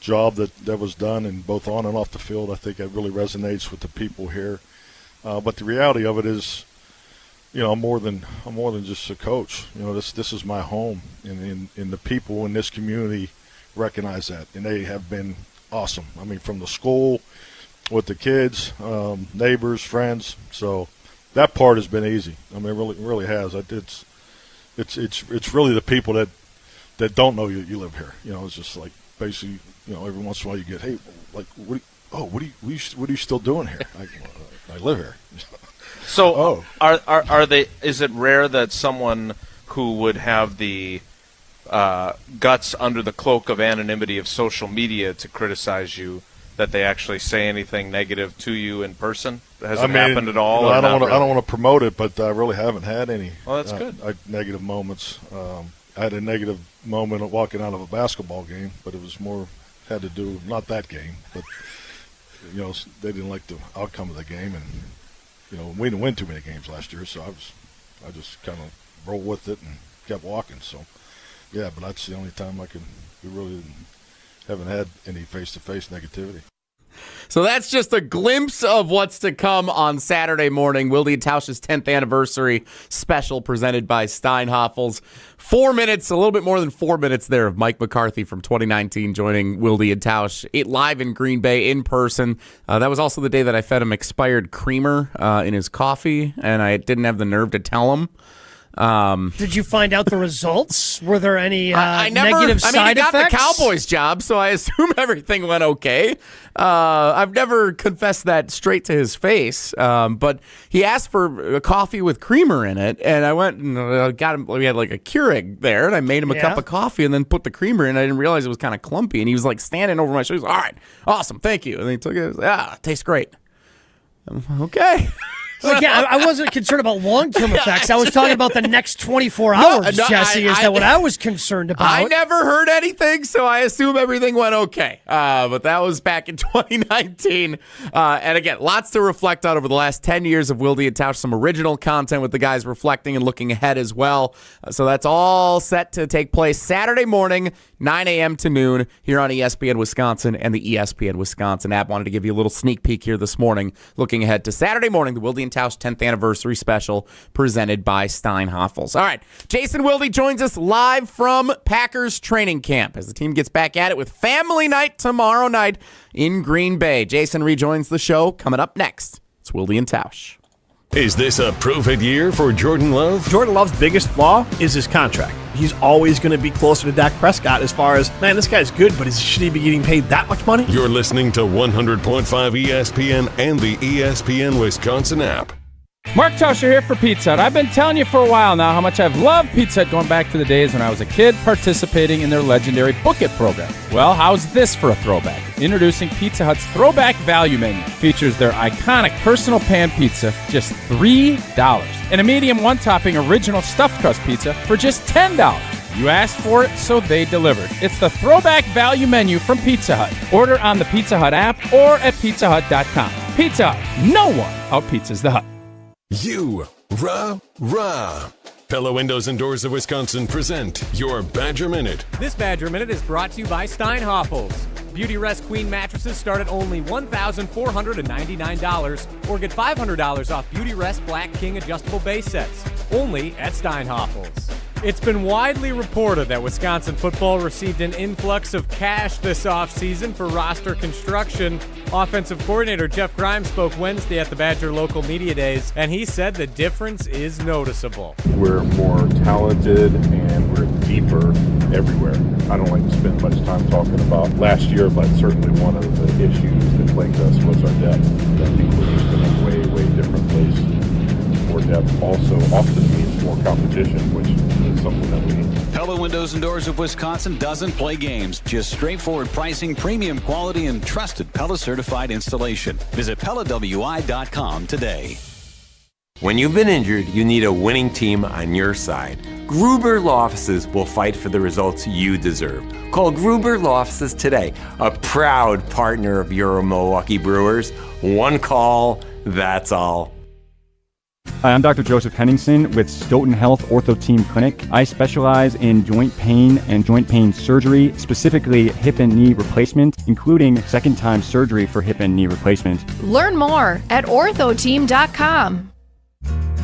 job that was done, and both on and off the field. I think it really resonates with the people here. But the reality of it is, I'm more than just a coach. This is my home, and the people in this community recognize that, and they have been awesome. I mean, from the school with the kids, neighbors, friends. So that part has been easy. I mean, it really has. It's really the people that don't know you live here. It's just like basically, every once in a while you get, hey, like, what are you still doing here? I live here. So are they? Is it rare that someone who would have the guts under the cloak of anonymity of social media to criticize you, that they actually say anything negative to you in person? Has it happened at all? I don't want to promote it, but I really haven't had any. Well, that's good. Negative moments. I had a negative moment walking out of a basketball game, but it was more had to do not that game, but they didn't like the outcome of the game, and we didn't win too many games last year, so I just kind of rolled with it and kept walking. So, yeah, but that's the only time we really haven't had any face-to-face negativity. So that's just a glimpse of what's to come on Saturday morning. Wilde and Tausch's 10th anniversary special presented by Steinhoffels. 4 minutes, a little bit more than 4 minutes there of Mike McCarthy from 2019 joining Wilde and Tausch live in Green Bay in person. That was also the day that I fed him expired creamer in his coffee, and I didn't have the nerve to tell him. Did you find out the results? Were there any he negative side got effects? the Cowboys job, so I assume everything went okay. I've never confessed that straight to his face, but he asked for a coffee with creamer in it, and I went and got him. We had like a Keurig there, and I made him a cup of coffee and then put the creamer in. I didn't realize it was kind of clumpy, and he was like standing over my shoulder. All right, awesome, thank you. And he took it. He was like, it tastes great. Okay. I wasn't concerned about long-term effects. I was talking about the next 24 hours, Jesse. Is that what I was concerned about? I never heard anything, so I assume everything went okay. But that was back in 2019. And again, lots to reflect on over the last 10 years of Wilde and Tausch. Some original content with the guys reflecting and looking ahead as well. So that's all set to take place Saturday morning, 9 a.m. to noon here on ESPN Wisconsin and the ESPN Wisconsin app. Wanted to give you a little sneak peek here this morning, looking ahead to Saturday morning, the Wilde and Tausch 10th anniversary special presented by Steinhoffels. All right, Jason Wilde joins us live from Packers training camp as the team gets back at it with family night tomorrow night in Green Bay. Jason rejoins the show coming up next. It's Wilde and Tausch. Is this a prove-it year for Jordan Love? Jordan Love's biggest flaw is his contract. He's always going to be closer to Dak Prescott as far as, man, this guy's good, but should he be getting paid that much money? You're listening to 100.5 ESPN and the ESPN Wisconsin app. Mark Tauscher here for Pizza Hut. I've been telling you for a while now how much I've loved Pizza Hut going back to the days when I was a kid participating in their legendary Book It program. Well, how's this for a throwback? Introducing Pizza Hut's Throwback Value Menu. Features their iconic personal pan pizza, just $3. And a medium one-topping original stuffed crust pizza for just $10. You asked for it, so they delivered. It's the Throwback Value Menu from Pizza Hut. Order on the Pizza Hut app or at pizzahut.com. Pizza Hut. No one out-pizzas the Hut. Rah. Pella Windows and Doors of Wisconsin present your Badger Minute. This Badger Minute is brought to you by Steinhoffels. Beauty Rest Queen mattresses start at only $1,499 or get $500 off Beauty Rest Black King adjustable base sets. Only at Steinhoffels. It's been widely reported that Wisconsin football received an influx of cash this offseason for roster construction. Offensive coordinator Jeff Grimes spoke Wednesday at the Badger Local Media Days, and he said the difference is noticeable. We're more talented and we're deeper everywhere. I don't like to spend much time talking about last year, but certainly one of the issues that plagued us was our depth. I think we're just in a way different place. More depth also often means more competition, which is something that we need. Pella Windows and Doors of Wisconsin doesn't play games, just straightforward pricing, premium quality, and trusted Pella certified installation. Visit PellaWI.com today. When you've been injured, you need a winning team on your side. Gruber Law Offices will fight for the results you deserve. Call Gruber Law Offices today, a proud partner of your Milwaukee Brewers. One call, that's all. Hi, I'm Dr. Joseph Henningsen with Stoughton Health Ortho Team Clinic. I specialize in joint pain and joint pain surgery, specifically hip and knee replacement, including second-time surgery for hip and knee replacement. Learn more at orthoteam.com.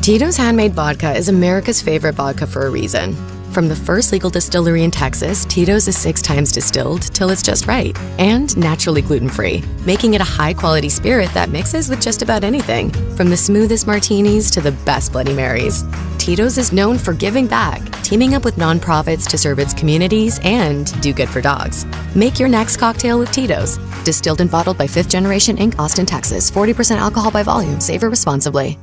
Tito's Handmade Vodka is America's favorite vodka for a reason. From the first legal distillery in Texas, Tito's is 6 times distilled till it's just right and naturally gluten-free, making it a high-quality spirit that mixes with just about anything, from the smoothest martinis to the best Bloody Marys. Tito's is known for giving back, teaming up with nonprofits to serve its communities and do good for dogs. Make your next cocktail with Tito's. Distilled and bottled by 5th Generation Inc., Austin, Texas. 40% alcohol by volume. Savor responsibly.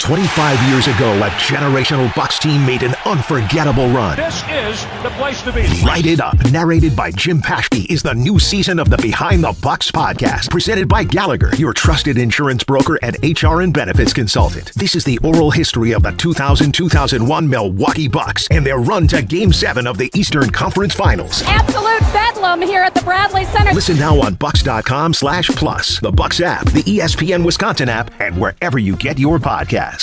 25 years ago, a generational Bucks team made an unforgettable run. This is the place to be. Light It Up, narrated by Jim Paschke, is the new season of the Behind the Bucks podcast, presented by Gallagher, your trusted insurance broker and HR and benefits consultant. This is the oral history of the 2000-2001 Milwaukee Bucks and their run to Game 7 of the Eastern Conference Finals. Absolute bedlam here at the Bradley Center. Listen now on Bucks.com/plus, the Bucks app, the ESPN Wisconsin app, and wherever you get your podcasts.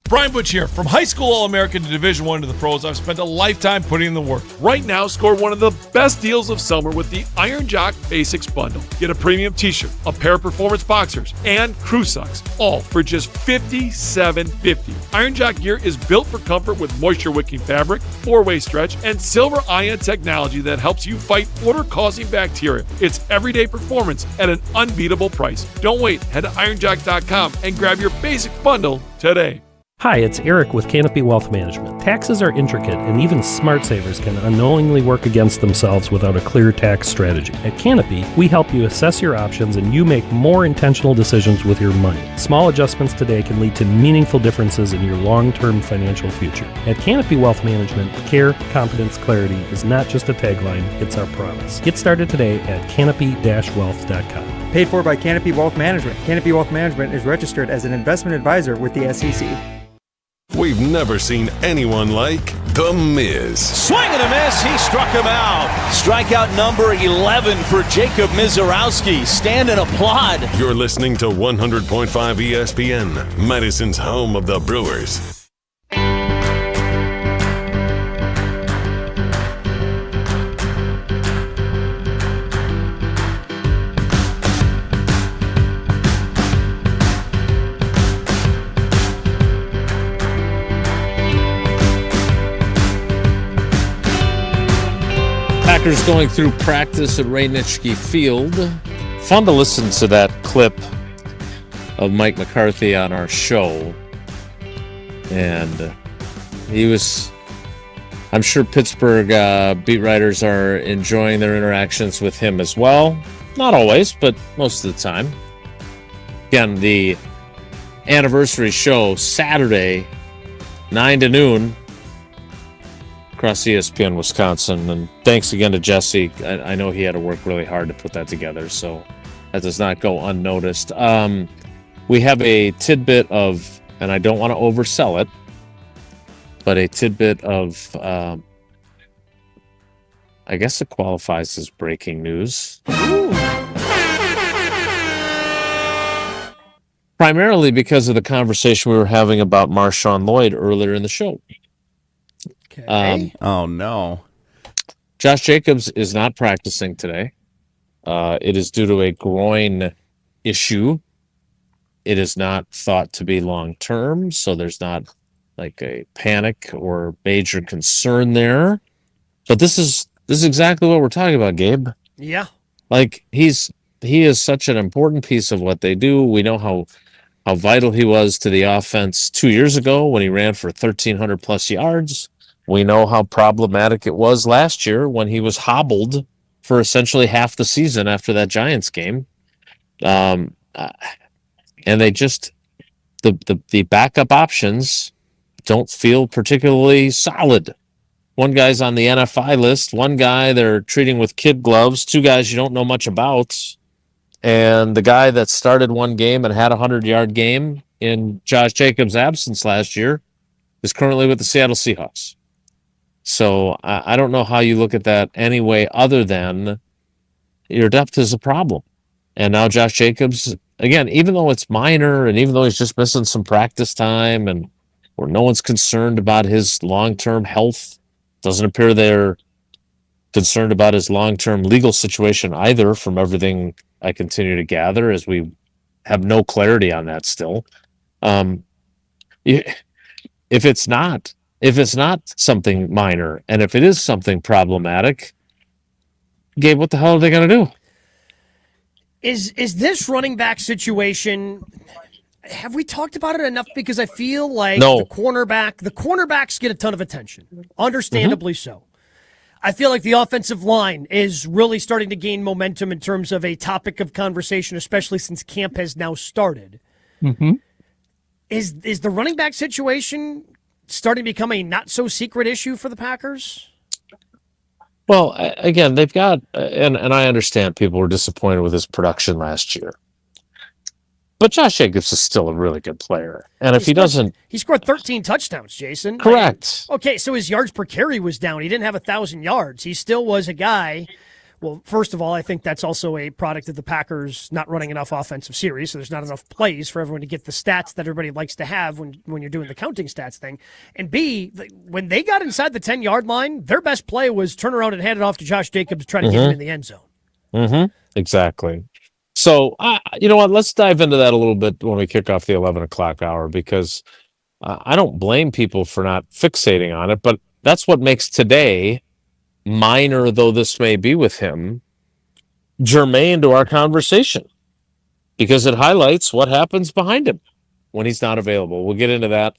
Brian Butch here. From high school All-American to Division I to the pros, I've spent a lifetime putting in the work. Right now, score one of the best deals of summer with the Iron Jock Basics Bundle. Get a premium t-shirt, a pair of performance boxers, and crew socks, all for just $57.50. Iron Jock gear is built for comfort with moisture-wicking fabric, 4-way stretch, and silver ion technology that helps you fight odor-causing bacteria. It's everyday performance at an unbeatable price. Don't wait. Head to ironjock.com and grab your basic bundle today. Hi, it's Eric with Canopy Wealth Management. Taxes are intricate, and even smart savers can unknowingly work against themselves without a clear tax strategy. At Canopy, we help you assess your options and you make more intentional decisions with your money. Small adjustments today can lead to meaningful differences in your long-term financial future. At Canopy Wealth Management, care, competence, clarity is not just a tagline, it's our promise. Get started today at canopy-wealth.com. Paid for by Canopy Wealth Management. Canopy Wealth Management is registered as an investment advisor with the SEC. We've never seen anyone like The Miz. Swing and a miss. He struck him out. Strikeout number 11 for Jacob Mizorowski. Stand and applaud. You're listening to 100.5 ESPN, Madison's home of the Brewers. Packers going through practice at Rainitzky Field. Fun to listen to that clip of Mike McCarthy on our show. And he was, I'm sure Pittsburgh beat writers are enjoying their interactions with him as well. Not always, but most of the time. Again, the anniversary show Saturday, 9 to noon. Across ESPN Wisconsin, and thanks again to Jesse. I know he had to work really hard to put that together, so that does not go unnoticed. We have a tidbit of, and I don't want to oversell it, but a tidbit of, I guess it qualifies as breaking news. Primarily because of the conversation we were having about Marshawn Lloyd earlier in the show. Okay. Oh, no. Josh Jacobs is not practicing today. It is due to a groin issue. It is not thought to be long-term, so there's not like a panic or major concern there. But this is exactly what we're talking about, Gabe. Yeah. Like, he is such an important piece of what they do. We know how vital he was to the offense 2 years ago when he ran for 1,300-plus yards. We know how problematic it was last year when he was hobbled for essentially half the season after that Giants game. And they just, the backup options don't feel particularly solid. One guy's on the NFI list. One guy they're treating with kid gloves. Two guys you don't know much about. And the guy that started one game and had a 100-yard game in Josh Jacobs' absence last year is currently with the Seattle Seahawks. So I don't know how you look at that any way other than your depth is a problem. And now Josh Jacobs, again, even though it's minor and even though he's just missing some practice time and where no one's concerned about his long-term health, doesn't appear they're concerned about his long-term legal situation either from everything I continue to gather as we have no clarity on that still. If it's not something minor, and if it is something problematic, Gabe, what the hell are they going to do? Is this running back situation, have we talked about it enough? Because I feel like the cornerbacks get a ton of attention, understandably so. I feel like the offensive line is really starting to gain momentum in terms of a topic of conversation, especially since camp has now started. Mm-hmm. Is the running back situation starting to become a not-so-secret issue for the Packers? Well, again, they've got, and I understand people were disappointed with his production last year. But Josh Jacobs is still a really good player. And if he doesn't... He scored 13 touchdowns, Jason. Correct. Okay, so his yards per carry was down. He didn't have 1,000 yards. He still was a guy... Well, first of all, I think that's also a product of the Packers not running enough offensive series, so there's not enough plays for everyone to get the stats that everybody likes to have when you're doing the counting stats thing. And B, when they got inside the 10-yard line, their best play was turn around and hand it off to Josh Jacobs to try to get him in the end zone. Mm-hmm. Exactly. So, you know what? Let's dive into that a little bit when we kick off the 11 o'clock hour, because I don't blame people for not fixating on it, but that's what makes today, minor though this may be with him, germane to our conversation, because it highlights what happens behind him when he's not available. We'll get into that.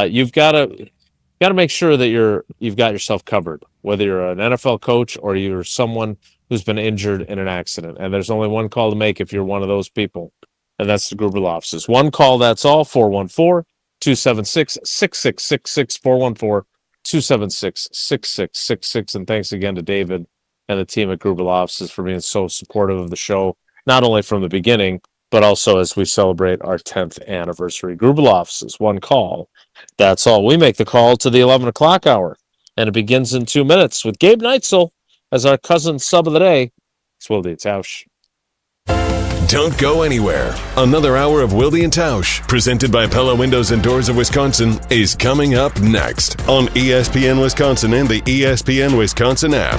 You've got to make sure that you've got yourself covered, whether you're an NFL coach or you're someone who's been injured in an accident. And there's only one call to make if you're one of those people, and that's the Gruber Law Offices. One call, that's all. 414-276-6666, 414-276-6666. And thanks again to David and the team at Gruber Law Offices for being so supportive of the show, not only from the beginning, but also as we celebrate our 10th anniversary. Gruber Law Offices, one call, that's all. We make the call to the 11 o'clock hour, and it begins in 2 minutes with Gabe Neitzel as our cousin sub of the day. It's Wilde and Tausch. Don't go anywhere. Another hour of Wilde and Tausch, presented by Pella Windows and Doors of Wisconsin, is coming up next on ESPN Wisconsin and the ESPN Wisconsin app.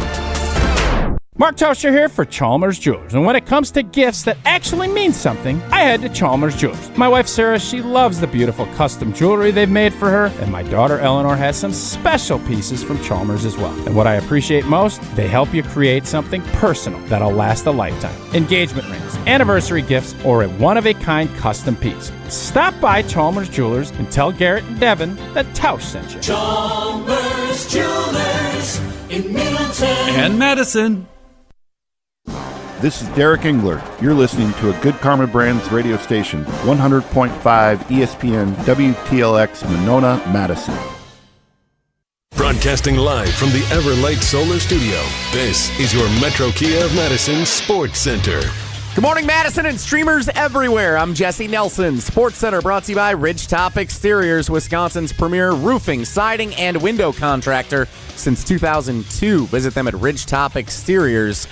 Mark Tauscher here for Chalmers Jewelers. And when it comes to gifts that actually mean something, I head to Chalmers Jewelers. My wife Sarah, she loves the beautiful custom jewelry they've made for her. And my daughter Eleanor has some special pieces from Chalmers as well. And what I appreciate most, they help you create something personal that'll last a lifetime. Engagement rings, anniversary gifts, or a one-of-a-kind custom piece. Stop by Chalmers Jewelers and tell Garrett and Devin that Tausch sent you. Chalmers Jewelers in Middleton and Madison. This is Derek Engler. You're listening to a Good Karma Brands radio station, 100.5 ESPN WTLX Monona, Madison. Broadcasting live from the Everlight Solar Studio, this is your Metro Kia of Madison Sports Center. Good morning, Madison and streamers everywhere. I'm Jesse Nelson. Sports Center brought to you by Ridgetop Exteriors, Wisconsin's premier roofing, siding, and window contractor since 2002. Visit them at ridgetopexteriors.com.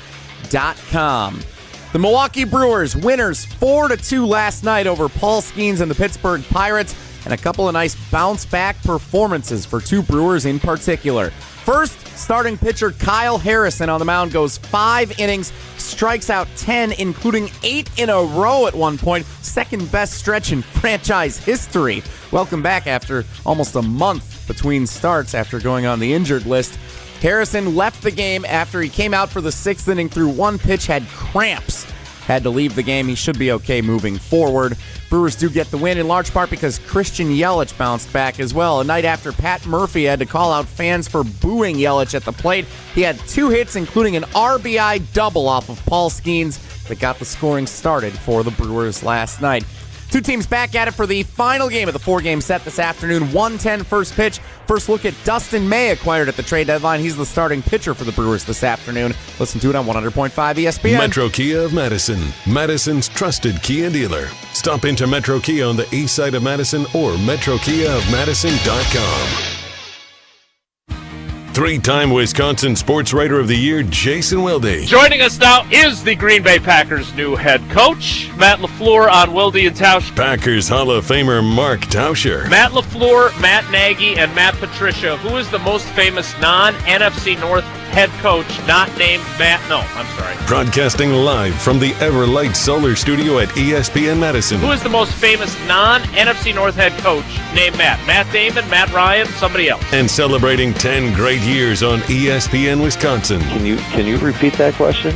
The Milwaukee Brewers winners 4-2 last night over Paul Skeens and the Pittsburgh Pirates, and a couple of nice bounce-back performances for two Brewers in particular. First, starting pitcher Kyle Harrison on the mound goes 5 innings, strikes out 10, including 8 in a row at one point. Second best stretch in franchise history. Welcome back after almost a month between starts after going on the injured list. Harrison left the game after he came out for the 6th inning through one pitch, had cramps. Had to leave the game. He should be okay moving forward. Brewers do get the win in large part because Christian Yelich bounced back as well. A night after Pat Murphy had to call out fans for booing Yelich at the plate, he had 2 hits, including an RBI double off of Paul Skeens that got the scoring started for the Brewers last night. Two teams back at it for the final game of the 4-game set this afternoon. 1:10 first pitch. First look at Dustin May, acquired at the trade deadline. He's the starting pitcher for the Brewers this afternoon. Listen to it on 100.5 ESPN. Metro Kia of Madison, Madison's trusted Kia dealer. Stop into Metro Kia on the east side of Madison or metrokiaofmadison.com. 3-time Wisconsin Sports Writer of the Year, Jason Wilde. Joining us now is the Green Bay Packers' new head coach, Matt LaFleur, on Wilde and Tausch. Packers Hall of Famer Mark Tauscher. Matt LaFleur, Matt Nagy, and Matt Patricia. Who is the most famous non-NFC North head coach not named Matt? No, I'm sorry. Broadcasting live from the Everlight Solar Studio at ESPN Madison. Who is the most famous non-NFC North head coach named Matt? Matt Damon, Matt Ryan, somebody else. And celebrating 10 great years on ESPN Wisconsin. Can you repeat that question?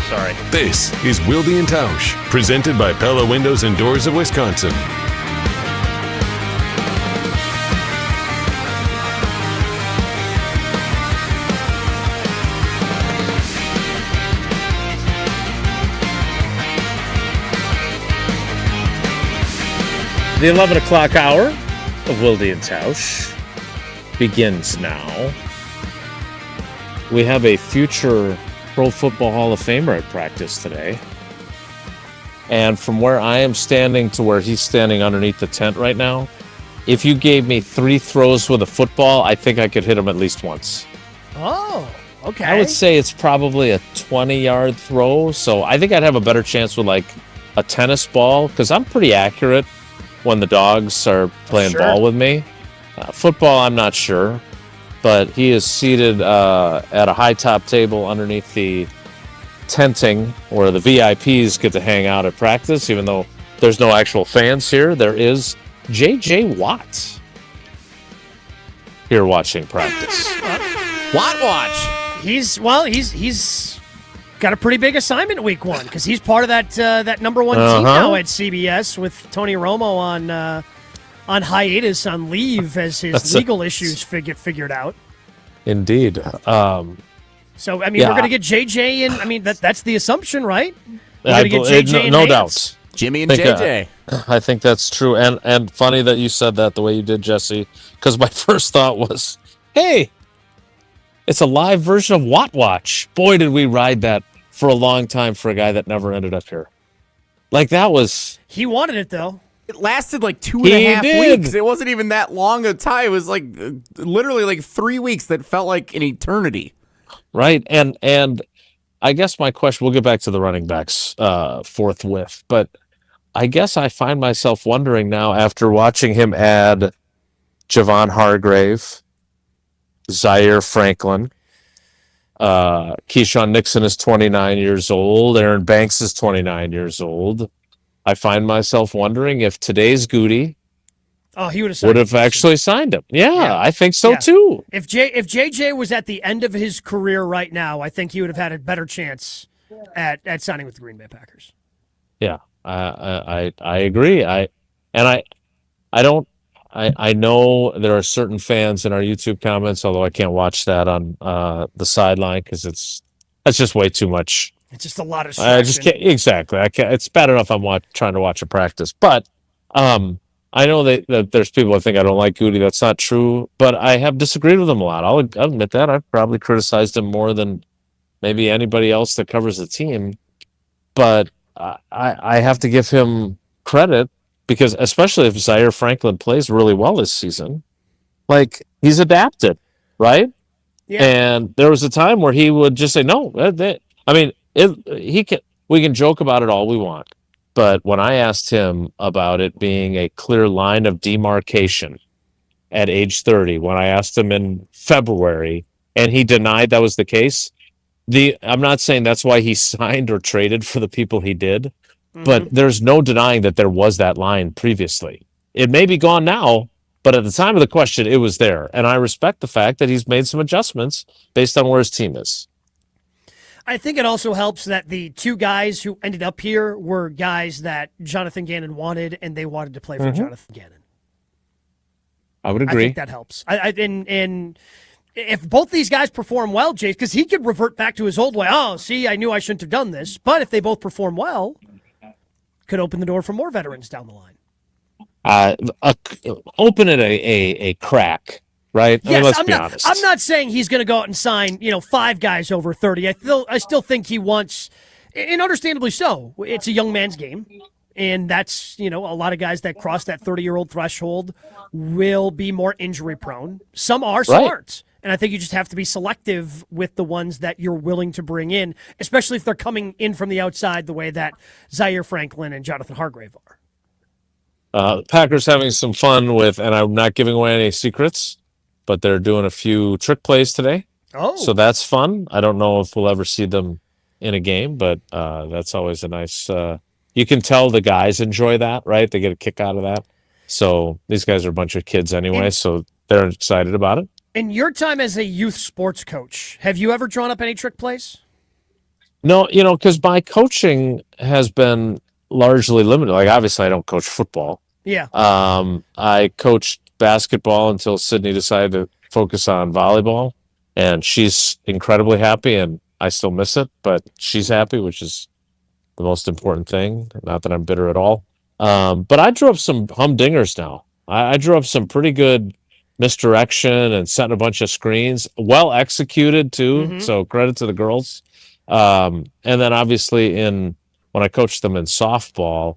Sorry. This is Wilde and Tausch, presented by Pella Windows and Doors of Wisconsin. The 11 o'clock hour of Wilde and Tausch begins now. We have a future Pro Football Hall of Famer at practice today. And from where I am standing to where he's standing underneath the tent right now, if you gave me 3 throws with a football, I think I could hit him at least once. Oh, okay. I would say it's probably a 20-yard throw, so I think I'd have a better chance with like a tennis ball because I'm pretty accurate when the dogs are playing ball with me. Football, I'm not sure, but he is seated at a high top table underneath the tenting where the VIPs get to hang out at practice, even though there's no actual fans here. There is J.J. Watt here watching practice. Watt watch. He's got a pretty big assignment week 1 because he's part of that number 1 team now at CBS with Tony Romo on hiatus, on leave as his legal issues figured out. Indeed. So I mean, we're going to get JJ in. I mean, that's the assumption, right? We're going to get JJ in. No doubt. Jimmy and JJ. I think that's true, and funny that you said that the way you did, Jesse, because my first thought was, hey, it's a live version of Watt Watch. Boy, did we ride that for a long time for a guy that never ended up here. Like, that was... He wanted it, though. It lasted like 2.5 weeks. It wasn't even that long a time. It was like literally like 3 weeks that felt like an eternity. Right, and I guess my question, we'll get back to the running backs forthwith, but I guess I find myself wondering now after watching him add Javon Hargrave, Zaire Franklin, Keyshawn Nixon is 29 years old, Aaron Banks is 29 years old. I find myself wondering if today's Goody he would have actually signed him. Yeah, I think so too. If JJ was at the end of his career right now, I think he would have had a better chance at signing with the Green Bay Packers. Yeah, I agree. I know there are certain fans in our YouTube comments, although I can't watch that on the sideline because that's just way too much. It's just a lot of distraction. I just can't. Exactly. I can't. It's bad enough I'm trying to watch a practice, but I know that there's people that think I don't like Goody. That's not true, but I have disagreed with him a lot. I'll admit that. I've probably criticized him more than maybe anybody else that covers the team, but I have to give him credit because especially if Zaire Franklin plays really well this season, like he's adapted, right? Yeah. And there was a time where he would just say, no, we can joke about it all we want. But when I asked him about it being a clear line of demarcation at age 30, when I asked him in February, and he denied that was the case, I'm not saying that's why he signed or traded for the people he did, but there's no denying that there was that line previously. It may be gone now, but at the time of the question, it was there. And I respect the fact that he's made some adjustments based on where his team is. I think it also helps that the 2 guys who ended up here were guys that Jonathan Gannon wanted, and they wanted to play for Jonathan Gannon. I would agree. I think that helps. And if both these guys perform well, Jace, because he could revert back to his old way. Oh, see, I knew I shouldn't have done this. But if they both perform well, could open the door for more veterans down the line. Open it a crack. Right? Yes, let's be honest. I'm not saying he's going to go out and sign, 5 guys over 30. I still think he wants, and understandably so, it's a young man's game. And that's, a lot of guys that cross that 30-year-old threshold will be more injury prone. Some are, some aren't. And I think you just have to be selective with the ones that you're willing to bring in, especially if they're coming in from the outside the way that Zaire Franklin and Jonathan Hargrave are. Packers having some fun with, and I'm not giving away any secrets, but they're doing a few trick plays today. Oh. So that's fun. I don't know if we'll ever see them in a game, but that's always a nice... you can tell the guys enjoy that, right? They get a kick out of that. So these guys are a bunch of kids anyway, so they're excited about it. In your time as a youth sports coach, have you ever drawn up any trick plays? No, because my coaching has been largely limited. Like, obviously, I don't coach football. Yeah. I coached basketball until Sydney decided to focus on volleyball, and she's incredibly happy, and I still miss it, but she's happy, which is the most important thing. Not that I'm bitter at all. But I drew up some humdingers now. I drew up some pretty good misdirection and setting a bunch of screens. Well executed, too. So credit to the girls. And then obviously when I coached them in softball,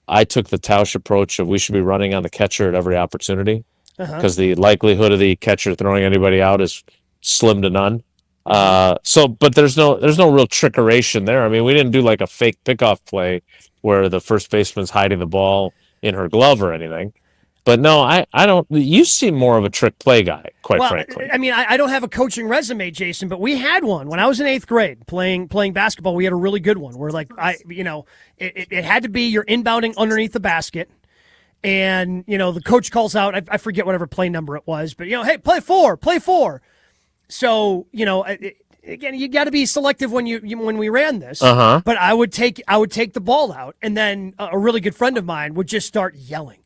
I took the Tausch approach of we should be running on the catcher at every opportunity because the likelihood of the catcher throwing anybody out is slim to none. But there's no real trickeration there. I mean, we didn't do like a fake pickoff play where the first baseman's hiding the ball in her glove or anything. But no, I don't. You seem more of a trick play guy, quite frankly. I mean, I don't have a coaching resume, Jason, but we had one when I was in 8th grade playing basketball. We had a really good one where, like, it had to be you're inbounding underneath the basket, and the coach calls out. I forget whatever play number it was, but hey, play four. So again, you got to be selective when we ran this. But I would take the ball out, and then a really good friend of mine would just start yelling.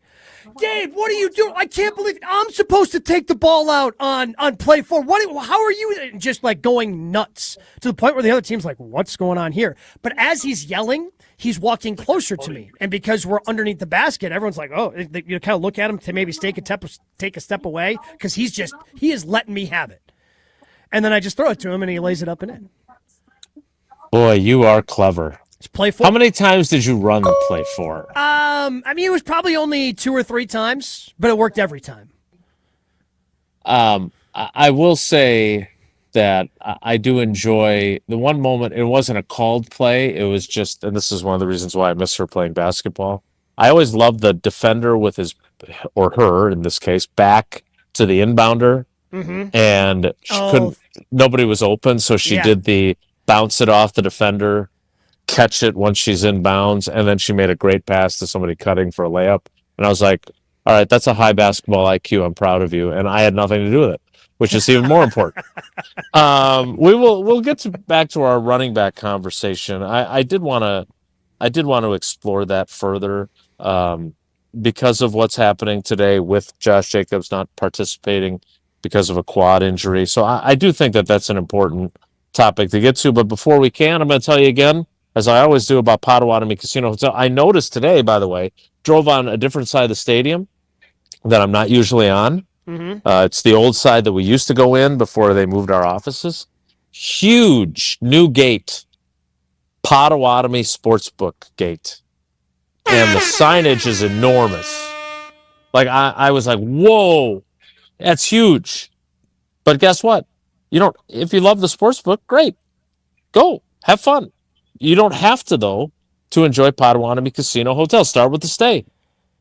Dave, what are you doing? I can't believe it. I'm supposed to take the ball out on play 4. How are you just like going nuts to the point where the other team's like, what's going on here? But as he's yelling, he's walking closer to me. And because we're underneath the basket, everyone's like, oh, you kind of look at him to maybe take a step away because he is letting me have it. And then I just throw it to him and he lays it up and in. Boy, you are clever. Play 4. How many times did you run the play 4? I mean, it was probably only 2 or 3 times, but it worked every time. I will say that I do enjoy the one moment. It wasn't a called play. It was just, and this is one of the reasons why I miss her playing basketball. I always loved the defender with his, or her in this case, back to the inbounder. And she nobody was open. So she did the bounce it off the defender, catch it once she's in bounds, and then she made a great pass to somebody cutting for a layup. And I was like, all right, that's a high basketball IQ. I'm proud of you. And I had nothing to do with it, which is even more important. We'll get back to our running back conversation. I did want to explore that further because of what's happening today with Josh Jacobs not participating because of a quad injury. So I do think that that's an important topic to get to. But before we can, I'm going to tell you again, as I always do, about Potawatomi Casino Hotel. I noticed today, by the way, drove on a different side of the stadium that I'm not usually on. It's the old side that we used to go in before they moved our offices. Huge new gate, Potawatomi Sportsbook gate. And the signage is enormous. Like, I was like, whoa, that's huge. But guess what? If you love the sportsbook, great. Go. Have fun. You don't have to, though, to enjoy Potawatomi Casino Hotel. Start with the stay.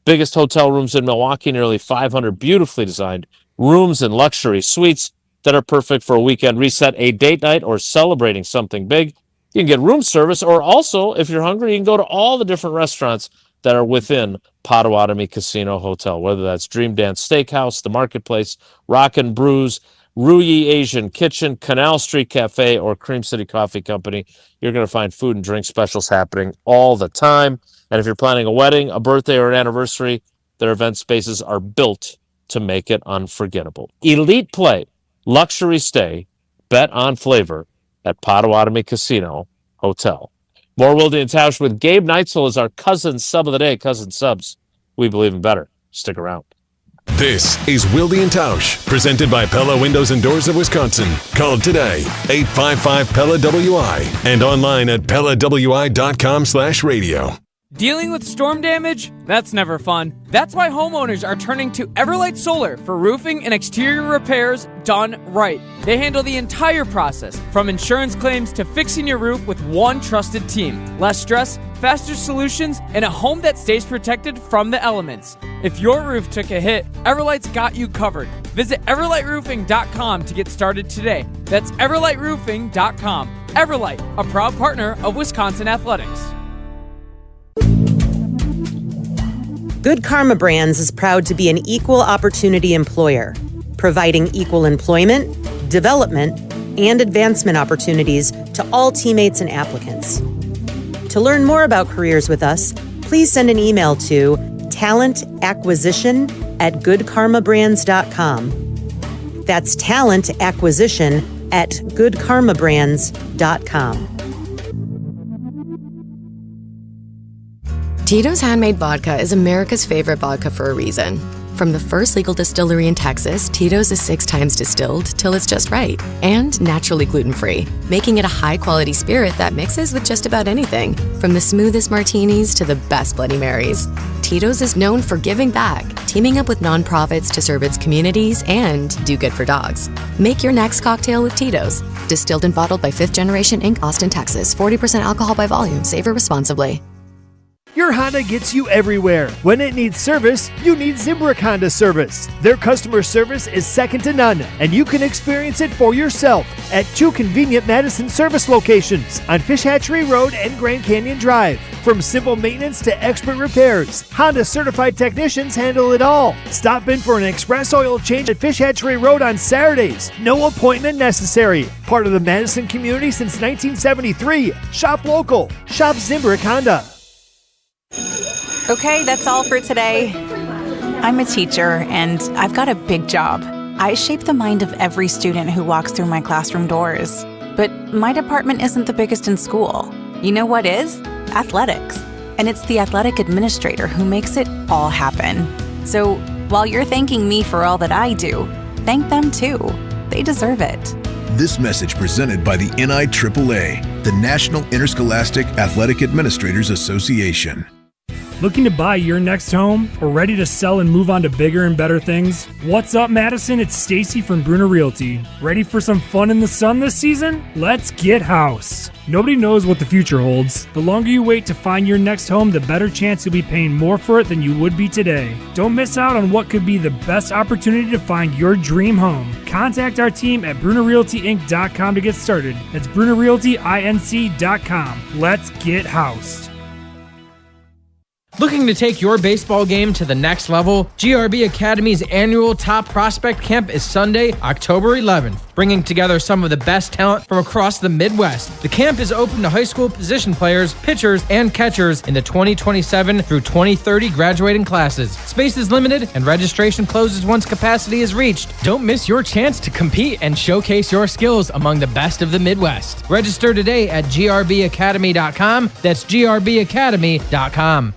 Biggest hotel rooms in Milwaukee, nearly 500 beautifully designed rooms and luxury suites that are perfect for a weekend reset, a date night, or celebrating something big. You can get room service, or also, if you're hungry, you can go to all the different restaurants that are within Potawatomi Casino Hotel, whether that's Dream Dance Steakhouse, The Marketplace, Rockin' Brews, Ruyi Asian Kitchen, Canal Street Cafe, or Cream City Coffee Company. You're going to find food and drink specials happening all the time. And if you're planning a wedding, a birthday, or an anniversary, their event spaces are built to make it unforgettable. Elite play, luxury stay, bet on flavor at Potawatomi Casino Hotel. More Wilde and Tausch with Gabe Neitzel as our Cousin Sub of the Day. Cousin Subs, we believe in better. Stick around. This is Wilde and Tausch, presented by Pella Windows and Doors of Wisconsin. Call today, 855-PELLA-WI, and online at PellaWI.com/radio. Dealing with storm damage? That's never fun. That's why homeowners are turning to Everlight Solar for roofing and exterior repairs done right. They handle the entire process, from insurance claims to fixing your roof with one trusted team. Less stress, faster solutions, and a home that stays protected from the elements. If your roof took a hit, Everlight's got you covered. Visit EverlightRoofing.com to get started today. That's EverlightRoofing.com. Everlight, a proud partner of Wisconsin Athletics. Good Karma Brands is proud to be an equal opportunity employer, providing equal employment, development, and advancement opportunities to all teammates and applicants. To learn more about careers with us, please send an email to talentacquisition@goodkarmabrands.com. That's talentacquisition@goodkarmabrands.com. Tito's Handmade Vodka is America's favorite vodka for a reason. From the first legal distillery in Texas, Tito's is 6 times distilled till it's just right. And naturally gluten-free, making it a high-quality spirit that mixes with just about anything, from the smoothest martinis to the best Bloody Marys. Tito's is known for giving back, teaming up with nonprofits to serve its communities and do good for dogs. Make your next cocktail with Tito's. Distilled and bottled by 5th Generation Inc., Austin, Texas. 40% alcohol by volume. Savor responsibly. Your Honda gets you everywhere. When it needs service, you need Zimbrick Honda service. Their customer service is second to none, and you can experience it for yourself at 2 convenient Madison service locations on Fish Hatchery Road and Grand Canyon Drive. From simple maintenance to expert repairs, Honda certified technicians handle it all. Stop in for an express oil change at Fish Hatchery Road on Saturdays. No appointment necessary. Part of the Madison community since 1973. Shop local. Shop Zimbrick Honda. Okay, that's all for today. I'm a teacher, and I've got a big job. I shape the mind of every student who walks through my classroom doors. But my department isn't the biggest in school. You know what is? Athletics. And it's the athletic administrator who makes it all happen. So while you're thanking me for all that I do, thank them too. They deserve it. This message presented by the NIAAA, the National Interscholastic Athletic Administrators Association. Looking to buy your next home or ready to sell and move on to bigger and better things? What's up, Madison? It's Stacy from Bruner Realty. Ready for some fun in the sun this season? Let's get housed. Nobody knows what the future holds. The longer you wait to find your next home, the better chance you'll be paying more for it than you would be today. Don't miss out on what could be the best opportunity to find your dream home. Contact our team at BrunerRealtyInc.com to get started. That's BrunerRealtyInc.com. Let's get housed. Looking to take your baseball game to the next level? GRB Academy's annual Top Prospect Camp is Sunday, October 11th, bringing together some of the best talent from across the Midwest. The camp is open to high school position players, pitchers, and catchers in the 2027 through 2030 graduating classes. Space is limited, and registration closes once capacity is reached. Don't miss your chance to compete and showcase your skills among the best of the Midwest. Register today at grbacademy.com. That's grbacademy.com.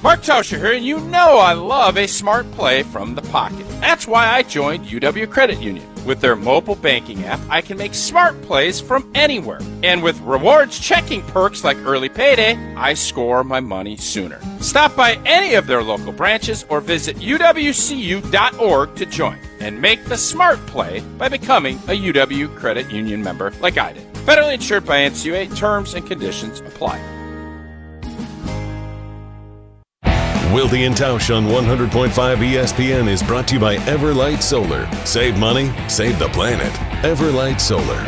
Mark Tauscher here, and you know I love a smart play from the pocket. That's why I joined UW Credit Union. With their mobile banking app, I can make smart plays from anywhere. And with rewards checking perks like early payday, I score my money sooner. Stop by any of their local branches or visit uwcu.org to join and make the smart play by becoming a UW Credit Union member like I did. Federally insured by NCUA. Terms and conditions apply. Wilde and Tausch on 100.5 ESPN is brought to you by Everlight Solar. Save money, save the planet. Everlight Solar.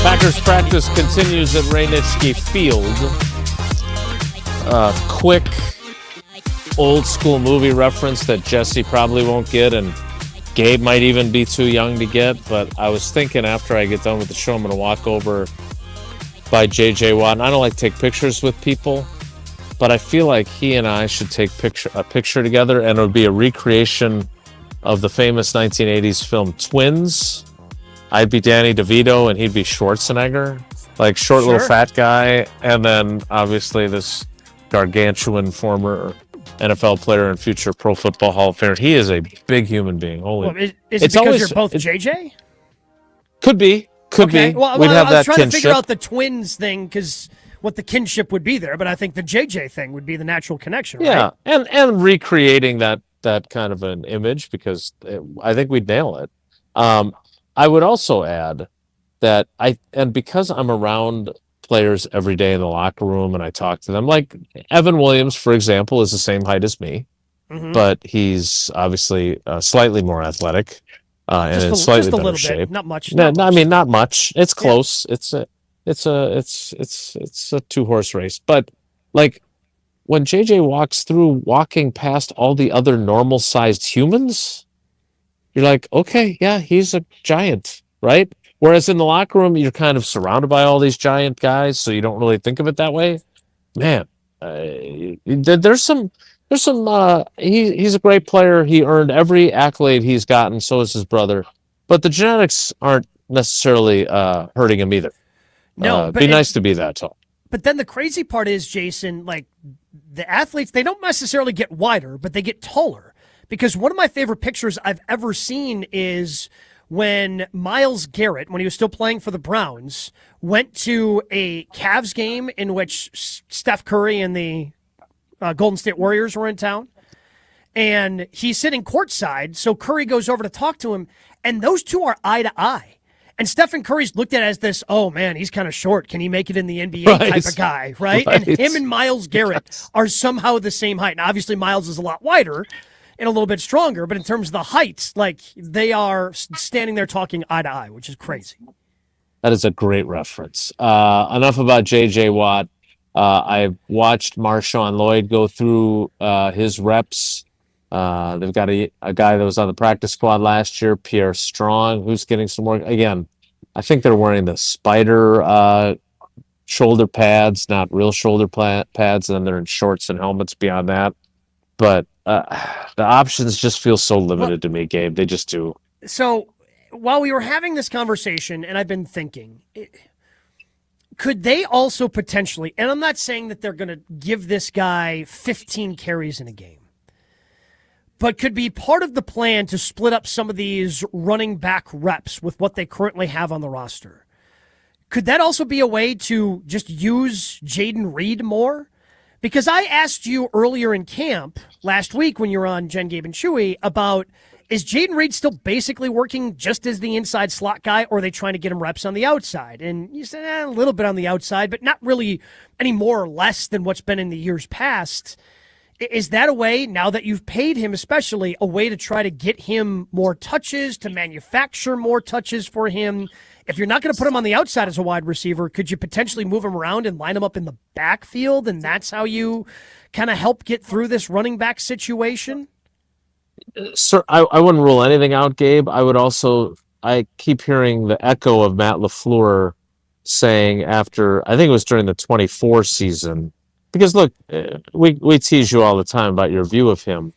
Packers practice continues at Rainitsky Field. Quick old school movie reference that Jesse probably won't get, and Gabe might even be too young to get. But I was thinking after I get done with the show, I'm going to walk over by JJ Watt. And I don't like to take pictures with people, but I feel like he and I should take a picture together, and it would be a recreation of the famous 1980s film Twins. I'd be Danny DeVito and he'd be Schwarzenegger, like short little fat guy, and then obviously this gargantuan former NFL player and future Pro Football Hall of Famer. He is a big human being. Holy, well, is it because you're both JJ? Could be. Well, we'd have I was trying kinship. to figure out the twins thing because what the kinship would be there, but I think the JJ thing would be the natural connection. Yeah, right? and recreating that kind of an image, because I think we'd nail it. I would also add that because I'm around players every day in the locker room and I talk to them, like Evan Williams, for example, is the same height as me, but he's obviously slightly more athletic and in slightly better shape. Not much. I mean, not much. It's close. Yeah. It's a 2-horse race. But like when JJ walking past all the other normal sized humans, you're like, okay, yeah, he's a giant, right? Whereas in the locker room, you're kind of surrounded by all these giant guys, so you don't really think of it that way. Man, there's some. He's a great player. He earned every accolade he's gotten. So is his brother. But the genetics aren't necessarily hurting him either. No, it'd be nice to be that tall. But then the crazy part is, Jason, like the athletes, they don't necessarily get wider, but they get taller. Because one of my favorite pictures I've ever seen is when Myles Garrett, when he was still playing for the Browns, went to a Cavs game in which Steph Curry and the Golden State Warriors were in town. And he's sitting courtside, so Curry goes over to talk to him, and those two are eye to eye. And Stephen Curry's looked at as this, oh, man, he's kind of short. Can he make it in the NBA type of guy, right? And him and Myles Garrett are somehow the same height. And obviously, Myles is a lot wider and a little bit stronger, but in terms of the heights, like, they are standing there talking eye to eye, which is crazy. That is a great reference. Enough about J.J. Watt. I've watched Marshawn Lloyd go through his reps. They've got a guy that was on the practice squad last year, Pierre Strong, who's getting some work. Again, I think they're wearing the spider shoulder pads, not real shoulder pads, and then they're in shorts and helmets beyond that. But the options just feel so limited to me, Gabe. They just do. So while we were having this conversation, and I've been thinking, could they also potentially, and I'm not saying that they're going to give this guy 15 carries in a game, but could be part of the plan to split up some of these running back reps with what they currently have on the roster. Could that also be a way to just use Jaden Reed more? Because I asked you earlier in camp last week when you were on Jen, Gabe, and Chewy about, is Jaden Reed still basically working just as the inside slot guy, or are they trying to get him reps on the outside? And you said a little bit on the outside, but not really any more or less than what's been in the years past. Is that a way, now that you've paid him especially, a way to try to get him more touches, to manufacture more touches for him? If you're not going to put him on the outside as a wide receiver, could you potentially move him around and line him up in the backfield, and that's how you kind of help get through this running back situation? Sir, I wouldn't rule anything out, Gabe. I keep hearing the echo of Matt LaFleur saying after, I think it was during the 24 season, because look, we tease you all the time about your view of him,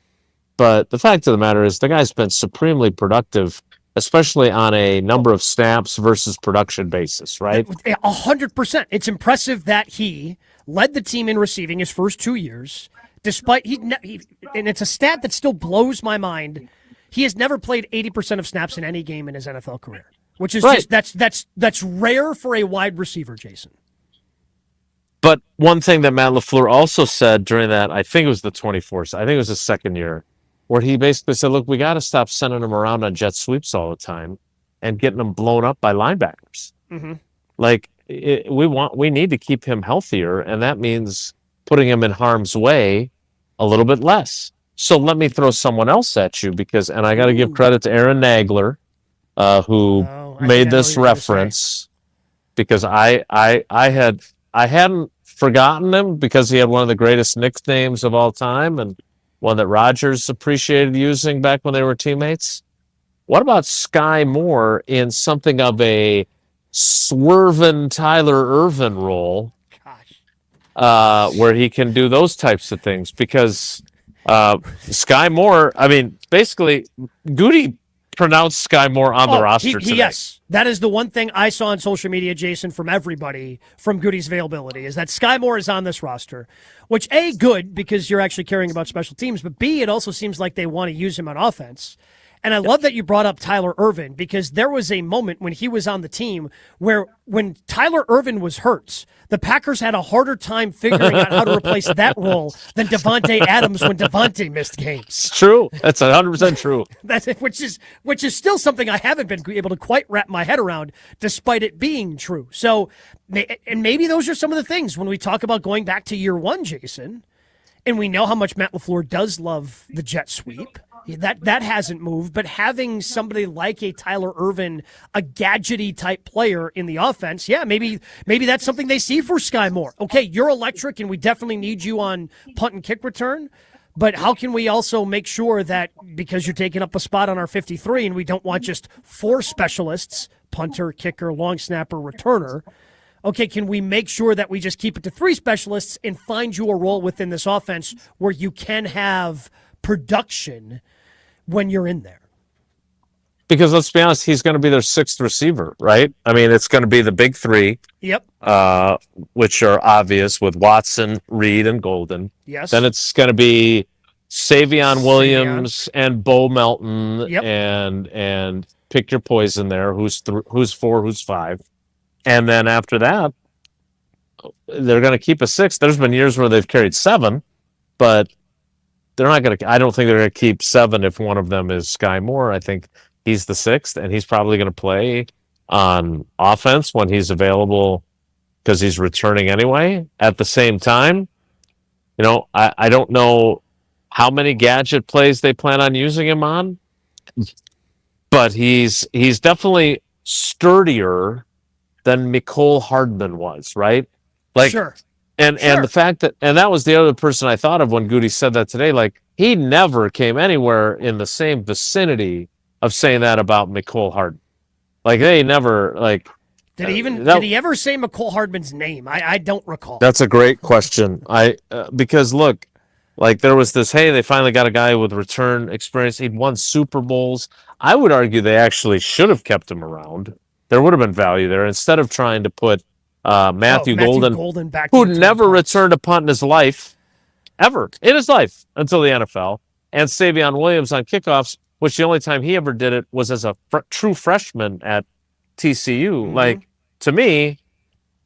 but the fact of the matter is the guy's been supremely productive, especially on a number of snaps versus production basis, right? 100%. It's impressive that he led the team in receiving his first 2 years, despite and it's a stat that still blows my mind. He has never played 80% of snaps in any game in his NFL career, which is just that's rare for a wide receiver, Jason. But one thing that Matt LaFleur also said during that, I think it was the 24th, I think it was his second year, where he basically said, look, we got to stop sending them around on jet sweeps all the time and getting them blown up by linebackers. Mm-hmm. Like, we need to keep him healthier, and that means putting him in harm's way a little bit less. So let me throw someone else at you, and I got to give credit to Aaron Nagler, who made this reference, because I hadn't forgotten him because he had one of the greatest nicknames of all time and one that Rodgers appreciated using back when they were teammates. What about Sky Moore in something of a swerving Tyler Ervin role, where he can do those types of things? Because Sky Moore, I mean, basically, Goody pronounced Sky Moore on the roster today. Yes, that is the one thing I saw on social media, Jason, from everybody, from Goody's availability, is that Sky Moore is on this roster, which, A, good, because you're actually caring about special teams, but B, it also seems like they want to use him on offense. And I love that you brought up Tyler Ervin, because there was a moment when he was on the team where when Tyler Ervin was hurt, the Packers had a harder time figuring out how to replace that role than Devontae Adams when Devontae missed games. It's true. That's 100% true. Which is still something I haven't been able to quite wrap my head around, despite it being true. So, and maybe those are some of the things when we talk about going back to year one, Jason, and we know how much Matt LaFleur does love the jet sweep. That hasn't moved, but having somebody like a Tyler Ervin, a gadgety type player in the offense, maybe that's something they see for Sky Moore. Okay, you're electric, and we definitely need you on punt and kick return, but how can we also make sure that, because you're taking up a spot on our 53 and we don't want just 4 specialists, punter, kicker, long snapper, returner, okay, can we make sure that we just keep it to 3 specialists and find you a role within this offense where you can have production when you're in there? Because let's be honest, he's going to be their 6th receiver, right? I mean, it's going to be the big 3. Yep. Which are obvious with Watson, Reed, and Golden. Yes. Then it's going to be Savion Williams and Bo Melton, Yep. and pick your poison there. Who's 4, who's 5, and then after that, they're going to keep a 6. There's been years where they've carried 7, but they're not going to. I don't think they're going to keep 7 if one of them is Sky Moore. I think he's the 6th, and he's probably going to play on offense when he's available because he's returning anyway. At the same time, I don't know how many gadget plays they plan on using him on, but he's definitely sturdier than Mecole Hardman was, right? Sure. And the fact that was the other person I thought of when Goody said that today. Like, he never came anywhere in the same vicinity of saying that about Mecole Hardman. Like, they never Did he ever say Mecole Hardman's name? I don't recall. That's a great question. Because look, like, there was this, hey, they finally got a guy with return experience. He'd won Super Bowls. I would argue they actually should have kept him around. There would have been value there instead of trying to put Matthew Golden back who never returned a punt in his life, ever in his life until the NFL, and Savion Williams on kickoffs, which the only time he ever did it was as a true freshman at TCU. Mm-hmm. Like, to me,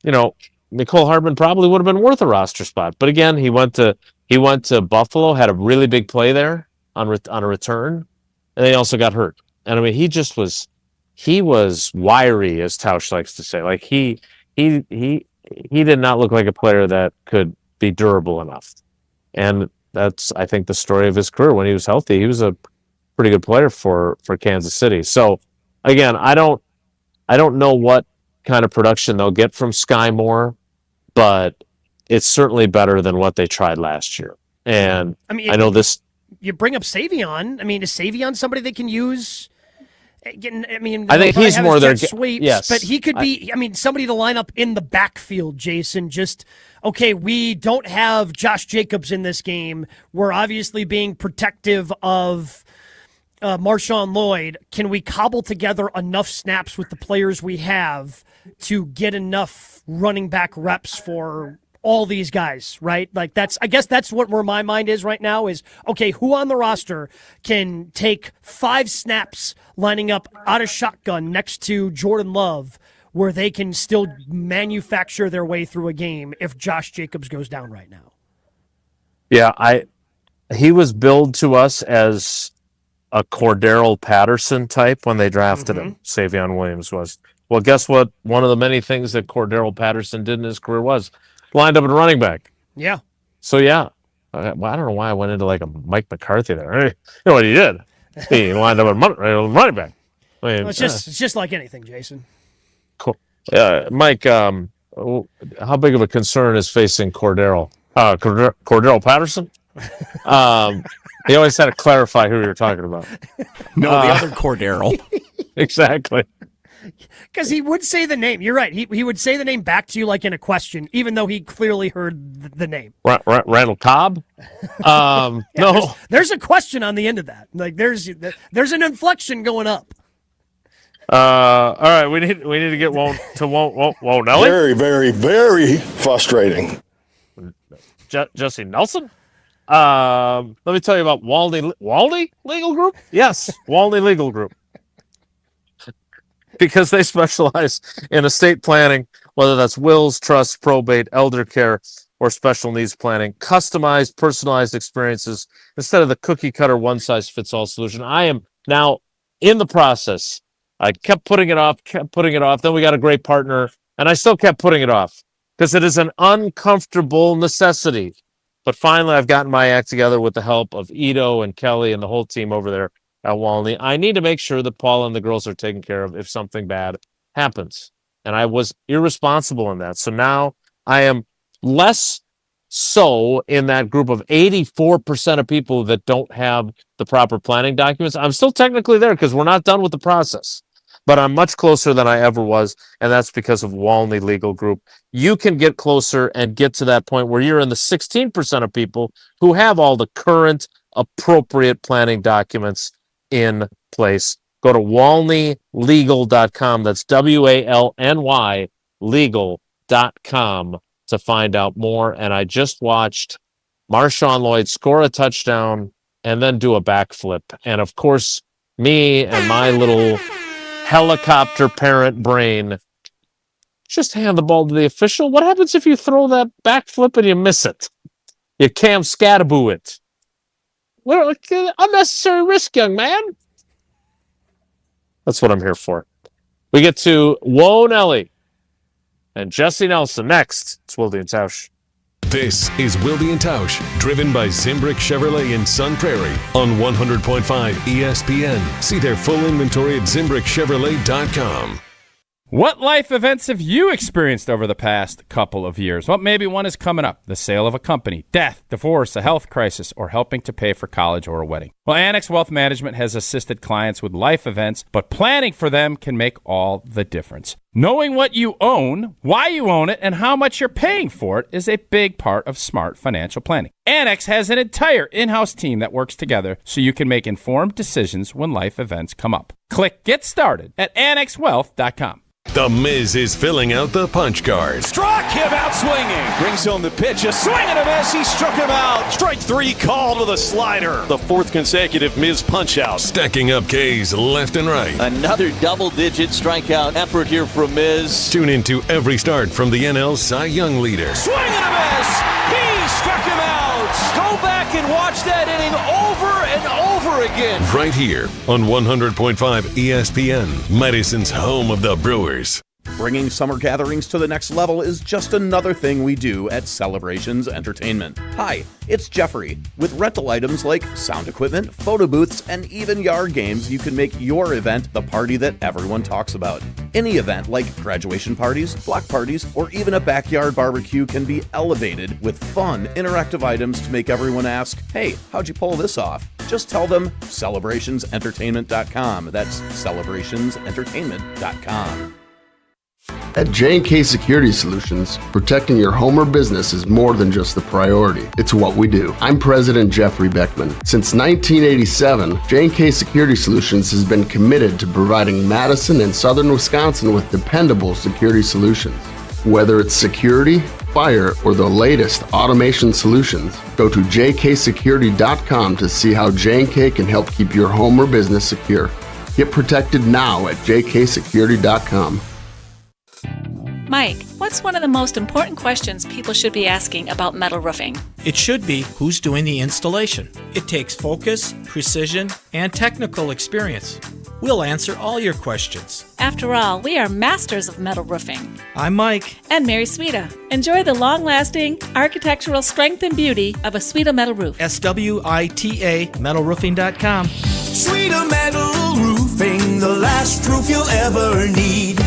Mecole Hardman probably would have been worth a roster spot. But again, he went to Buffalo, had a really big play there on a return, and he also got hurt. And I mean, he was wiry, as Tausch likes to say. Like, he did not look like a player that could be durable enough. And that's, I think, the story of his career. When he was healthy, he was a pretty good player for Kansas City. So again, I don't know what kind of production they'll get from Sky Moore, but it's certainly better than what they tried last year. And I know this. You bring up Savion. I mean, is Savion somebody they can use? I mean, I think he's more their sweeps, yes, but he could be. Somebody to line up in the backfield. Jason, just okay. We don't have Josh Jacobs in this game. We're obviously being protective of Marshawn Lloyd. Can we cobble together enough snaps with the players we have to get enough running back reps for all these guys, right? Like, I guess that's where my mind is right now is, okay, who on the roster can take 5 snaps lining up out of shotgun next to Jordan Love where they can still manufacture their way through a game if Josh Jacobs goes down right now? Yeah, he was billed to us as a Cordero Patterson type when they drafted him. Savion Williams was. Well, guess what? One of the many things that Cordero Patterson did in his career was lined up at running back. Yeah. So, yeah. I don't know why I went into like a Mike McCarthy there. You know what he did? He lined up at running back. I mean, it's just like anything, Jason. Cool. Mike, how big of a concern is facing Cordero Patterson? He always had to clarify who you were talking about. No, the other Cordero. Exactly. Because he would say the name. You're right. He would say the name back to you like in a question, even though he clearly heard the name. Randall Cobb? No. There's a question on the end of that. Like, there's an inflection going up. All right, we need to get Won't Nelly. Very, very, very frustrating. Jesse Nelson. Let me tell you about Wilde Legal Group. Yes, Wilde Legal Group. Because they specialize in estate planning, whether that's wills, trusts, probate, elder care, or special needs planning, customized, personalized experiences instead of the cookie cutter one-size-fits-all solution. I am now in the process. I kept putting it off. Then we got a great partner, and I still kept putting it off because it is an uncomfortable necessity. But finally, I've gotten my act together with the help of Ito and Kelly and the whole team over there at Walney. I need to make sure that Paul and the girls are taken care of if something bad happens. And I was irresponsible in that. So now I am less so in that group of 84% of people that don't have the proper planning documents. I'm still technically there because we're not done with the process. but I'm much closer than I ever was, and that's because of Walney Legal Group. You can get closer and get to that point where you're in the 16% of people who have all the current appropriate planning documents in place. Go to walneylegal.com. That's WALNY legal.com to find out more. And I just watched Marshawn Lloyd score a touchdown and then do a backflip. And of course, me and my little helicopter parent brain just hand the ball to the official. What happens if you throw that backflip and you miss it? You Cam Scattaboo it. Well, unnecessary risk, young man. That's what I'm here for. We get to Whoa Nelly and Jesse Nelson next. It's Wilde and Tausch. This is Wilde and Tausch, driven by Zimbrick Chevrolet in Sun Prairie on 100.5 ESPN. See their full inventory at ZimbrickChevrolet.com. What life events have you experienced over the past couple of years? Well, maybe one is coming up. The sale of a company, death, divorce, a health crisis, or helping to pay for college or a wedding. Well, Annex Wealth Management has assisted clients with life events, but planning for them can make all the difference. Knowing what you own, why you own it, and how much you're paying for it is a big part of smart financial planning. Annex has an entire in-house team that works together so you can make informed decisions when life events come up. Click Get Started at AnnexWealth.com. The Miz is filling out the punch card. Struck him out swinging. Brings home the pitch. A swing and a miss. He struck him out. Strike three called with a slider. The fourth consecutive Miz punch out. Stacking up K's left and right. Another double-digit strikeout effort here from Miz. Tune into every start from the NL Cy Young leader. Swing and a miss. He struck him out. Go back and watch that inning over and over again. Right here on 100.5 ESPN, Madison's home of the Brewers. Bringing summer gatherings to the next level is just another thing we do at Celebrations Entertainment. Hi, it's Jeffrey. With rental items like sound equipment, photo booths, and even yard games, you can make your event the party that everyone talks about. Any event like graduation parties, block parties, or even a backyard barbecue can be elevated with fun, interactive items to make everyone ask, hey, how'd you pull this off? Just tell them celebrationsentertainment.com. That's celebrationsentertainment.com. At J&K Security Solutions, protecting your home or business is more than just a priority. It's what we do. I'm President Jeffrey Beckman. Since 1987, J&K Security Solutions has been committed to providing Madison and southern Wisconsin with dependable security solutions. Whether it's security, fire, or the latest automation solutions, go to jksecurity.com to see how J&K can help keep your home or business secure. Get protected now at jksecurity.com. Mike, what's one of the most important questions people should be asking about metal roofing? It should be who's doing the installation. It takes focus, precision, and technical experience. We'll answer all your questions. After all, we are masters of metal roofing. I'm Mike. And Mary Sweta. Enjoy the long-lasting architectural strength and beauty of a Sweta metal roof. SWITA metalroofing.com. Sweta Metal Roofing, the last roof you'll ever need.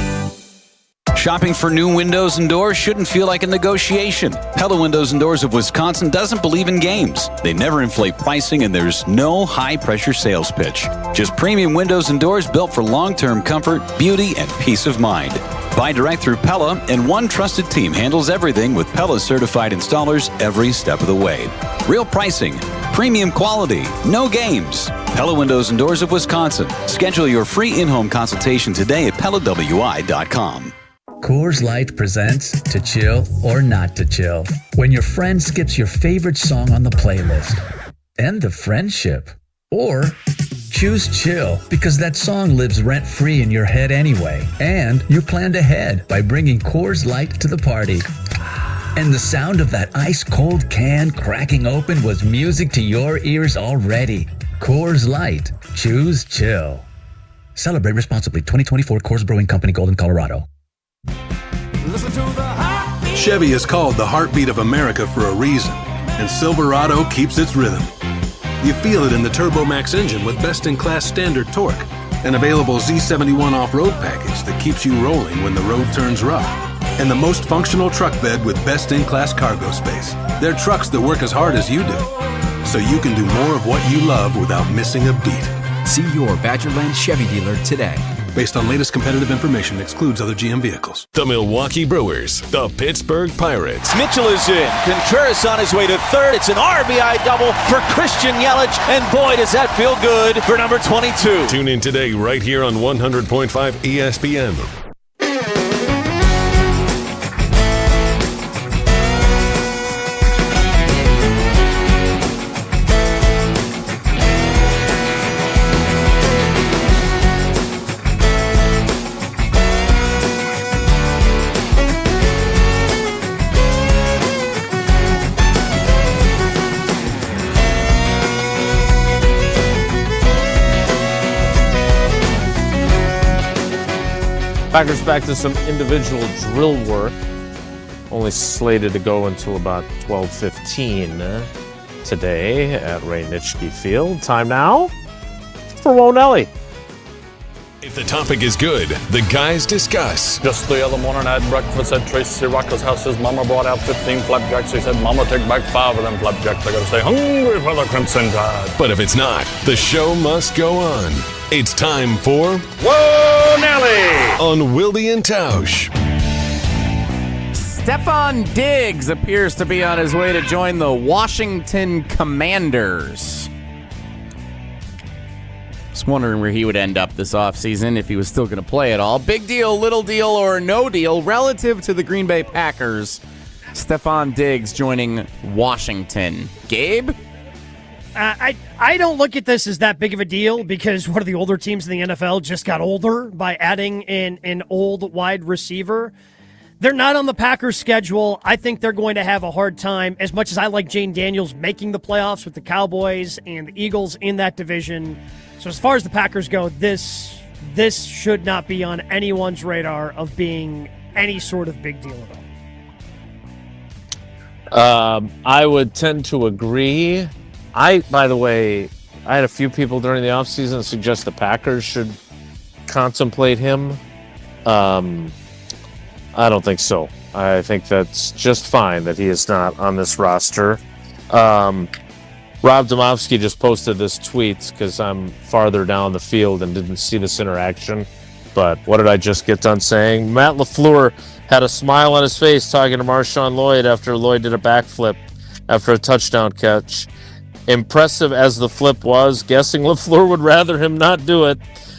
Shopping for new windows and doors shouldn't feel like a negotiation. Pella Windows and Doors of Wisconsin doesn't believe in games. They never inflate pricing, and there's no high-pressure sales pitch. Just premium windows and doors built for long-term comfort, beauty, and peace of mind. Buy direct through Pella, and one trusted team handles everything with Pella certified installers every step of the way. Real pricing, premium quality, no games. Pella Windows and Doors of Wisconsin. Schedule your free in-home consultation today at PellaWI.com. Coors Light presents To Chill or Not to Chill. When your friend skips your favorite song on the playlist. End the friendship. Or choose chill because that song lives rent-free in your head anyway. And you planned ahead by bringing Coors Light to the party. And the sound of that ice-cold can cracking open was music to your ears already. Coors Light. Choose chill. Celebrate responsibly. 2024 Coors Brewing Company, Golden, Colorado. Chevy is called the heartbeat of America for a reason, and Silverado keeps its rhythm. You feel it in the Turbo Max engine with best-in-class standard torque, an available Z71 off-road package that keeps you rolling when the road turns rough, and the most functional truck bed with best-in-class cargo space. They're trucks that work as hard as you do, so you can do more of what you love without missing a beat. See your Badgerland Chevy dealer today. Based on latest competitive information, excludes other GM vehicles. The Milwaukee Brewers, the Pittsburgh Pirates. Mitchell is in. Contreras on his way to third. It's an RBI double for Christian Yelich. And boy, does that feel good for number 22. Tune in today right here on 100.5 ESPN. Packers back to some individual drill work. Only slated to go until about 12:15 today at Ray Nitschke Field. Time now for Wonelli. If the topic is good, the guys discuss. Just the other morning I had breakfast at Tracy Rocker's house. His mama brought out 15 flapjacks. He said, Mama, take back 5 of them flapjacks. I gotta stay hungry for the Crimson Tide. But if it's not, the show must go on. It's time for Whoa, Nelly! On Wilde and Tausch. Stefan Diggs appears to be on his way to join the Washington Commanders. Just wondering where he would end up this offseason if he was still going to play at all. Big deal, little deal, or no deal relative to the Green Bay Packers. Stefan Diggs joining Washington. Gabe? I don't look at this as that big of a deal because one of the older teams in the NFL just got older by adding an old wide receiver. They're not on the Packers schedule. I think they're going to have a hard time, as much as I like Jane Daniels making the playoffs with the Cowboys and the Eagles in that division. So as far as the Packers go, this should not be on anyone's radar of being any sort of big deal at all. I would tend to agree. By the way, I had a few people during the offseason suggest the Packers should contemplate him. I don't think so. I think that's just fine that he is not on this roster. Rob Domofsky just posted this tweet because I'm farther down the field and didn't see this interaction. But what did I just get done saying? Matt LaFleur had a smile on his face talking to Marshawn Lloyd after Lloyd did a backflip after a touchdown catch. Impressive as the flip was, guessing LaFleur would rather him not do it,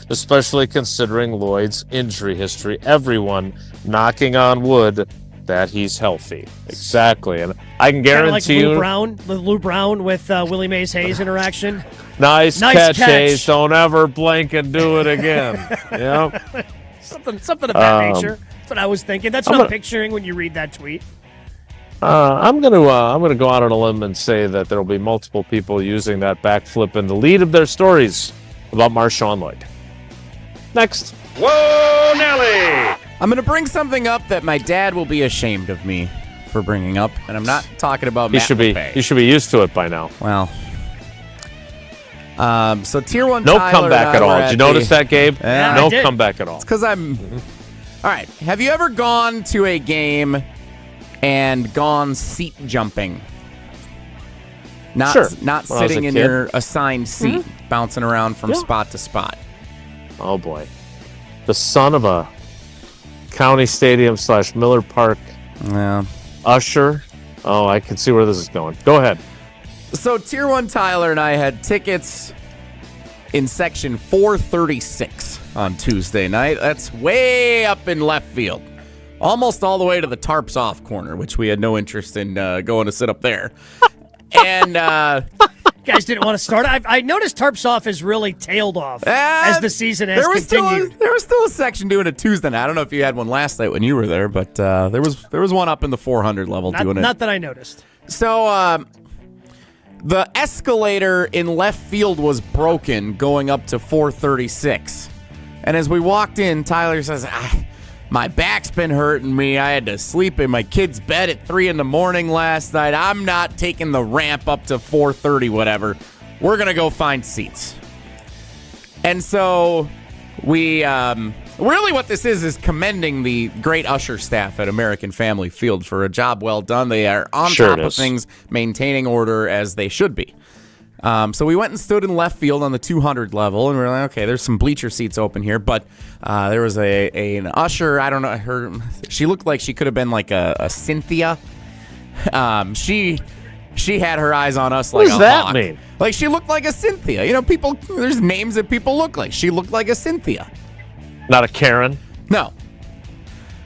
especially considering Lloyd's injury history. Everyone knocking on wood that he's healthy. Exactly. And I can guarantee you... The Lou Brown with Willie Mays Hayes interaction. Nice catch, Hayes. Don't ever blink and do it again. Yep. Something of that nature. That's what I was thinking. That's what I'm picturing when you read that tweet. I'm gonna go out on a limb and say that there will be multiple people using that backflip in the lead of their stories about Marshawn Lloyd. Next. Whoa, Nelly! I'm going to bring something up that my dad will be ashamed of me for bringing up, and I'm not talking about Matt LePay. You should be used to it by now. Well, so Tier 1 no Tyler comeback at all. Did you notice that, Gabe? No comeback at all. It's because I'm... All right. Have you ever gone to a game and gone seat jumping? Not sitting in your assigned seat, bouncing around from spot to spot. Oh, boy. The son of a County Stadium / Miller Park usher. Oh, I can see where this is going. Go ahead. So Tier 1 Tyler and I had tickets in section 436 on Tuesday night. That's way up in left field. Almost all the way to the tarps off corner, which we had no interest in going to sit up there. And guys didn't want to start. I noticed tarps off has really tailed off as the season has continued. There was still a section doing it Tuesday night. I don't know if you had one last night when you were there, but there was one up in the 400 level doing it. Not that I noticed. So the escalator in left field was broken going up to 436. And as we walked in, Tyler says, my back's been hurting me. I had to sleep in my kid's bed at 3 a.m. last night. I'm not taking the ramp up to 430, whatever. We're going to go find seats. And so we, really what this is commending the great usher staff at American Family Field for a job well done. They are on top of things, maintaining order as they should be. So we went and stood in left field on the 200 level, and we were like, okay, there's some bleacher seats open here. But there was an usher. I don't know. She looked like she could have been like a Cynthia. She had her eyes on us like a hawk. What does that mean? Like she looked like a Cynthia. You know, people. There's names that people look like. She looked like a Cynthia. Not a Karen? No.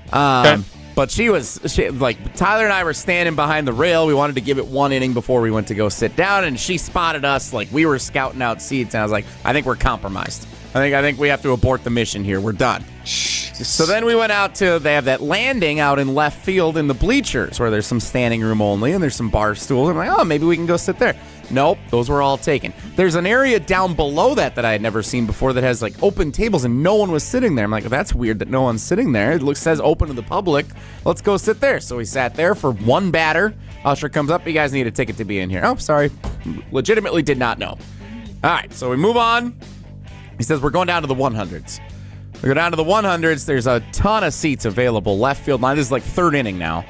Okay. But Tyler and I were standing behind the rail. We wanted to give it one inning before we went to go sit down, and she spotted us like we were scouting out seats, and I was like, I think we're compromised. I think we have to abort the mission here. We're done. So then we went out they have that landing out in left field in the bleachers where there's some standing room only and there's some bar stools. I'm like, oh, maybe we can go sit there. Nope, those were all taken. There's an area down below that I had never seen before that has like open tables and no one was sitting there. I'm like, that's weird that no one's sitting there. It says open to the public. Let's go sit there. So we sat there for one batter. Usher comes up. You guys need a ticket to be in here. Oh, sorry. Legitimately did not know. All right, so we move on. He says we're going down to the 100s. We go down to the 100s. There's a ton of seats available. Left field line. This is like third inning now.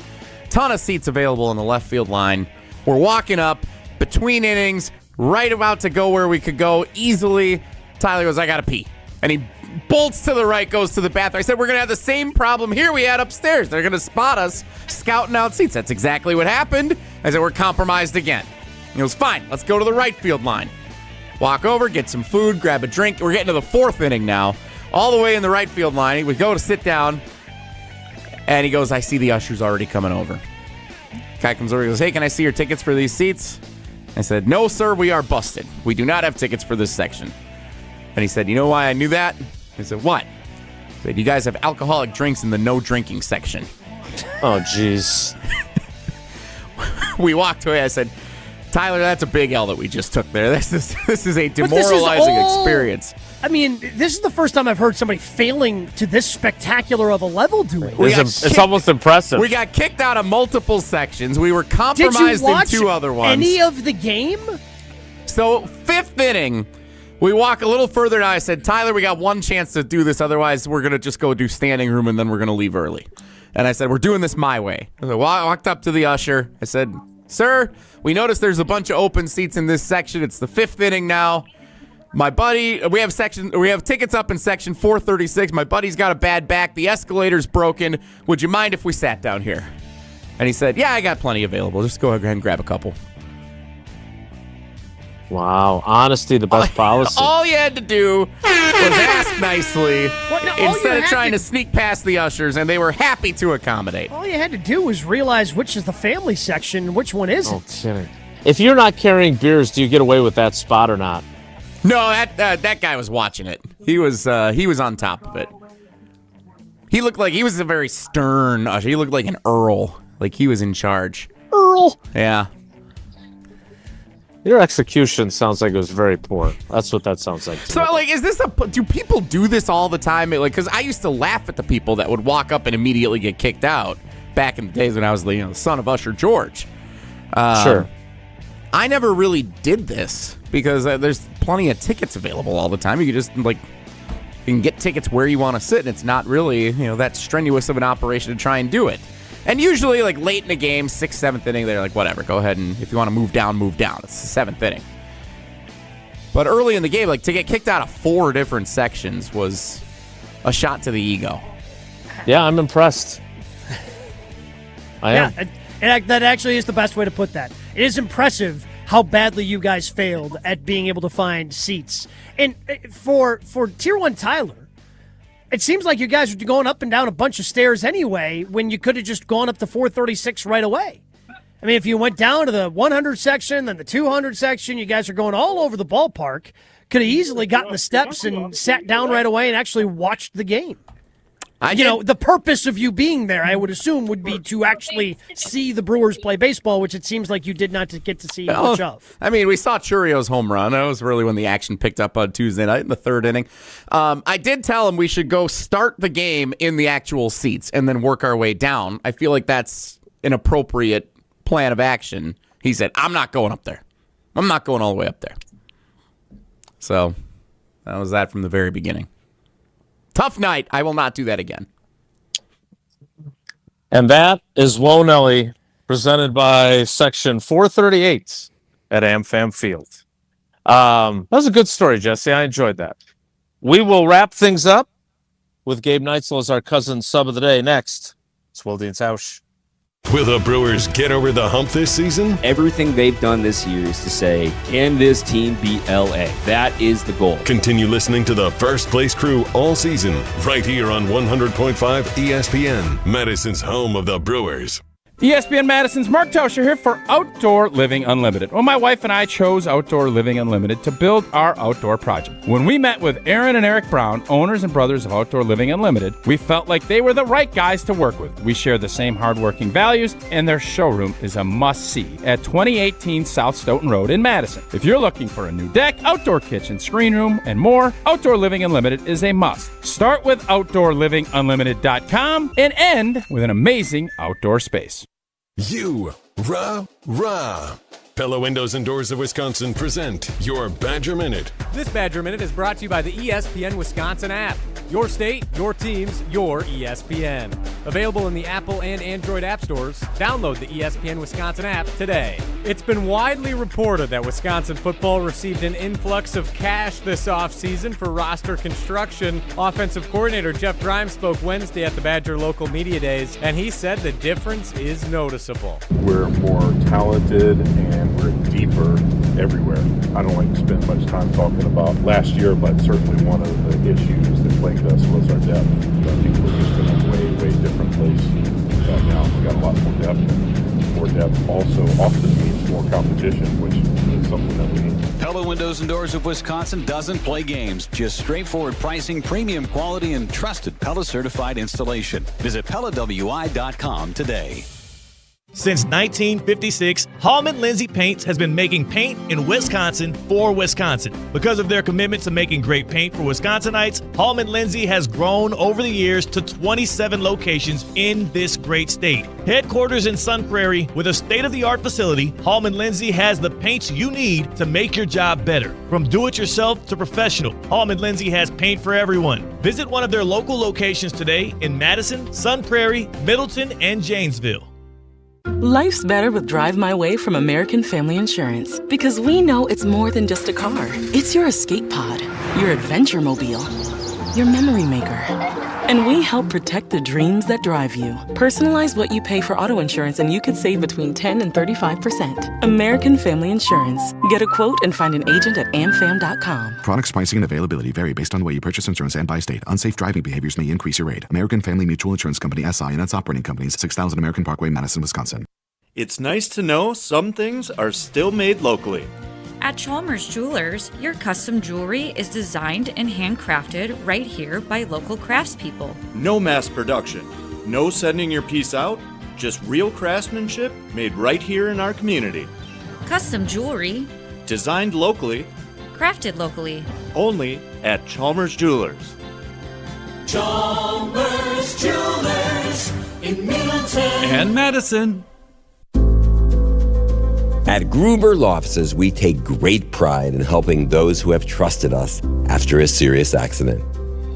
Ton of seats available in the left field line. We're walking up between innings, right about to go where we could go easily. Tyler goes, I got to pee. And he bolts to the right, goes to the bathroom. I said, we're going to have the same problem here we had upstairs. They're going to spot us scouting out seats. That's exactly what happened. I said, we're compromised again. He goes, fine, let's go to the right field line. Walk over, get some food, grab a drink. We're getting to the fourth inning now. All the way in the right field line. We go to sit down, and he goes, I see the ushers already coming over. Guy comes over, he goes, hey, can I see your tickets for these seats? I said, no, sir, we are busted. We do not have tickets for this section. And he said, you know why I knew that? I said, what? He said, you guys have alcoholic drinks in the no drinking section. Oh, jeez. We walked away. I said, Tyler, that's a big L that we just took there. This is a demoralizing experience. I mean, this is the first time I've heard somebody failing to this spectacular of a level doing it. It's almost impressive. We got kicked out of multiple sections. We were compromised in two other ones. Any of the game? So, fifth inning, we walk a little further now. I said, Tyler, we got one chance to do this. Otherwise, we're going to just go do standing room, and then we're going to leave early. And I said, we're doing this my way. I walked up to the usher. I said, sir, we noticed there's a bunch of open seats in this section. It's the fifth inning now. My buddy, we have tickets up in section 436. My buddy's got a bad back. The escalator's broken. Would you mind if we sat down here? And he said, yeah, I got plenty available. Just go ahead and grab a couple. Wow. Honesty, the best policy. All you had to do was ask nicely instead of trying to sneak past the ushers, and they were happy to accommodate. All you had to do was realize which is the family section and which one isn't. Oh, kidding. If you're not carrying beers, do you get away with that spot or not? No, that guy was watching it. He was on top of it. He looked like he was a very stern usher. He looked like an earl, like he was in charge. Earl? Yeah. Your execution sounds like it was very poor. That's what that sounds like to So, me. like, do people do this all the time? Like, because I used to laugh at the people that would walk up and immediately get kicked out back in the days when I was the son of Usher George. Sure. I never really did this because there's plenty of tickets available all the time. You can just, you can get tickets where you want to sit, and it's not really, that strenuous of an operation to try and do it. And usually, late in the game, 6th, 7th inning, they're like, whatever, go ahead, and if you want to move down, move down. It's the 7th inning. But early in the game, to get kicked out of 4 different sections was a shot to the ego. Yeah, I'm impressed. I am. And that actually is the best way to put that. It is impressive how badly you guys failed at being able to find seats. And for Tier 1 Tyler, it seems like you guys are going up and down a bunch of stairs anyway when you could have just gone up to 436 right away. I mean, if you went down to the 100 section, then the 200 section, you guys are going all over the ballpark. Could have easily gotten the steps and sat down right away and actually watched the game. The purpose of you being there, I would assume, would be to actually see the Brewers play baseball, which it seems like you did not get to see much of. I mean, we saw Churio's home run. That was really when the action picked up on Tuesday night in the 3rd inning. I did tell him we should go start the game in the actual seats and then work our way down. I feel like that's an appropriate plan of action. He said, I'm not going up there. I'm not going all the way up there. So that was that from the very beginning. Tough night. I will not do that again. And that is Low Nelly, presented by Section 438 at AmFam Field. That was a good story, Jesse. I enjoyed that. We will wrap things up with Gabe Neitzel as our cousin sub of the day next. It's Wilde and Tausch. Will the Brewers get over the hump this season? Everything they've done this year is to say, can this team beat LA? That is the goal. Continue listening to the First Place Crew all season, right here on 100.5 ESPN, Madison's home of the Brewers. ESPN Madison's Mark Tauscher here for Outdoor Living Unlimited. Well, my wife and I chose Outdoor Living Unlimited to build our outdoor project. When we met with Aaron and Eric Brown, owners and brothers of Outdoor Living Unlimited, we felt like they were the right guys to work with. We share the same hardworking values, and their showroom is a must-see at 2018 South Stoughton Road in Madison. If you're looking for a new deck, outdoor kitchen, screen room, and more, Outdoor Living Unlimited is a must. Start with OutdoorLivingUnlimited.com and end with an amazing outdoor space. Rah. Pella Windows and Doors of Wisconsin present your Badger Minute. This Badger Minute is brought to you by the ESPN Wisconsin app. Your state, your teams, your ESPN. Available in the Apple and Android app stores. Download the ESPN Wisconsin app today. It's been widely reported that Wisconsin football received an influx of cash this offseason for roster construction. Offensive coordinator Jeff Grimes spoke Wednesday at the Badger Local Media Days, and he said the difference is noticeable. We're more talented and we're deeper everywhere. I don't like to spend much time talking about last year, but certainly one of the issues that plagued us was our depth. I think we're just in a way different place now. We got a lot more depth. More depth also often means more competition, which is something that we need. Pella Windows and Doors of Wisconsin doesn't play games. Just straightforward pricing, premium quality, and trusted Pella certified installation. Visit PellaWI.com today. Since 1956, Hallman Lindsay Paints has been making paint in Wisconsin for Wisconsin. Because of their commitment to making great paint for Wisconsinites, Hallman Lindsay has grown over the years to 27 locations in this great state. Headquarters in Sun Prairie with a state-of-the-art facility, Hallman Lindsay has the paints you need to make your job better. From do-it-yourself to professional, Hallman Lindsay has paint for everyone. Visit one of their local locations today in Madison, Sun Prairie, Middleton, and Janesville. Life's better with Drive My Way from American Family Insurance, because we know it's more than just a car. It's your escape pod, your adventure mobile, your memory maker. And we help protect the dreams that drive you. Personalize what you pay for auto insurance and you could save between 10 and 35%. American Family Insurance. Get a quote and find an agent at amfam.com. Products, pricing, and availability vary based on the way you purchase insurance and by state. Unsafe driving behaviors may increase your rate. American Family Mutual Insurance Company, SI, and its operating companies, 6000 American Parkway, Madison, Wisconsin. It's nice to know some things are still made locally. At Chalmers Jewelers, your custom jewelry is designed and handcrafted right here by local craftspeople. No mass production, no sending your piece out, just real craftsmanship made right here in our community. Custom jewelry, designed locally, crafted locally, only at Chalmers Jewelers. Chalmers Jewelers in Middleton and Madison. At Gruber Law Offices, we take great pride in helping those who have trusted us after a serious accident.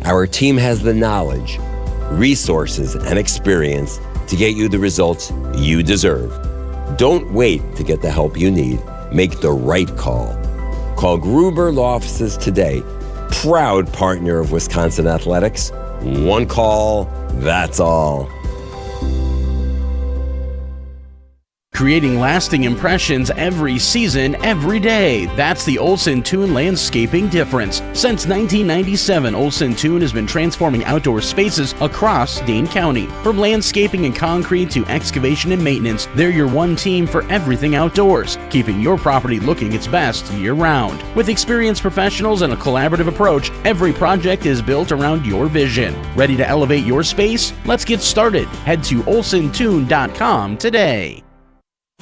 Our team has the knowledge, resources, and experience to get you the results you deserve. Don't wait to get the help you need. Make the right call. Call Gruber Law Offices today. Proud partner of Wisconsin Athletics. One call, that's all. Creating lasting impressions every season, every day. That's the Olson Toon landscaping difference. Since 1997, Olson Toon has been transforming outdoor spaces across Dane County. From landscaping and concrete to excavation and maintenance, they're your one team for everything outdoors, keeping your property looking its best year-round. With experienced professionals and a collaborative approach, every project is built around your vision. Ready to elevate your space? Let's get started. Head to olsontoon.com today.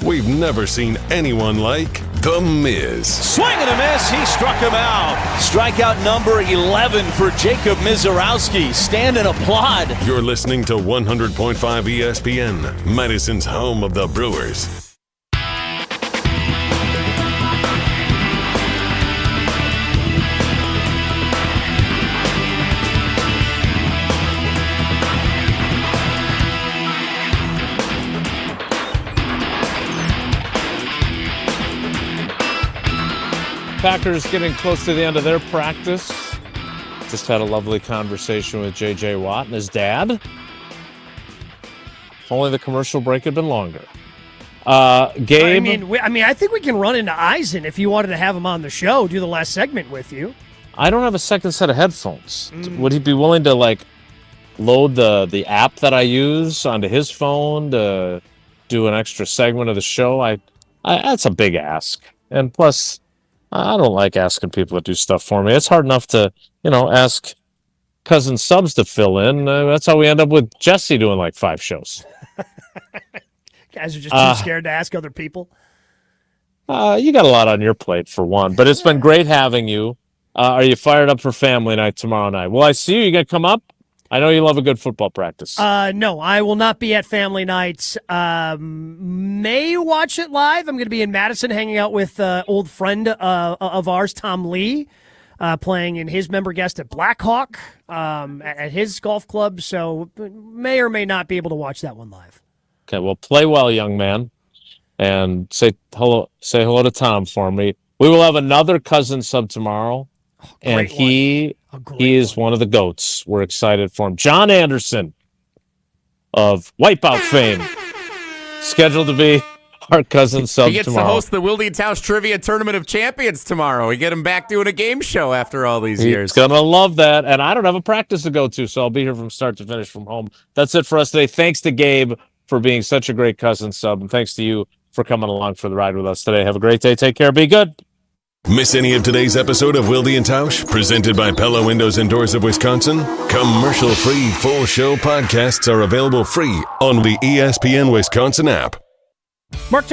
We've never seen anyone like The Miz. Swing and a miss. He struck him out. Strikeout number 11 for Jacob Mizorowski. Stand and applaud. You're listening to 100.5 ESPN, Madison's home of the Brewers. Packers getting close to the end of their practice. Just had a lovely conversation with J.J. Watt and his dad. If only the commercial break had been longer. Gabe? I think we can run into Eisen if you wanted to have him on the show, do the last segment with you. I don't have a second set of headphones. Would he be willing to, load the app that I use onto his phone to do an extra segment of the show? That's a big ask. And plus, I don't like asking people to do stuff for me. It's hard enough to, ask Cousin Subs to fill in. That's how we end up with Jesse doing 5 shows. Guys are just too scared to ask other people. You got a lot on your plate, for one. But it's been great having you. Are you fired up for family night tomorrow night? Will I see you? You going to come up? I know you love a good football practice. No, I will not be at family nights. May watch it live. I'm going to be in Madison hanging out with old friend of ours, Tom Lee, playing in his member guest at Blackhawk at his golf club. So may or may not be able to watch that one live. Okay, well, play well, young man, and say hello to Tom for me. We will have another Cousin Sub tomorrow, and he is one of the GOATs. We're excited for him. John Anderson of Wipeout fame, scheduled to be our Cousin Sub tomorrow. He gets to host the Wilde and Tausch Trivia Tournament of Champions tomorrow. We get him back doing a game show after all these years. He's going to love that, and I don't have a practice to go to, so I'll be here from start to finish from home. That's it for us today. Thanks to Gabe for being such a great Cousin Sub, and thanks to you for coming along for the ride with us today. Have a great day. Take care. Be good. Miss any of today's episode of Wilde and Tausch, presented by Pella Windows and Doors of Wisconsin? Commercial-free full show podcasts are available free on the ESPN Wisconsin app. Mark